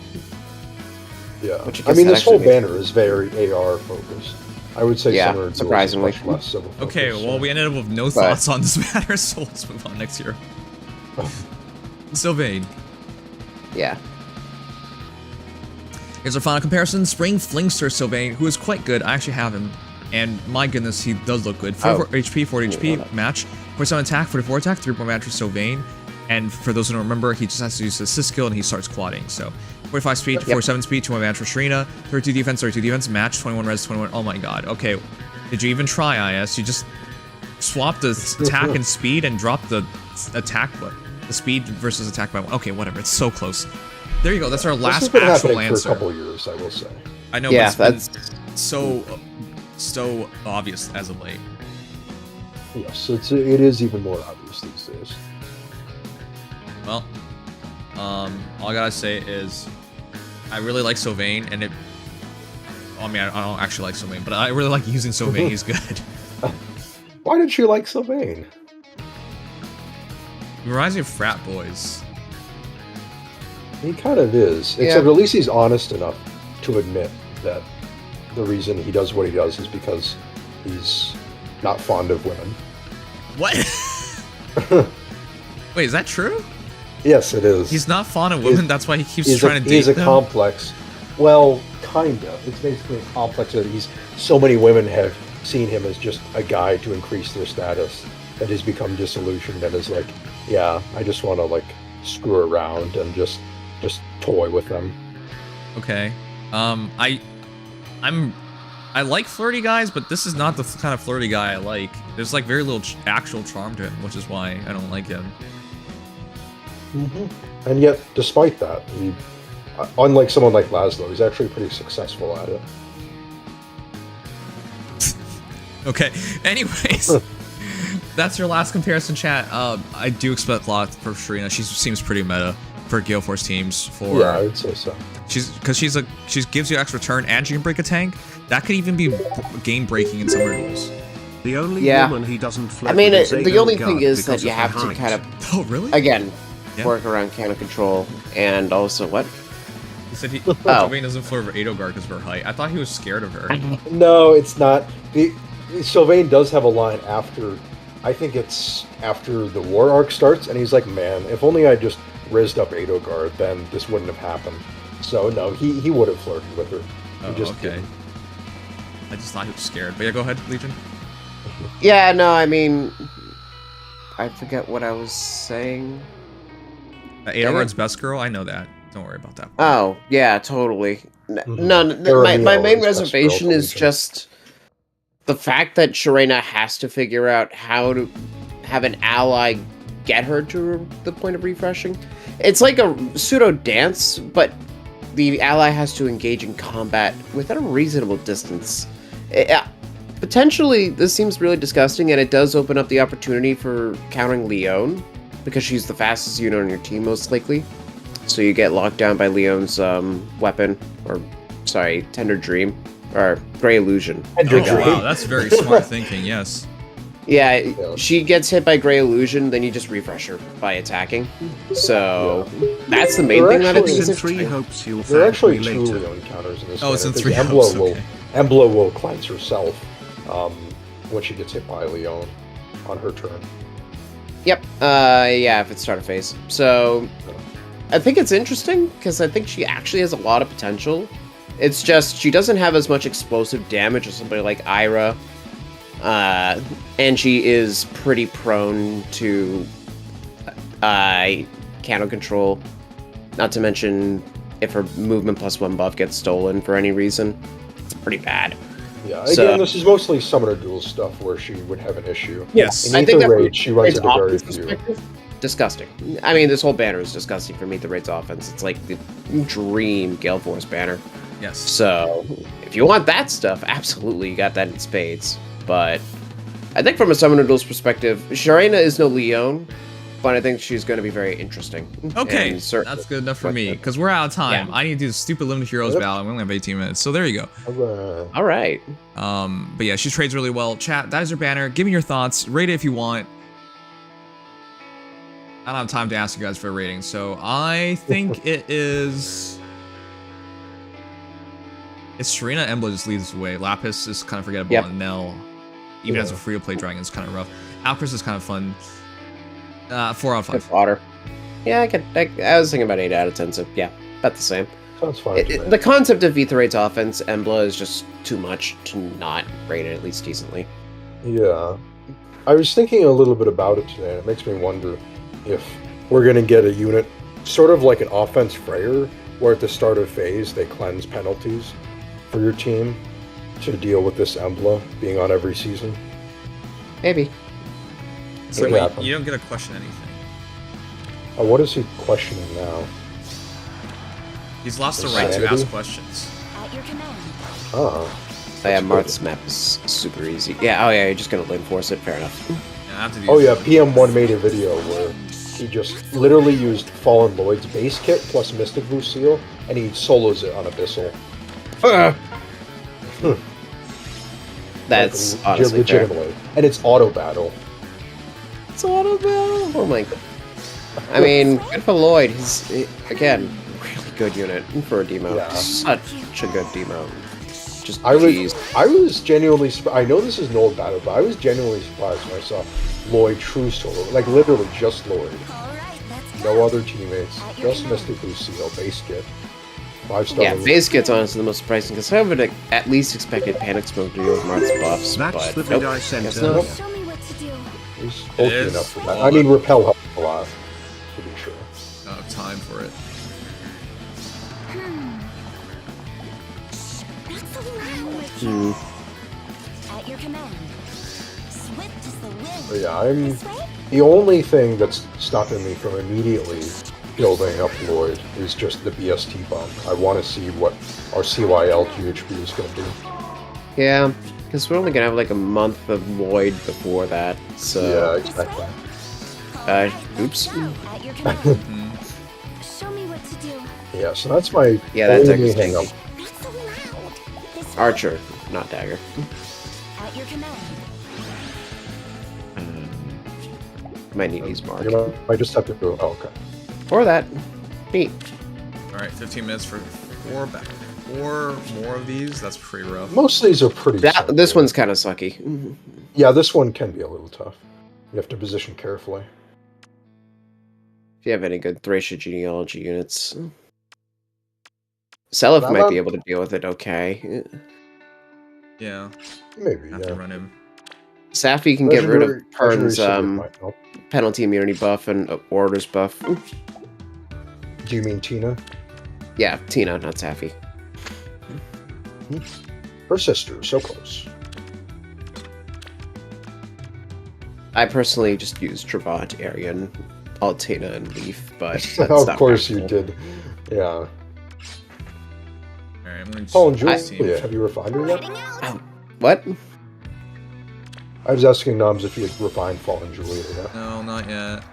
Yeah. Which I I guess mean, that this whole actually makes- banner is very AR focused. I would say Yeah, Summoner Duels is surprisingly. much less civil focused, Okay, well, so- we ended up with no But- thoughts on this matter, so let's move on next year. Sylvain. Yeah. Here's our final comparison. Spring Flingster Sylvain, who is quite good. I actually have him. And my goodness, he does look good. 44 HP, 40 HP, match. 47 attack, 44 attack, 3-point match for Sylvain. And for those who don't remember, he just has to use his assist skill and he starts quadding. So 45 speed, 47 speed, 2-point match for Sharena. 32 defense, 32 defense, match, 21 res, 21. Oh my god. Okay. Did you even try, IS? You just swapped the attack and speed and dropped the attack, the speed versus attack by 1. Okay, whatever. It's so close. There you go. That's our This has last been actual happening for a answer. couple of years, I will say. I know, Yeah, but it's that's- been so obvious as of late. Yes, it is even more obvious these days. Well, all I gotta say is, I really like Sylvain, and it. I mean, I don't actually like Sylvain, but I really like using Sylvain. He's good. Why did you like Sylvain? Reminds me of frat boys. He kind of is. Except at least he's honest enough to admit that the reason he does what he does is because he's not fond of women. What? Wait, is that true? Yes, it is. He's not fond of women, that's why he keeps trying to date He's a them? complex. Well, kind of. It's basically a complex that so many women have seen him as just a guy to increase their status that has become disillusioned and is like, yeah, I just want to like screw around and just toy with them. Okay. I like flirty guys, but this is not the kind of flirty guy I like. There's like very little actual charm to him, which is why I don't like him. Mm-hmm. And yet, despite that, unlike someone like Laszlo, he's actually pretty successful at it. Okay. Anyways, that's your last comparison, chat. I do expect a lot for Sharena. She seems pretty meta for Gale Force teams. Yeah, I would say so. She gives you extra turn and she can break a tank. That could even be game breaking in some rules. The only woman he doesn't flirt I mean, with the only thing is that you have to kind of, oh really? Again, work around counter control and also what? He said Sylvain doesn't flirt with Ylgr because of her height. I thought he was scared of her. No, it's not. Sylvain does have a line after, I think it's after the war arc starts, and he's like, man, if only I just rizzed up Ylgr, then this wouldn't have happened. So no, he would have flirted with her. Oh, okay. Didn't. I just thought he was scared. But yeah, go ahead, Legion. Yeah, no, I mean, I forget what I was saying. Ylgr's best girl? I know that. Don't worry about that. Oh, yeah, totally. No, my main reservation is just the fact that Sharena has to figure out how to have an ally get her to the point of refreshing. It's like a pseudo dance, but the ally has to engage in combat within a reasonable distance. Potentially, this seems really disgusting, and it does open up the opportunity for countering Leon, because she's the fastest unit on your team, most likely. So you get locked down by Leon's weapon, or, sorry, Tender Dream, or Grey Illusion. Wow, that's very smart thinking, yes. Yeah, she gets hit by Grey Illusion, then you just refresh her by attacking. So, that's the main thing that I think is interesting. There are actually two Leon counters in this. Oh, it's in 3 hopes, okay. Embla will cleanse herself when she gets hit by Leon on her turn. Yep, yeah, if it's starter phase. So, I think it's interesting, because I think she actually has a lot of potential. It's just, she doesn't have as much explosive damage as somebody like Ira. And she is pretty prone to counter control. Not to mention, if her movement +1 buff gets stolen for any reason, it's pretty bad. Yeah, again, this is mostly Summoner Duel stuff where she would have an issue. Yes. In Aether Raid, she runs into very few. Disgusting. I mean, this whole banner is disgusting for Aether Raid's offense. It's like the dream Gale Force banner. Yes. So, if you want that stuff, absolutely, you got that in spades. But I think from a Summoner Duel's perspective, Sharena is no Leon, but I think she's going to be very interesting. Okay, that's good enough for me, because we're out of time. Yeah. I need to do the stupid Limited Heroes battle, and we only have 18 minutes, so there you go. All right. But yeah, she trades really well. Chat, that is her banner. Give me your thoughts. Rate it if you want. I don't have time to ask you guys for a rating, so I think it is... It's Sharena. Embla just leads the way. Lapis is kind of forgettable, and Nell, even as a free-to-play dragon, is kind of rough. Alchrist is kind of fun. 4 out of 5. Water. Yeah, I was thinking about 8 out of 10, so yeah, about the same. Sounds fine. The concept of Aether Raid's offense, Embla, is just too much to not rate it at least decently. Yeah. I was thinking a little bit about it today, and it makes me wonder if we're going to get a unit, sort of like an offense Freyr, where at the start of phase they cleanse penalties for your team to deal with this Embla being on every season. Maybe. So wait, you don't get to question anything. Oh, what is he questioning now? He's lost the right to ask questions. At your command. Oh. Yeah, Marth's map is super easy. Yeah, oh yeah, you're just gonna lane force it, fair enough. Yeah, I have to do PM1 made a video where he just literally used Fallen Lloyd's base kit plus Mystic Boost Seal, and he solos it on Abyssal. That's like, honestly legitimately. Fair. And it's auto battle. It's auto battle? Oh my god. I mean, good for Lloyd. He's, again, really good unit for a demo. Yeah. Such a good demo. Just I jeez. was genuinely I know this is no battle, but I was genuinely surprised when I saw Lloyd true solo. Like, literally just Lloyd. No other teammates. Just Mystic Lucio, base kit. 5-star. Yeah, base kit's honestly the most surprising, because I would have at least expected Panic Smoke to deal with Marth's buffs, That's but the vid nope, I sent guess earlier. not. Show me what to do. He's bulky is. enough for that. I mean, Repel helps a lot, to be sure. Don't have time for it. Not so loud. At your command. Swift as the wind. But yeah, I'm This way? the only thing that's stopping me from immediately building up Lloyd is just the BST bomb. I want to see what our CYL GHP is going to do. Yeah, because we're only gonna have like a month of Lloyd before that, so... Yeah, exactly. Oops. At your command. Show me what to do. Yeah, so that's my Yeah, that's only actually hang up. Not so loud. This way. Archer, not Dagger. At your command. Might need these mark. You know, I just have to go. Oh, okay. Or that. Neat. Alright, 15 minutes for 4 more of these. That's pretty rough. Most of these are pretty. This simple. one's kind of sucky. Yeah, this one can be a little tough. You have to position carefully. If you have any good Thracia genealogy units. Seliph might be able to deal with it okay. Yeah, Maybe. have to Yeah. run him. Safi can get rid of Legendary Pern's Civic might help. penalty immunity buff and orders buff. Do you mean Tina? Yeah, Tina, not Safi. Her sister, so close. I personally just used Trabant, Arian, Altina, and Leaf, but that's Of not course you practical. did. Yeah. Alright, I'm gonna Paul and just Julia, have you refined her yet? Heading out. What? I was asking Noms if he had refined Paul and Julia yet. No, not yet.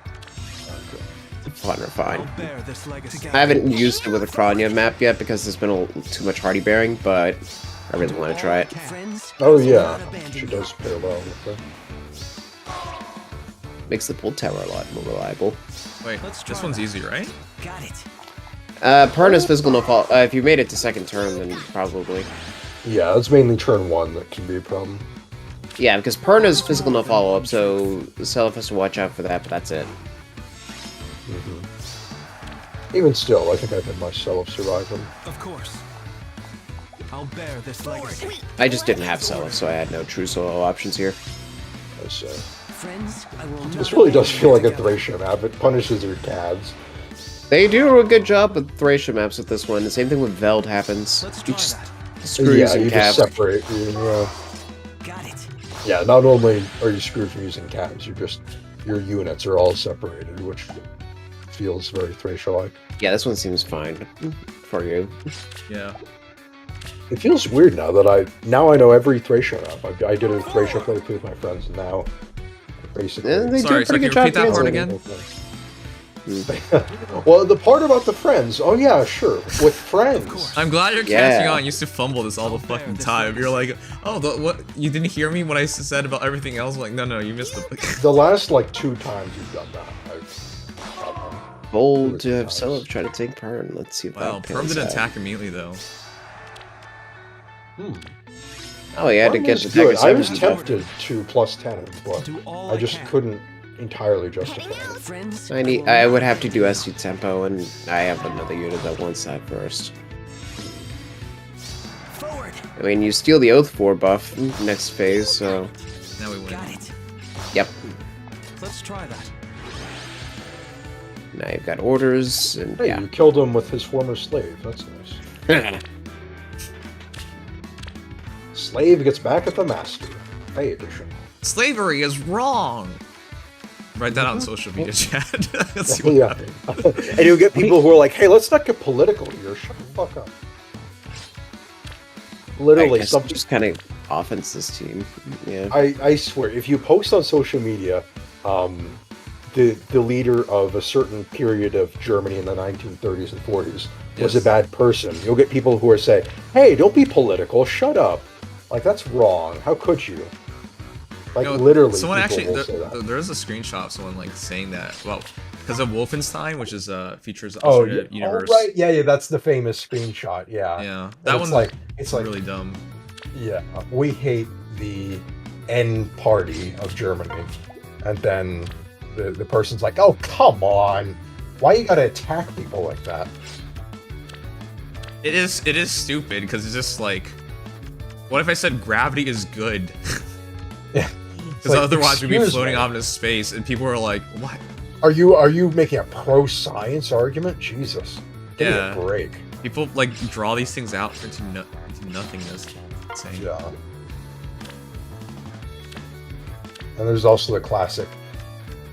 Fun or fine. I haven't used it with a Kranya map yet because there's been too much hardy bearing, but I really want to try it. Oh yeah, she does pair well with her. Makes the pull tower a lot more reliable. Wait, this one's easy, right? Pern is physical no fault. If you made it to second turn, then probably. Yeah, it's mainly turn 1 that can be a problem. Yeah, because Pern is physical no follow up, so Seliph has to watch out for that, but that's it. Even still, I think I've had myself survive him. Of course. I'll bear this legacy. I just didn't have Seliph, so I had no true solo options here. As, Friends, I will this really does feel like a Thracia map. It punishes your cads. They do a good job with Thracia maps with this one. The same thing with Veld happens. Let's You try just that. screws Yeah, and you just calves. separate. Yeah. Got it. Yeah, not only are you screwed from using cabs, your units are all separated, which feels very Thracia-like. Yeah, this one seems fine for you. Yeah. It feels weird now that I know every Thracia map. I did a Thracia playthrough with my friends, and now basically. Yeah, they Sorry, do a pretty so good can you job repeat that translating. part again? Well, the part about the friends. Oh yeah, sure. With friends. I'm glad you're Yeah. catching on. I used to fumble this all the fucking time. You're like, oh, what? You didn't hear me when I said about everything else? I'm like, no, you missed the. The last like 2 times you've done that. Bold to have Seliph try to take Pern. Let's see if Wow, that Perm pans didn't out. attack immediately though. Oh, he had to Mine get is the good. Tiger I was 7 buff. tempted to plus 10, but Do all I just couldn't entirely justify it. Friends, I would have to do SC tempo, and I have another unit that wants that first. forward. I mean, you steal the Oath 4 buff next phase, so... Now we win. Got it. Yep. Let's try that. Now you've got orders, and Hey, yeah. you killed him with his former slave. That's nice. Slave gets back at the master. Fey edition. Slavery is wrong. Write that out on social media chat. Let's see what Yeah. happens. And you'll get people who are like, hey, let's not get political here. Shut the fuck up. I Literally, guess something. just kind of offense this team. Yeah. I swear, if you post on social media, the leader of a certain period of Germany in the 1930s and 40s was a Yes. bad person, you'll get people who are saying, hey, don't be political, shut up. Like, that's wrong. How could you? Like, No, literally, someone people actually will say that. there's a screenshot of someone like saying that. Well, Because of Wolfenstein, which is features Oh, yeah. alternate universe. Oh, right. Yeah, that's the famous screenshot. Yeah. Yeah, That one's it's like really dumb. Yeah, we hate the N party of Germany, and then the person's like, "Oh, come on, why you gotta attack people like that?" It is stupid because it's just like, what if I said gravity is good? Yeah, Because like, otherwise we'd be excuse floating me. off into space, and people are like, "What?" Are you making a pro-science argument? Jesus, give me Yeah. a break. People like draw these things out into nothingness. It's insane. Yeah. And there's also the classic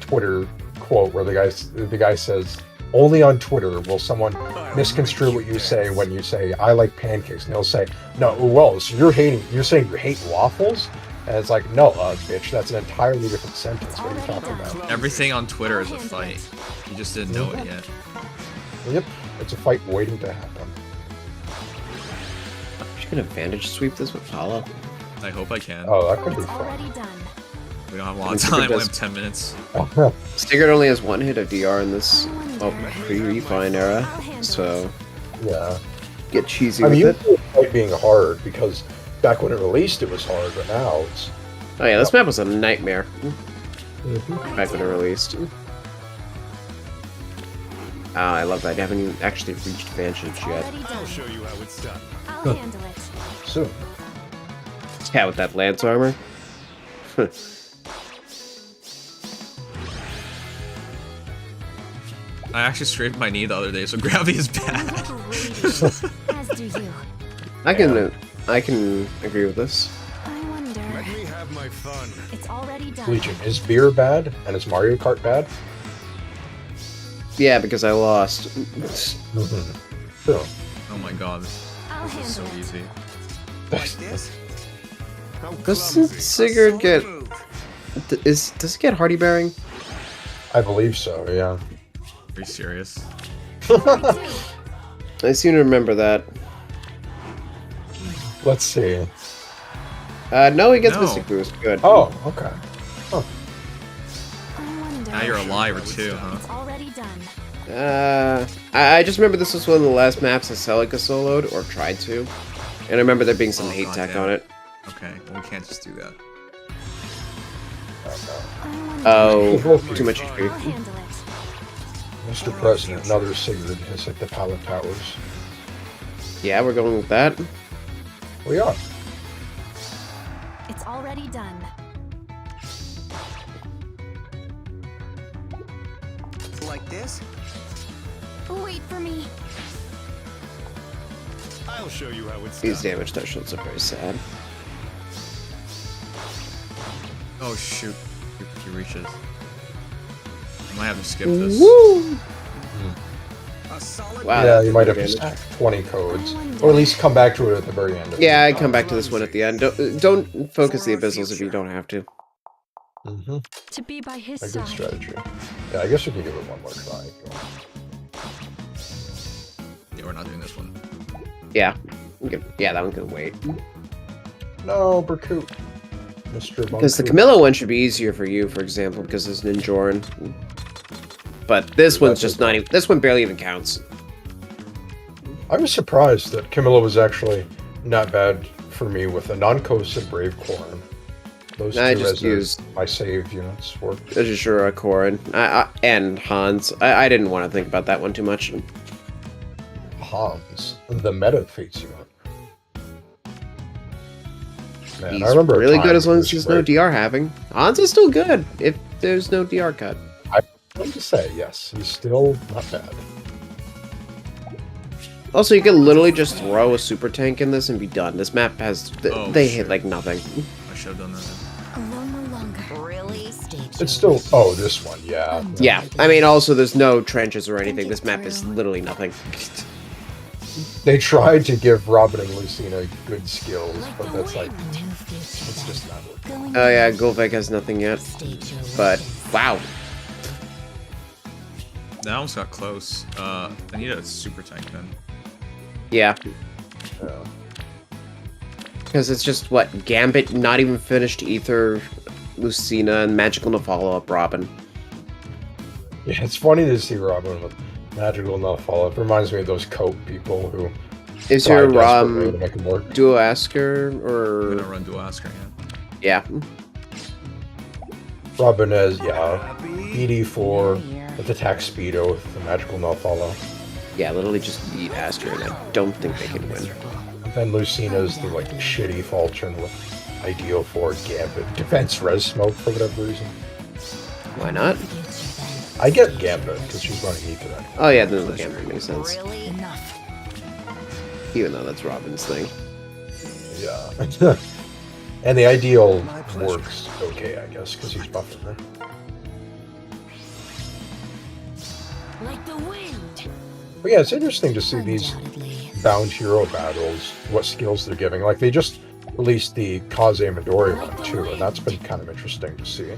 Twitter quote where the guy says, "Only on Twitter will someone misconstrue what you say when you say I like pancakes." And they'll say, "No, well, so you're saying you hate waffles?" And it's like, "No, bitch, that's an entirely different sentence. What are you talking about?" Everything on Twitter is a fight. You just didn't know it yet. Yep, it's a fight waiting to happen. You can advantage sweep this with Paula. I hope I can. Oh, that could be It's fun. already done. We don't have a lot of I think time. it We does. have 10 minutes. Sigurd only has one hit of DR in this pre-refine era, so Yeah. get cheesy I mean, you with it. feel like being hard because back when it released, it was hard, but now it's. Oh yeah, this map was a nightmare back when it released. Oh, I love that. I haven't even actually reached Vantage yet. Already done. I'll show you how it's done. I'll handle it. Soon. Yeah, with that lance armor. I actually scraped my knee the other day, so gravity is bad. As do you. I can agree with this. I wonder. Let me have my fun. It's already done. Legion, is beer bad and is Mario Kart bad? Yeah, because I lost. Sure. Oh my god, I'll this is so handle it. easy. Like this? How Doesn't clumsy. Sigurd get? Does he get Hardy Bearing? I believe so, yeah. Are you serious? I seem to remember that. Let's see. No, he gets No. Mystic Boost. Good. Oh, okay. I wonder. Now you're alive too, huh? It's already done. I just remember this was one of the last maps that Celica soloed, or tried to. And I remember there being some Oh, hate tech goddamn. on it. Okay, well, we can't just do that. I wonder. Oh, too much I'll HP. handle it. Mr. President, another Sigurd has hit the Pallet Towers. Yeah, we're going with that. We are. It's already done. Like this? Wait for me. I'll show you how it's These done. damage thresholds are very sad. Oh shoot, he reaches. I might have to skip this. Woo! A solid Wow. Yeah, that's you might have good to damage. stack 20 codes. Or at least come back to it at the very end. Yeah, I come back to this one at the end. Don't focus the abyssals if you don't have to. Mm-hmm. To be by his A good side. strategy. Yeah, I guess we can give it one more try. Yeah, we're not doing this one. Yeah. Yeah, that one can wait. No, Berkut. Mr. Because the Bunker. Camilla one should be easier for you, for example, because there's Ninjoran. But this one's just not even. This one barely even counts. I was surprised that Camilla was actually not bad for me with a non-coast and Brave Corn. Those I two just as used- my save units work. Ajashura, Korin, and Hans. I didn't want to think about that one too much. Hans, the meta fates unit. Man, He's I remember a really time good as long when as it there's was no great. DR having. Hans is still good if there's no DR cut. I like to say, yes, he's still not bad. Also, you can literally just throw a super tank in this and be done. This map has Oh, they shit. hit like nothing. I should have done that. Alone no longer. Really? Stage. It's still. Oh, this one, yeah. Yeah, I mean, also there's no trenches or anything. This map is literally nothing. They tried to give Robin and Lucina good skills, but that's like, it's just not working. Oh yeah, Golvek has nothing yet. But wow, That almost got close. I need a super tank then. yeah, Yeah. because it's just what Gambit, not even finished Ether, Lucina, and Magical to follow up Robin. Yeah, it's funny to see Robin with magical Nell follow. It reminds me of those coat people who Is try your desperately to make it work. duo asker I'm or gonna run dual Asker, yeah. yeah? Robin has, BD4 with attack speedo with the magical Nell follow. Yeah, literally just eat Asker, and I don't think they can win. And then Lucina's the like shitty Falchion with ideal for Gambit. Defense res smoke for whatever reason. Why not? I get Gambit because she's running Ethernet. Oh yeah, the camera makes sense. Really? Enough. Even though that's Robin's thing. Yeah. And the ideal works okay, I guess, because he's buffing her. Like the wind. But yeah, it's interesting to see these Undoubtedly. bound hero battles, what skills they're giving. Like, they just released the Kaze Midori one too, and that's been kind of interesting to see.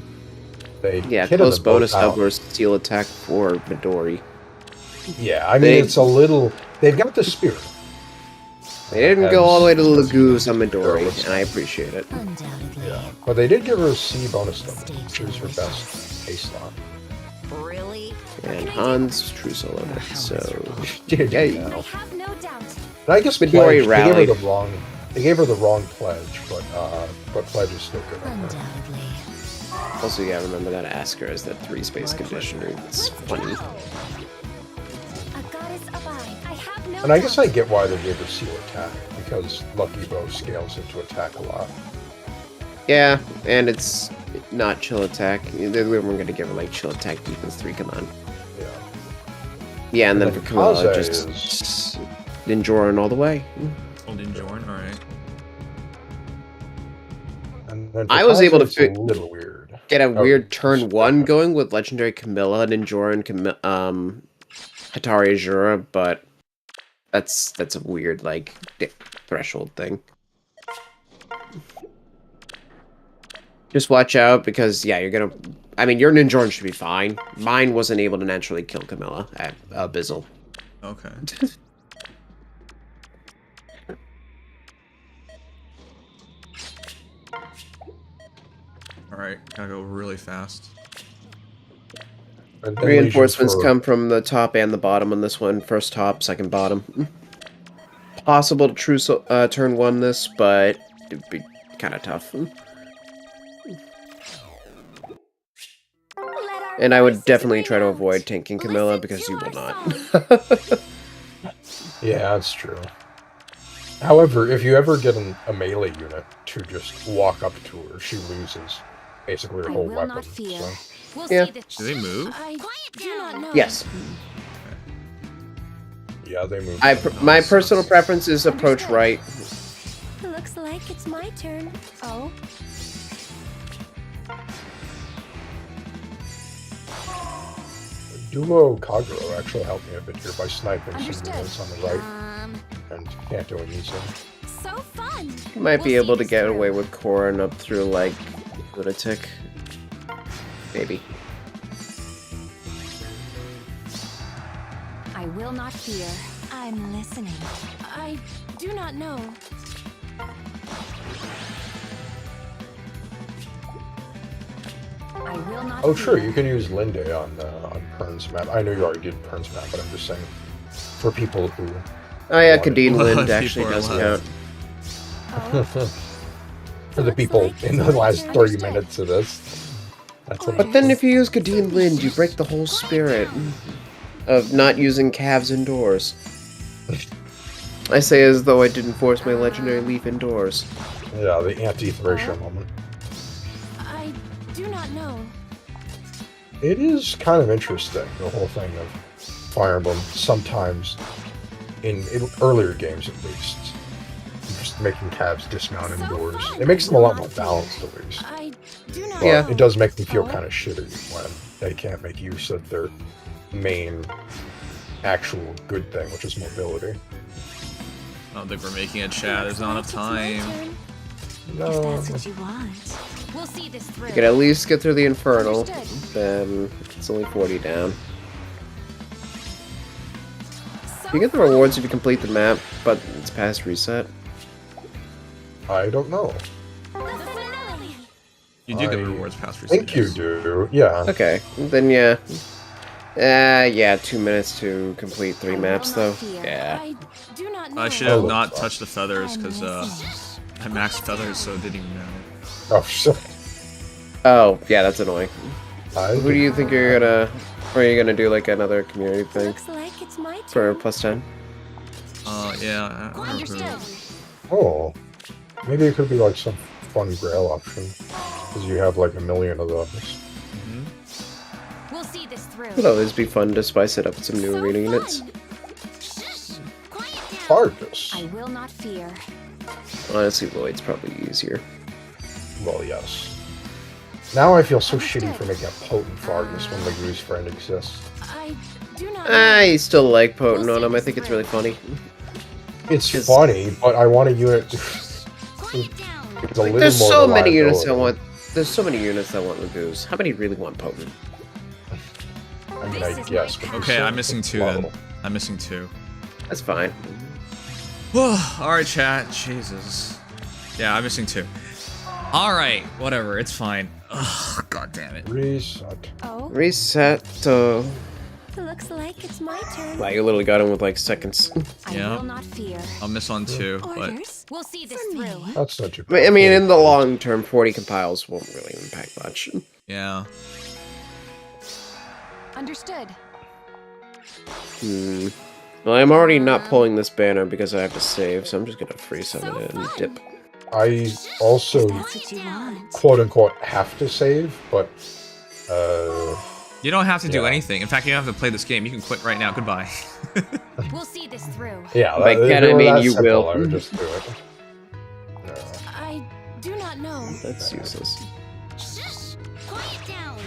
They Yeah, kitted close them both bonus out. cover steel attack for Midori. Yeah, I mean, They- it's a little... They've got the spirit. They didn't go all the way to the Lagoos on Midori, and I appreciate it. Undoubtedly. Yeah. But they did give her a C bonus level, which is her best case slot. Really? And Hans true solo it, so Did yeah, you I know? have no doubt. And I guess Midori Pledge, rallied. they gave her the wrong pledge, but Pledge is still good on her. Undoubtedly. also yeah, remember that Asker is that 3-space conditioner. It's funny. A goddess abide. I have no And I guess I doubt. get why they gave her seal attack, because Lucky Bow scales into attack a lot. Yeah, and it's not chill attack. We weren't gonna give her like chill attack defense 3, come on. Yeah. Yeah, and then then for Camilla, Kaze just Ninjoran all the way. Old Injorn, alright. And then I was Kaze, able to it's a little weird. Get a Oh, weird turn just- 1 going with Legendary Camilla, Ninjoran, Hatari Azura, but that's a weird like threshold thing. Just watch out because yeah, you're gonna. I mean, your Ninjoran should be fine. Mine wasn't able to naturally kill Camilla at Bizzle. Okay. Alright, gotta go really fast. And then Reinforcements Legion for- come from the top and the bottom on this one. First top, second bottom. Possible to true turn 1 this, but it'd be kind of tough. And I would definitely try to avoid tanking Camilla because you will not. Yeah, that's true. However, if you ever get a melee unit to just walk up to her, she loses basically her I whole will weapon. not fear. So. We'll Yeah. see this. Do they move? I do not know. Yes, Yeah, they move. my personal preference is approach right. Looks like it's my turn. Oh. Duo Kagero actually helped me a bit here by sniping some Understood. units on the right and can't do it easily. So fun. Might be We'll able see to get this away through. with Corrin up through like Lunatic. Maybe. I will not fear. I'm listening. I do not know. I will not Oh, true. fear. You can use Linde on Pern's map. I know you already did Pern's map, but I'm just saying for people who. Oh yeah, wanted- Kadeen Lind People actually are does allowed. count. For the people in the last 30 minutes of this. That's what But then if you use Kadeen Lind, you break the whole spirit of not using calves indoors. I say as though I didn't force my legendary leaf indoors. Yeah, the anti-Thracia moment. I do not know. It is kind of interesting, the whole thing of Fire Emblem, sometimes, in earlier games at least, just making calves dismount indoors. It makes them a lot more balanced at least. I do not But Yeah. it does make them feel kind of shitty when they can't make use of their main actual good thing, which is mobility. I don't think we're making it, chat. There's not enough It's my time. turn. No, If that's what you want. We'll see this through. You could at least get through the Infernal, Understood. then it's only 40 down. So You get the rewards if you complete the map, but it's past reset. I don't know. the finale. You do get I rewards past I think you resets. do, yeah. Okay, then yeah. Yeah, 2 minutes to complete 3 I will maps, not though. fear. Yeah. I do not know. I should have Oh, not fuck. touched the feathers because I maxed feathers, so it didn't even know. Oh shit. Oh, yeah, that's annoying. I Who do you think you're gonna... Or are you gonna do, like, another community thing Looks like it's my for turn. +10? Yeah. I don't know who. Understood. Oh, maybe it could be like some fun grail option because you have like a million of those. We'll see this through. It'll always be fun to spice it up with some new So arena fun. units. Quiet down. Fargus. I will not fear. Honestly, Lloyd's probably easier. Well, yes. Now I feel so shitty for making a potent Fargus when the Goose Friend exists. I do not. I still like Potent on him. I think it's really funny. It's It's- funny, but I want a unit. Quiet down. It's a little There's more so many units that reliability. want... There's so many units that want Lagoos. How many really want Potent? I mean, I guess. But there's Okay, so I'm missing much 2 then. level. I'm missing 2. That's fine. Alright, chat. Jesus. Yeah, I'm missing 2. Alright, whatever. It's fine. Ugh, god damn it. Reset. Oh, Reset. looks like it's my turn. Wow, you literally got him with like seconds. I Yeah. will not fear. I'll miss on 2, but Orders? We'll see this through. That's such a. I mean, in the long term, 40 compiles won't really impact much. yeah. Understood. Well, I'm already not pulling this banner because I have to save, so I'm just gonna free summon it and dip. I also That's what you want. quote unquote have to save, but You don't have to do Yeah. anything. In fact, you don't have to play this game. You can quit right now. Goodbye. We'll see this through. yeah. By if can, it I were mean that you simple, will. I would just do it. No. I do not know. That's useless. Quiet down.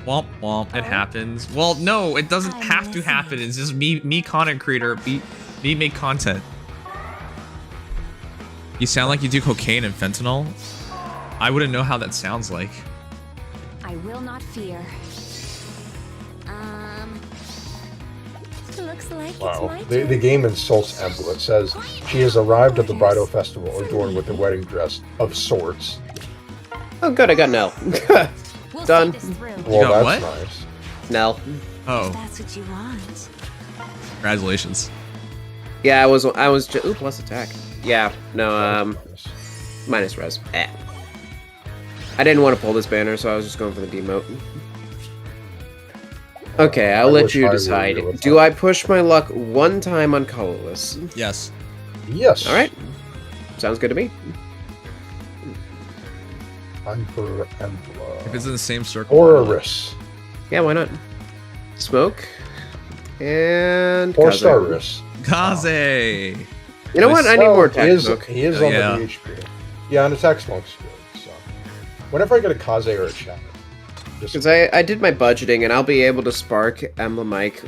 Womp womp. It Oh. happens. Well, no, it doesn't I'm have to listening. happen. It's just me content creator. Me make content. You sound like you do cocaine and fentanyl. I wouldn't know how that sounds like. I will not fear. Looks like it's Wow. my The turn. game insults Embla. It says she has arrived at the bridal festival adorned with a wedding dress of sorts. Oh, good, I got Nell. We'll Done. see this through. Well, got that's what? nice. Nell. Oh, That's what you want. congratulations. Yeah, I was just... Ooh, plus attack. Yeah, no, Nice. minus res. I didn't want to pull this banner, so I was just going for the demote. Okay, I'll I let wish you I were decide. good with Do that. I push my luck one time on colorless? Yes. Yes. Alright. Sounds good to me. I'm for If Embla. it's in the same circle. Or a Riss. Yeah, why not? Smoke. And... 4-star Kaze. Riss. Kaze. You know what? I need Well, more attack smoke. He is Oh, on yeah. the HP. Yeah, and attack smoke's good. So whenever I get a Kaze or a Chat, just Because I did my budgeting, and I'll be able to spark Emblem Mike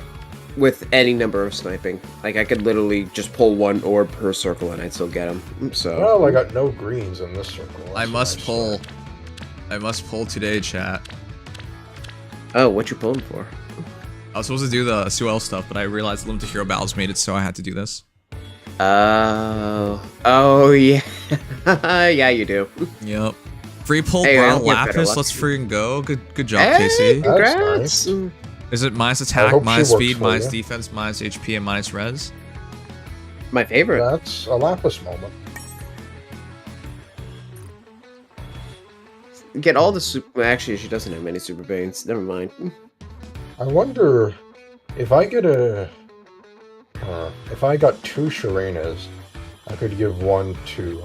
with any number of sniping. Like, I could literally just pull one orb per circle, and I'd still get him. So... well, I got no greens in this circle. I That's must nice. pull. I must pull today, chat. Oh, what you pulling for? I was supposed to do the SUL stuff, but I realized limited hero battles made it so I had to do this. Oh yeah. Yeah, you do. Yep. Free pull Hey, brown I'll get better lapis. luck. Let's freaking go. Good job, Hey, Casey. That's congrats! nice. Is it minus I attack, hope she minus works speed, for minus you. defense, minus HP, and minus res? My favorite. That's a Lapis moment. Get all the super... Actually, she doesn't have many super veins. Never mind. I wonder if I get a. If I got 2 Sharenas, I could give one to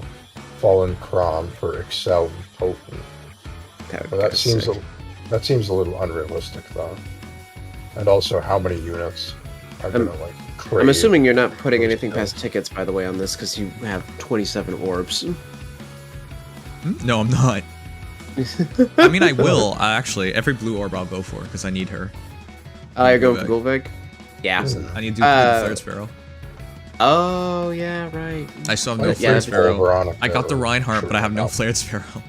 Fallen Crom for Excel and Potent. That, But that seems a little unrealistic, though. And also, how many units are gonna like? Crave I'm assuming you're not putting those anything past kills. tickets, by the way, on this, because you have 27 orbs. No, I'm not. I mean, I will. Actually, every blue orb I'll go for, because I need her. You're going for Gulvig? Yeah. I need to do the Flared Sparrow. Oh, yeah, right. I still have no Yeah, Flared that's Sparrow. Veronica I got the or Reinhardt, but I have no Sharena. Flared Sparrow.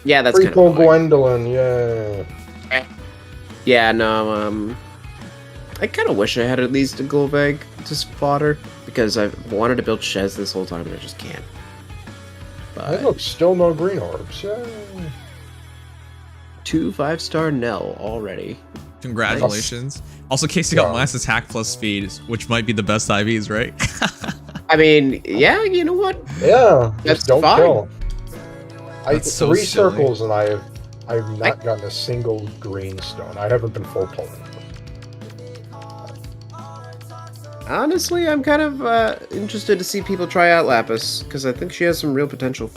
Yeah, that's kind Triple of annoying. Gwendolyn, yeah. Yeah, no, I kind of wish I had at least a Gulvig to spot her, because I've wanted to build Shez this whole time, and I just can't. Hey, But look, still no green orbs. Yay. 2 5-star Nell already. Congratulations. Also, Casey got minus attack plus speed, which might be the best IVs, right? I mean, yeah, you know what? Yeah, That's just don't fine. kill. That's so three silly. circles and I've not gotten a single green stone. I haven't been full pulling. Honestly, I'm kind of interested to see people try out Lapis, because I think she has some real potential.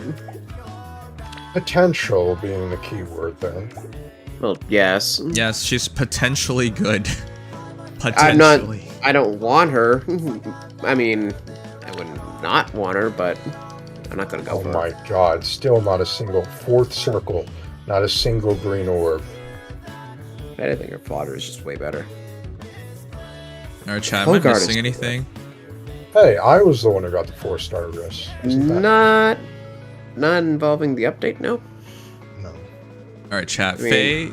Potential being the key word there. Well, yes. Yes, she's potentially good. I'm not. Potentially. I don't want her. I mean, I wouldn't not want her, but I'm not gonna go Oh for my her. god, still not a single fourth circle, not a single green orb. I think her fodder is just way better. Alright, chat, am I Hogard is missing anything? Hey, I was the one who got the 4-star wrist. Not involving the update, no. No. Alright, chat. I mean- Faye,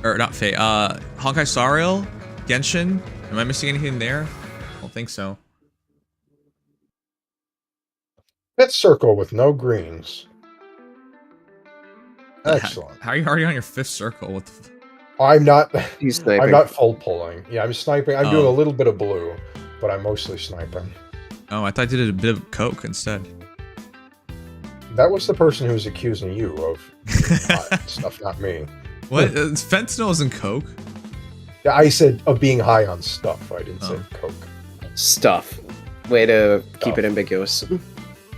or not Faye, Honkai Star Rail, Genshin. Am I missing anything there? I don't think so. 5th circle with no greens. Excellent. How are you already on your 5th circle? What the I'm not. He's sniping. I'm not full pulling. Yeah, I'm sniping. I'm doing Oh. a little bit of blue, but I'm mostly sniping. Oh, I thought you did a bit of coke instead. That was the person who was accusing you of hot stuff, not me. What? Fentanyl isn't coke. Yeah, I said of being high on stuff. I didn't say Oh. coke. Stuff. Way to keep it ambiguous.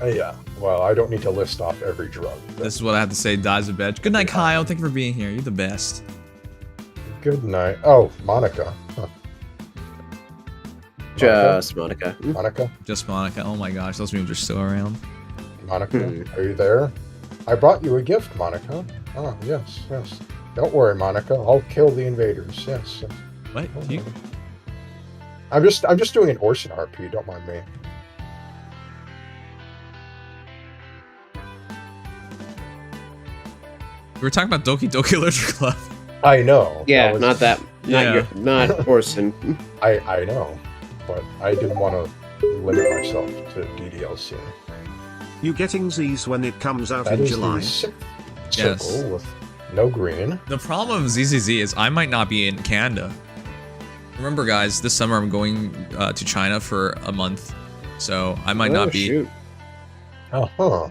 Yeah. Well, I don't need to list off every drug. This is what I have to say. Dies a bitch. Good night, Kyle. Thank you for being here. You're the best. Good night. Oh, Monica. Huh. Just Monica. Monica. Just Monica. Oh my gosh, those memes are still around. Monica, are you there? I brought you a gift, Monica. Oh, yes, yes. Don't worry, Monica. I'll kill the invaders. Yes. What? Do you... I'm just doing an Orson RP. Don't mind me. We were talking about Doki Doki Literature Club. I know. Yeah, was- not that. Yeah. Not Orson. I know, but I didn't want to limit myself to DDLC. You getting Z's when it comes out That in is July? the 6th Yes. circle with no green. The problem with ZZZ is I might not be in Canada. Remember, guys, this summer I'm going to China for a month, so I might not be. Shoot. Uh-huh.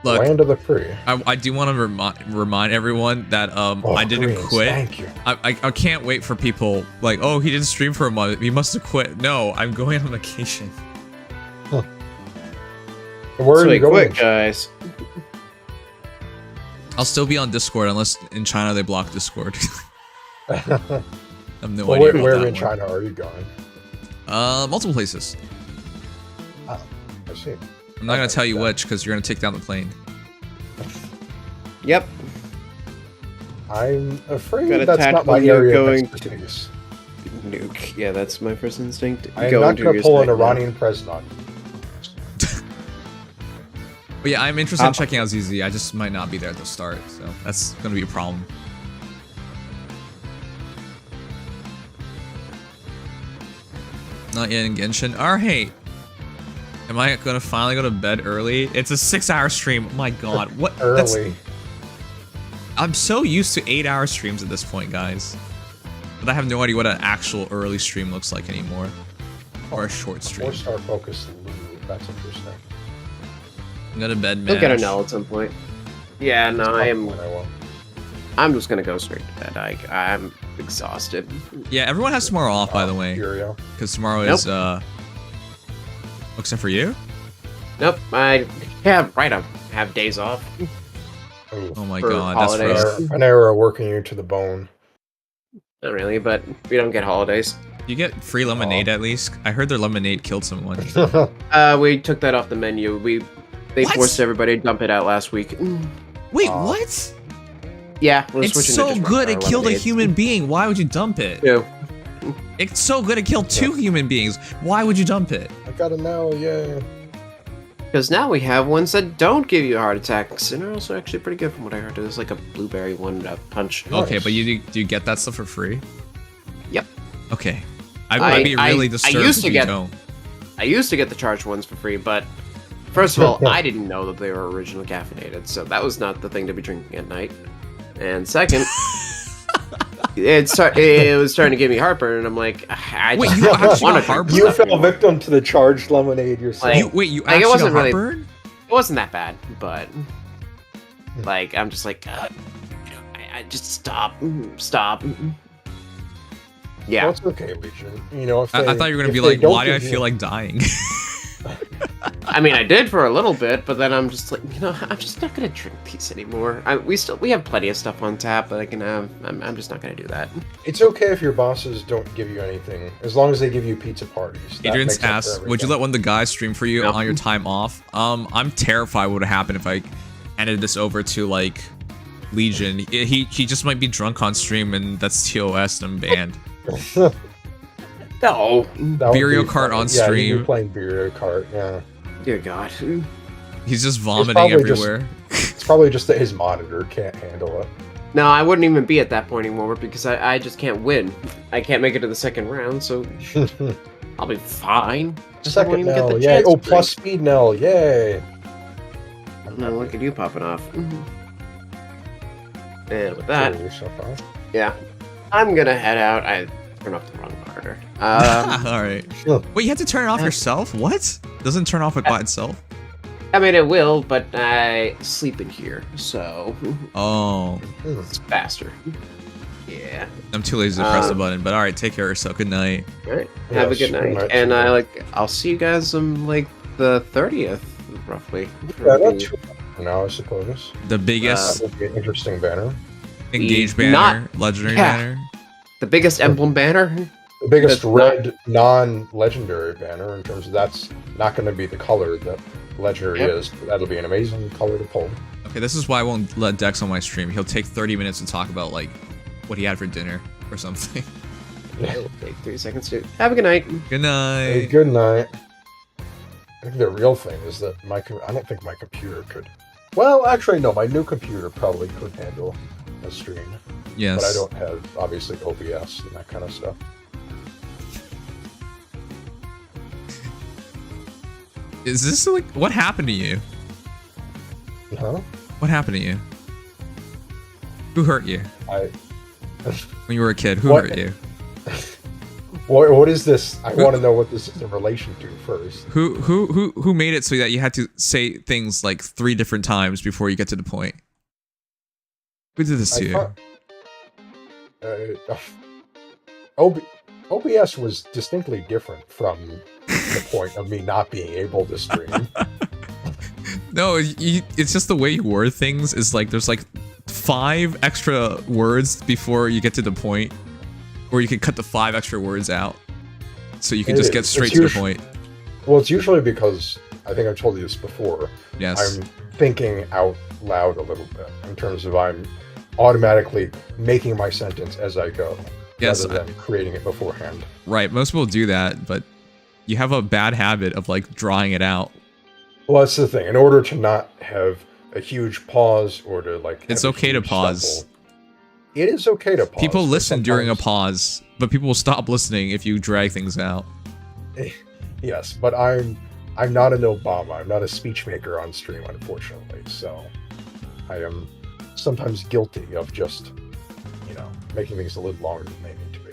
Look, Land of the free. I do want to remind everyone that Oh, I didn't greens, quit. Thank you. I can't wait for people like, oh, he didn't stream for a month. He must have quit. No, I'm going on vacation. Where So are you going? quick, guys. I'll still be on Discord unless in China they block Discord. I have no Well, idea about where that in one. China are you going? Multiple places. Oh, I see. I'm not gonna Okay, tell you yeah. which because you're gonna take down the plane. Yep. I'm afraid Got a that's not tactical my nuke area going of expertise. Nuke. Yeah, that's my first instinct. I am Go not into going to your pull an snipe now. Iranian president. But yeah, I'm interested in checking out ZZ. I just might not be there at the start, so that's gonna be a problem. Not yet in Genshin. Alright. Am I gonna finally go to bed early? It's a 6-hour stream. Oh my god. What? That's- Early. I'm so used to 8-hour streams at this point, guys. But I have no idea what an actual early stream looks like anymore. Or a short stream. 4-star focus. That's interesting. I'm gonna bed, He'll get a Mash. Nell at some point. Yeah, no, I'm just gonna go straight to bed. I'm exhausted. Yeah, everyone has tomorrow off, by the way. Furio. Because tomorrow Nope. is, except for you? Nope, I have days off. Ooh. Oh my For god, that's holidays. rough. An arrow working you to the bone. Not really, but we don't get holidays. You get free lemonade at least? I heard their lemonade killed someone. We took that off the menu. They What? forced everybody to dump it out last week. Wait, Aw. what? Yeah, we're It's switching to so just good it regular killed a lemonade. human being. Why would you dump it? Ew. It's so good it killed 2 human beings. Why would you dump it? I got a Nell, yay. Because now we have ones that don't give you heart attacks, and are also actually pretty good from what I heard. There's like a blueberry one punch. Okay, Nice. but do you get that stuff for free? Yep. Okay. I'd be really disturbed used if to you get- don't. I used to get the charged ones for free, but first of all, I didn't know that they were originally caffeinated, so that was not the thing to be drinking at night. And second, it was starting to give me heartburn, and I'm like, I Wait, just you don't actually want got to drink heartburn? You stuff fell anymore. victim to the charged lemonade yourself. Like- you Like, it actually wasn't got really- heartburn? It wasn't that bad, but like I'm just like, I just stop. Yeah. Well, it's okay, Legion. You know, if I thought you were gonna if be they like, don't why do I give you- feel like dying? I mean, I did for a little bit, but then I'm just like, I'm just not gonna drink these anymore. We have plenty of stuff on tap that I can have. I'm just not gonna do that. It's okay if your bosses don't give you anything, as long as they give you pizza parties. That Adrian's makes up for asked, would you everything. let one of the guys stream for you No. on your time off? I'm terrified what would happen if I handed this over to like Legion. He just might be drunk on stream and that's TOS and I'm banned. No. That would Mario be Kart fun. on Yeah, stream. you're playing Mario Kart, yeah. Dear God. He's just vomiting probably just- everywhere. It's probably just that his monitor can't handle it. No, I wouldn't even be at that point anymore because I just can't win. I can't make it to the second round, so I'll be fine. Just I won't Second even get Nell, the yay! chance Oh, to plus speed Nell, yay! No, look at you popping off. And with that, Kill yourself off. yeah, I'm gonna head out. I turned off the wrong monitor. All right. Sure. Wait, you have to turn it off yourself? What? Doesn't turn off it by itself? I mean, it will, but I sleep in here, so Oh, it's faster. Yeah. I'm too lazy to press the button. But all right, take care of yourself. Good night. All right. Yeah, Have a good good night. night, And too. I'll see you guys on like the 30th, roughly. Yeah, that's too long now, I suppose. The biggest That would be an interesting banner. engage not- banner, legendary yeah. banner. The biggest emblem banner. The biggest That's red non-legendary banner in terms of that's not going to be the color that legendary Yep. is. But that'll be an amazing color to pull. Okay, this is why I won't let Dex on my stream. He'll take 30 minutes to talk about like what he had for dinner or something. It'll take 3 seconds to. Have a good night. Good Hey, night. good night. I think the real thing is that I don't think my computer could. Well, actually, no. My new computer probably could handle a stream, Yes. but I don't have obviously OBS and that kind of stuff. Is this like what happened to you? Huh? What happened to you? Who hurt you I. when you were a kid? Who What? hurt you? What is this? I want to know what this is in relation to first. Who made it so that you had to say things like 3 different times before you get to the point? Who did this to you? OBS was distinctly different from the point of me not being able to stream. No, it's just the way you word things is like there's like 5 extra words before you get to the point, or you can cut the 5 extra words out, so you can just get straight to the point. Well, it's usually because I think I've told you this before. Yes. I'm thinking out loud a little bit in terms of I'm automatically making my sentence as I go, Yes, rather than creating it beforehand. Right. Most people do that, but you have a bad habit of like drawing it out. Well, that's the thing. In order to not have a huge pause or to like, It's have a okay to huge pause. stumble, it is okay to pause. People but listen during a sometimes- pause, but people will stop listening if you drag things out. Yes, but I'm not an Obama. I'm not a speech maker on stream, unfortunately. So I am sometimes guilty of just, making things a little longer than they need to be.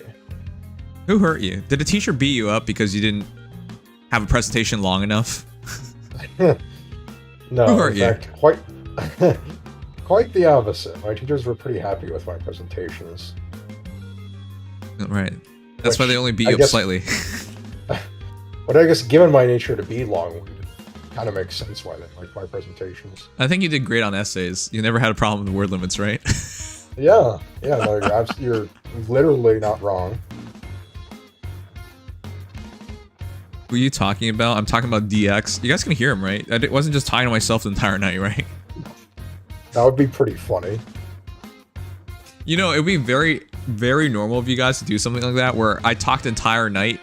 Who hurt you? Did a teacher beat you up because you didn't have a presentation long enough? No, Who hurt in you? fact, quite the opposite. My teachers were pretty happy with my presentations. Right. That's why Which they only beat I you up guess- slightly. But I guess given my nature to be long-winded, it kind of makes sense why they like my presentations. I think you did great on essays. You never had a problem with word limits, right? Yeah, no, you're literally not wrong. Who are you talking about? I'm talking about DX. You guys can hear him, right? I wasn't just talking to myself the entire night, right? That would be pretty funny. You know, it would be very, very normal of you guys to do something like that, where I talk the entire night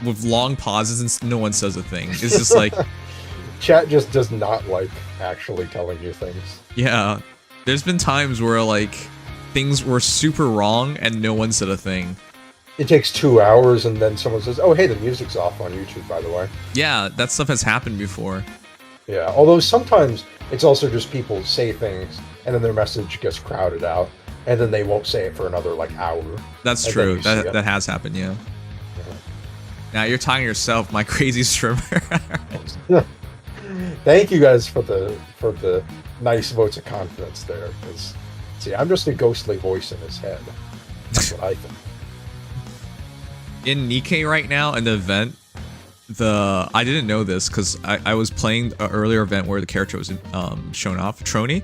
with long pauses and no one says a thing. It's just like, Chat just does not like actually telling you things. yeah. There's been times where, like, things were super wrong and no one said a thing. It takes 2 hours and then someone says, oh, hey, the music's off on YouTube, by the way. Yeah, that stuff has happened before. Yeah, although sometimes it's also just people say things and then their message gets crowded out. and then they won't say it for another like hour. That's and true. That has happened, yeah. Now you're talking to yourself, my crazy streamer. Thank you guys for the nice votes of confidence there. Because see, I'm just a ghostly voice in his head. That's what I think. In Nikkei right now, in the event, I didn't know this because I was playing an earlier event where the character was shown off. Trony,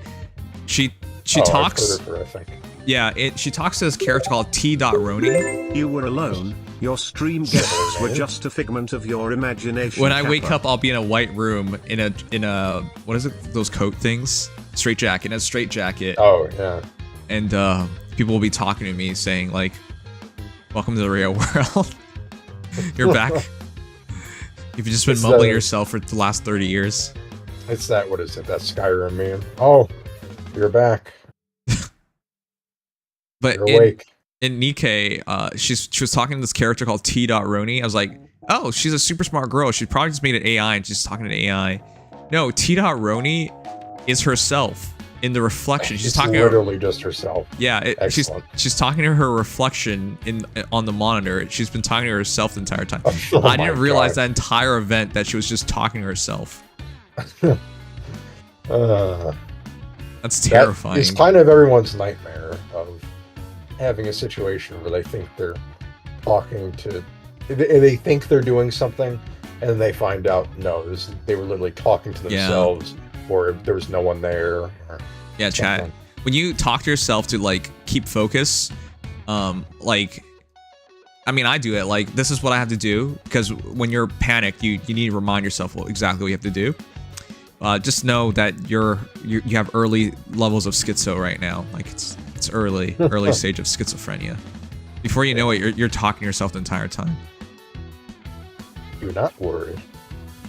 she talks. I've heard of her, I think. Yeah, she talks to this character called T.Roni. You were alone. Your stream guests were just a figment of your imagination. When I wake up, I'll be in a white room in a what is it? Those coat things? Straight jacket. A straight jacket. Oh yeah. And people will be talking to me saying like, "Welcome to the real world. You're back. You've just been mumbling yourself for the last 30 years." It's that. What is it? That Skyrim meme. Oh, you're back. But you're awake. In Nikkei, she was talking to this character called T.Roni. I was like, oh, she's a super smart girl. She probably just made an AI and she's talking to an AI. No, T.Roni is herself in the reflection. She's talking literally just herself. Yeah, she's talking to her reflection on the monitor. She's been talking to herself the entire time. Oh I didn't realize that entire event that she was just talking to herself. That's terrifying. It's kind of everyone's nightmare of having a situation where they think they're talking to, they think they're doing something, and then they find out no, they were literally talking to themselves, or there was no one there. Yeah, chat. When you talk to yourself to like keep focus, like, I mean, I do it. Like, this is what I have to do because when you're panicked, you need to remind yourself exactly what you have to do. Just know that you have early levels of schizo right now. Like it's early stage of schizophrenia. Before you know it, you're talking to yourself the entire time. Do not worry.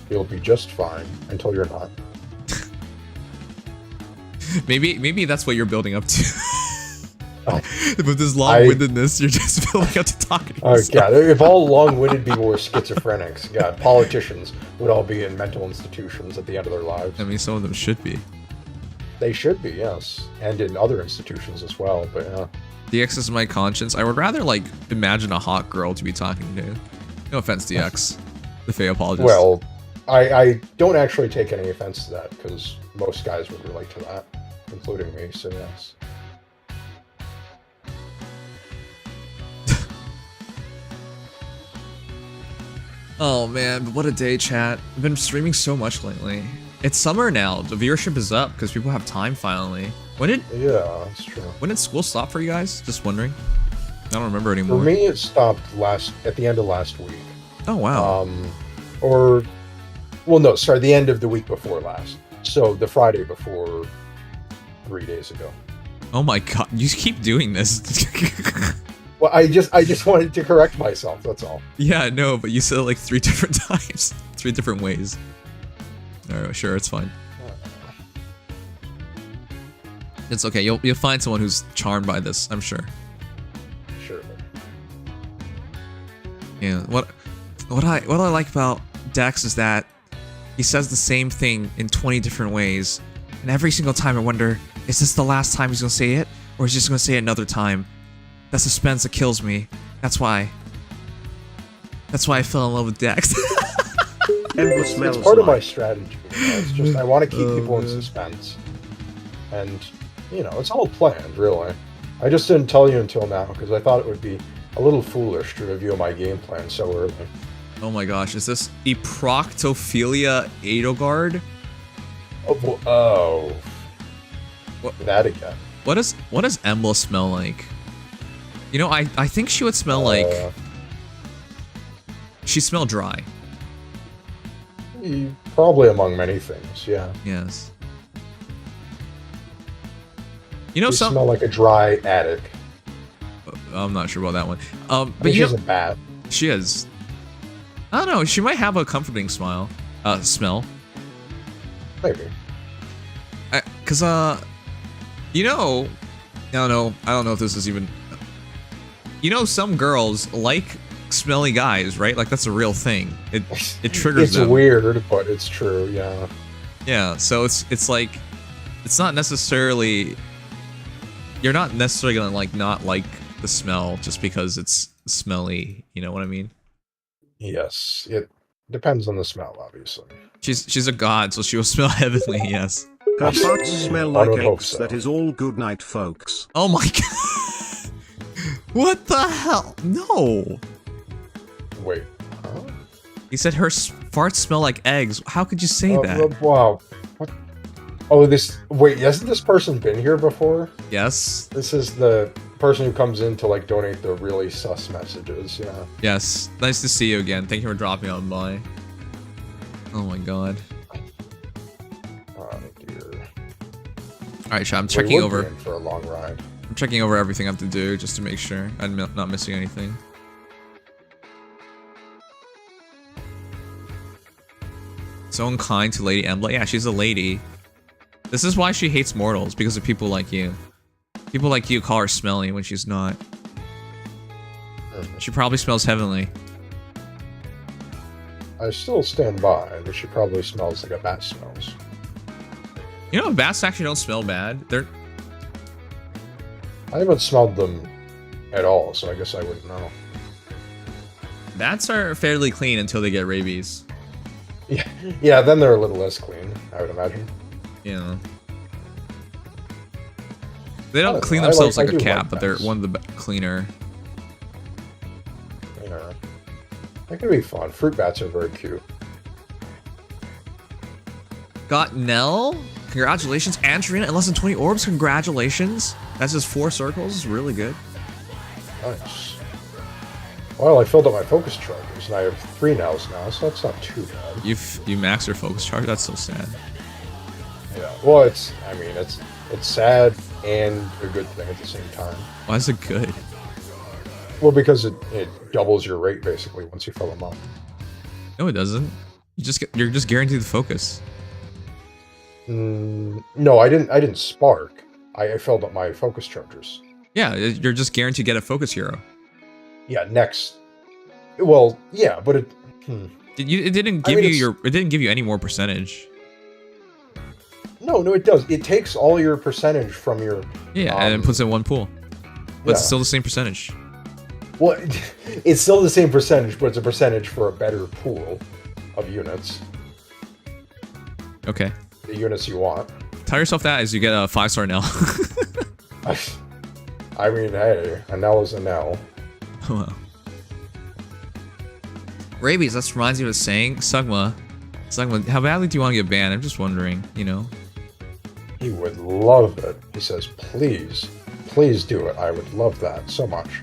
You'll be just fine until you're not. maybe that's what you're building up to. With this long-windedness, you're just building up to talking to yourself. Oh god, if all long-winded people were schizophrenics, god, politicians would all be in mental institutions at the end of their lives. I mean, some of them should be. They should be, yes. And in other institutions as well, but yeah. DX is my conscience. I would rather, like, imagine a hot girl to be talking to. No offense, DX. The Faye apologist. Well, I don't actually take any offense to that, because most guys would relate to that, including me, so yes. Oh man, what a day, chat. I've been streaming so much lately. It's summer now. The viewership is up because people have time finally. Yeah, that's true. When did school stop for you guys? Just wondering. I don't remember anymore. For me, it stopped at the end of last week. Oh wow. The end of the week before last. So the Friday before 3 days ago. Oh my god, you keep doing this. Well, I just wanted to correct myself, that's all. Yeah, no, but you said it like 3 different times. 3 different ways. Alright, sure, it's fine. It's okay, you'll find someone who's charmed by this, I'm sure. Sure. Yeah, what I like about Dex is that he says the same thing in 20 different ways, and every single time I wonder, is this the last time he's gonna say it, or is he just gonna say it another time? That suspense that kills me. That's why I fell in love with Dex. It's part of my strategy. It's just I want to keep people in suspense, and it's all planned, really. I just didn't tell you until now because I thought it would be a little foolish to reveal my game plan so early. Oh my gosh, is this Eproctophilia Edelgard? Oh. What? That again. What does Embla smell like? I think she would smell like... She smelled dry. Probably among many things, yeah. Yes. Smell like a dry attic. I'm not sure about that one. But she's a bat. She is. I don't know. She might have a comforting smell. Maybe. Cause I don't know if this is even. Some girls like smelly guys, right? Like that's a real thing. It triggers them. It's weird, but it's true. Yeah. Yeah. So it's like, it's not necessarily you're not necessarily gonna like not like the smell just because it's smelly. You know what I mean? Yes, it depends on the smell, obviously. She's a god, so she will smell heavenly. Yes. Her farts smell I like would hope eggs. so. That is all good night, folks. Oh my god. What the hell? No. Wait. Huh? He said her farts smell like eggs. How could you say that? Wow. What? Oh, wait, hasn't this person been here before? Yes. This is the person who comes in to, like, donate the really sus messages, yeah. Yes. Nice to see you again. Thank you for dropping on by. Oh my god. Oh, dear. Alright, chat, I'm We checking would over. be in for a long ride. I'm checking over everything I have to do just to make sure I'm not missing anything. So unkind to Lady Embla. Yeah, she's a lady. This is why she hates mortals, because of people like you. People like you call her smelly when she's not. She probably smells heavenly. I still stand by that she probably smells like a bat smells. You know, bats actually don't smell bad. They're... I haven't smelled them at all, so I guess I wouldn't know. Bats are fairly clean until they get rabies. Yeah, then they're a little less clean, I would imagine. Yeah. They don't I don't clean know. I themselves like- like I a do cat, like but they're bats. one of the cleaner. Yeah. That could be fun. Fruit bats are very cute. Got Nell. Congratulations. And Sharena in less than 20 orbs. Congratulations. That's just 4 circles. It's really good. Nice. Well, I filled up my focus charges, and I have 3 Nells now, so that's not too bad. You maxed your focus charge. That's so sad. Yeah. Well, it's sad and a good thing at the same time. Why is it good? Well, because it doubles your rate basically once you fill them up. No, it doesn't. You're just guaranteed the focus. No, I didn't spark. I filled up my focus chargers. Yeah, you're just guaranteed to get a focus hero. Yeah, next. Well, yeah, but it. It didn't give it didn't give you any more percentage. No, it does. It takes all your percentage from your. Yeah, and it puts it in one pool. But it's yeah. still the same percentage. Well, it's still the same percentage, but it's a percentage for a better pool of units. Okay. The units you want. Tell yourself that as you get a 5-star Nell. I mean, hey, a Nell is a Nell. Oh, wow. Rabies, that reminds me of a saying. Sugma, how badly do you want to get banned? I'm just wondering, you know. He would love it. He says, please do it. I would love that so much.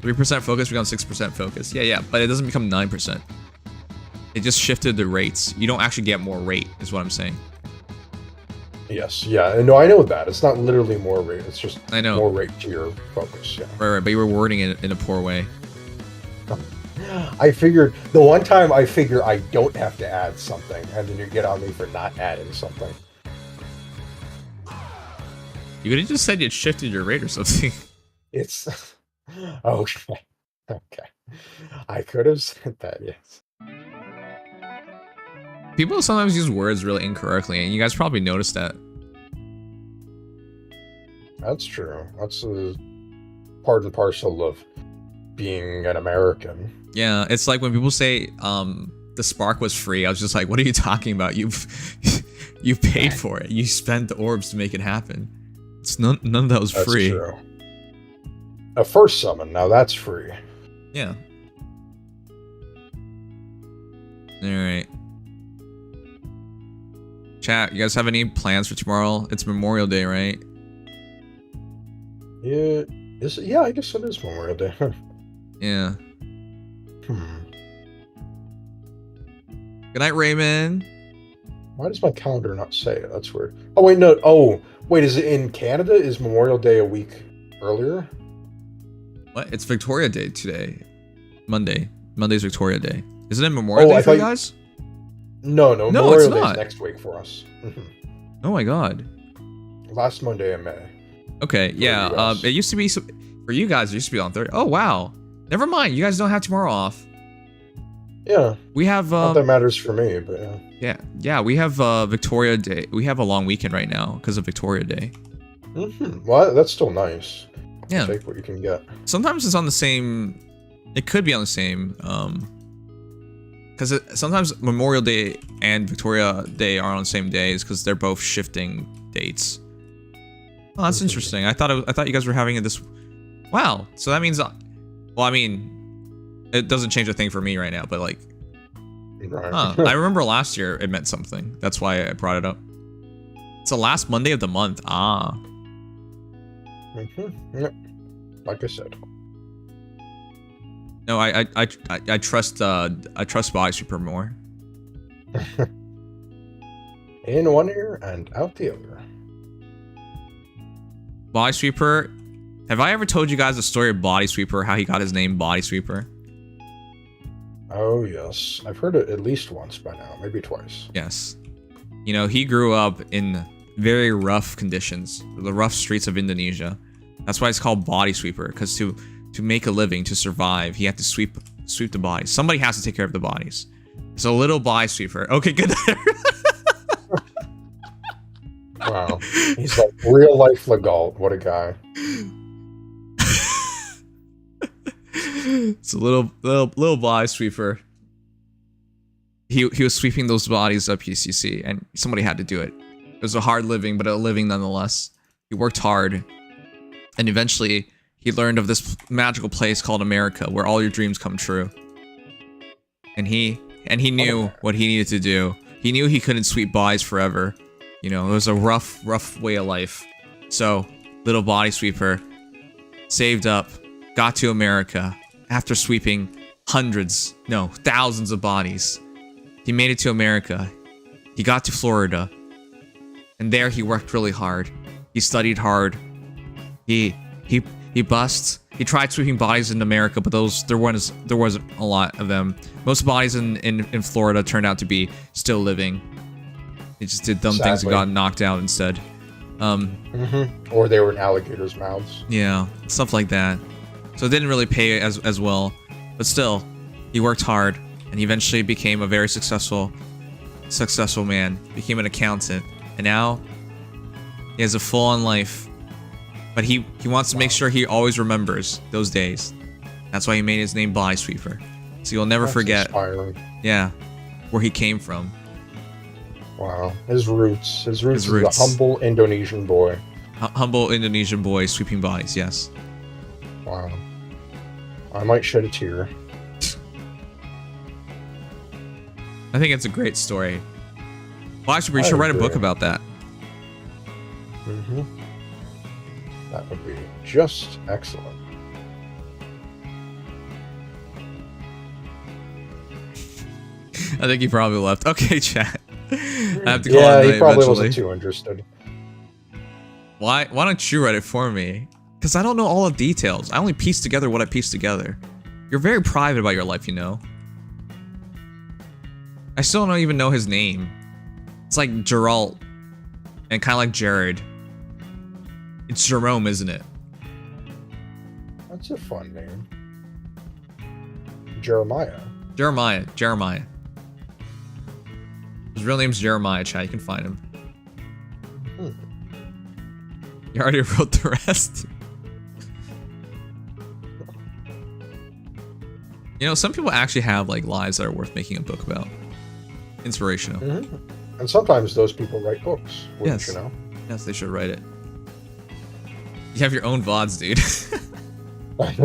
3% focus becomes 6% focus. Yeah, but it doesn't become 9%. It just shifted the rates. You don't actually get more rate, is what I'm saying. Yes, yeah. No, I know that. It's not literally more rate. It's just I know. more rate to your focus, yeah. Right, but you were wording it in a poor way. I figured, the one time I figure I don't have to add something, and then you get on me for not adding something. You could have just said you shifted your rate or something. It's... Okay. I could have said that, yes. People sometimes use words really incorrectly, and you guys probably noticed that. That's true. That's a part and parcel of being an American. Yeah, it's like when people say the spark was free. I was just like, what are you talking about? You paid for it. You spent the orbs to make it happen. It's none of that was That's free. True. A first summon, now that's free. Yeah. Alright. Chat, you guys have any plans for tomorrow? It's Memorial Day, right? Yeah, yeah, I guess it is Memorial Day. Yeah. Good night, Raymond. Why does my calendar not say it? That's weird. Oh, wait, no. Oh, wait, is it in Canada? Is Memorial Day a week earlier? What? It's Victoria Day today. Monday. Monday's Victoria Day. Is it a Memorial Day for you guys? No, No, Memorial it's Day not. is next week for us. Oh my god. Last Monday in May. Okay, yeah. It used to be for you guys. It used to be on Thursday. Oh wow. Never mind. You guys don't have tomorrow off. Yeah. We have. Not that matters for me, but yeah. Yeah. We have Victoria Day. We have a long weekend right now because of Victoria Day. Well, that's still nice. Yeah. Take what you can get. Sometimes it's on the same. It could be on the same. Because sometimes Memorial Day and Victoria Day are on the same days because they're both shifting dates. Oh, that's interesting. I thought you guys were having it this. Wow. So that means. Well, I mean, it doesn't change a thing for me right now, but like. Right. I remember last year it meant something. That's why I brought it up. It's the last Monday of the month. Ah. Yep. Like I said. No, I trust Body Sweeper more. In one ear and out the other. Body Sweeper. Have I ever told you guys the story of Body Sweeper? How he got his name, Body Sweeper? Oh yes, I've heard it at least once by now, maybe twice. Yes. You know, he grew up in very rough conditions, the rough streets of Indonesia. That's why it's called Body Sweeper, because to make a living, to survive, he had to sweep the bodies. Somebody has to take care of the bodies. So little Body Sweeper. Okay, good. Wow, he's like real life Legault. What a guy. It's a little Body Sweeper. He was sweeping those bodies up UCC, and somebody had to do it. It was a hard living, but a living nonetheless. He worked hard, and eventually he learned of this magical place called America, where all your dreams come true. And he knew what he needed to do. He knew he couldn't sweep bodies forever. You know, it was a rough way of life. So, little Body Sweeper saved up, got to America after sweeping thousands of bodies. He made it to America. He got to Florida. And there he worked really hard. He studied hard. He bussed. He tried sweeping bodies in America, but there wasn't a lot of them. Most bodies in Florida turned out to be still living. They just did dumb things and got knocked out instead. Or they were in alligators' mouths. Yeah, stuff like that. So it didn't really pay as well. But still, he worked hard, and he eventually became a very successful man. Became an accountant, and now he has a full-on life. But he wants to make sure he always remembers those days. That's why he made his name Body Sweeper. So you'll never forget. Inspiring. Yeah, where he came from. Wow, his roots is a humble Indonesian boy. Humble Indonesian boy sweeping bodies. Yes. Wow. I might shed a tear. I think it's a great story. Well, actually, we should write a book about that. That would be just excellent. I think he probably left. Okay, chat. I have to call yeah, it he probably eventually. wasn't too interested. Why don't you write it for me? Because I don't know all the details. I only pieced together what I pieced together. You're very private about your life, you know. I still don't even know his name. It's like Geralt. And kind of like Jared. It's Jerome, isn't it? That's a fun name. Jeremiah. Jeremiah. His real name's Jeremiah, chat. You can find him. You already wrote the rest. You know, some people actually have like lives that are worth making a book about. Inspirational. And sometimes those people write books. Yes. You know? Yes, they should write it. You have your own VODs, dude. What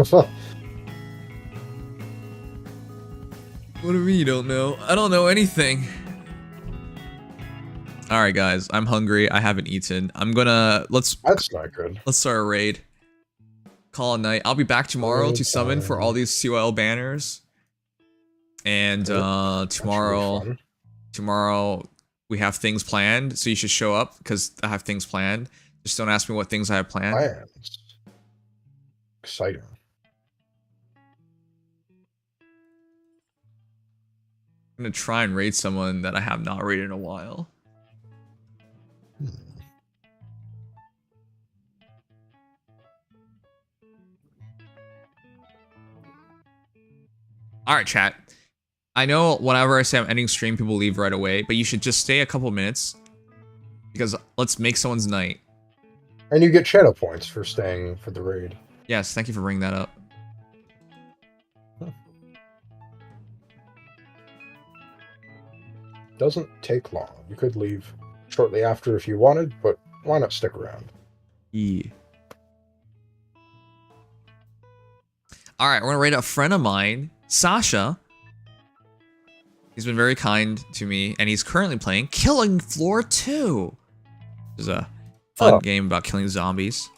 do you mean you don't know? I don't know anything. Alright guys, I'm hungry. I haven't eaten. That's not good. Let's start a raid. Call a night. I'll be back tomorrow to summon for all these COL banners. And tomorrow we have things planned, so you should show up because I have things planned. Just don't ask me what things I have planned. Plans. Exciting. I'm gonna try and raid someone that I have not raided in a while. Alright, chat. I know whenever I say I'm ending stream, people leave right away, but you should just stay a couple minutes. Because let's make someone's night. And you get shadow points for staying for the raid. Yes, thank you for bringing that up. Doesn't take long. You could leave shortly after if you wanted, but why not stick around? Yeah. All right, we're gonna raid a friend of mine, Sasha. He's been very kind to me, and he's currently playing Killing Floor 2. Which is a fun game about killing zombies.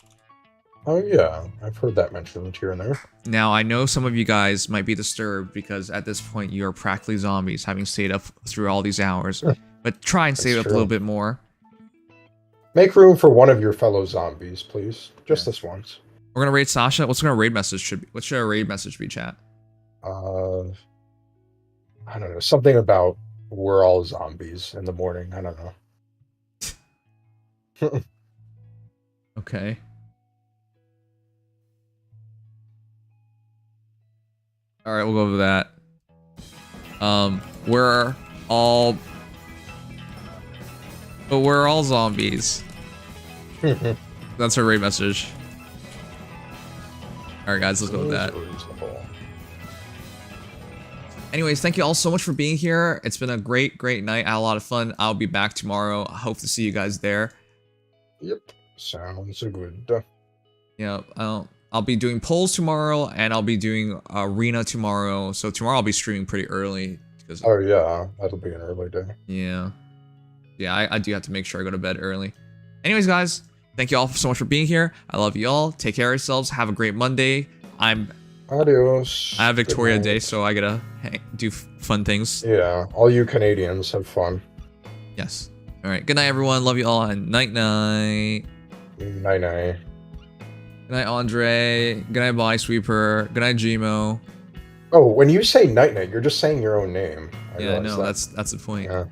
Oh yeah, I've heard that mentioned here and there. Now, I know some of you guys might be disturbed because at this point you are practically zombies, having stayed up through all these hours. But try and save up a little bit more. Make room for one of your fellow zombies, please. Just this once. We're gonna raid Sasha. What's gonna raid message should be? What should our raid message be, chat? I don't know. Something about we're all zombies in the morning. I don't know. Okay. All right, we'll go over that. We're all zombies. That's our raid message. All right, guys, let's go with that. Anyways, thank you all so much for being here. It's been a great night. I had a lot of fun. I'll be back tomorrow. I hope to see you guys there. Yep, sounds good. Yeah, I'll be doing polls tomorrow, and I'll be doing arena tomorrow. So tomorrow I'll be streaming pretty early. Because, oh yeah, that'll be an early day. Yeah. Yeah, I do have to make sure I go to bed early. Anyways, guys, thank you all so much for being here. I love you all. Take care of yourselves. Have a great Monday. Adios. I have Victoria Day, so I gotta do fun things. Yeah, all you Canadians have fun. Yes. All right. Good night, everyone. Love you all, and night. Night. Good night, Andre. Good night, Body Sweeper. Good night, Gmo. Oh, when you say night, you're just saying your own name. Yeah, no, that's the point. Yeah.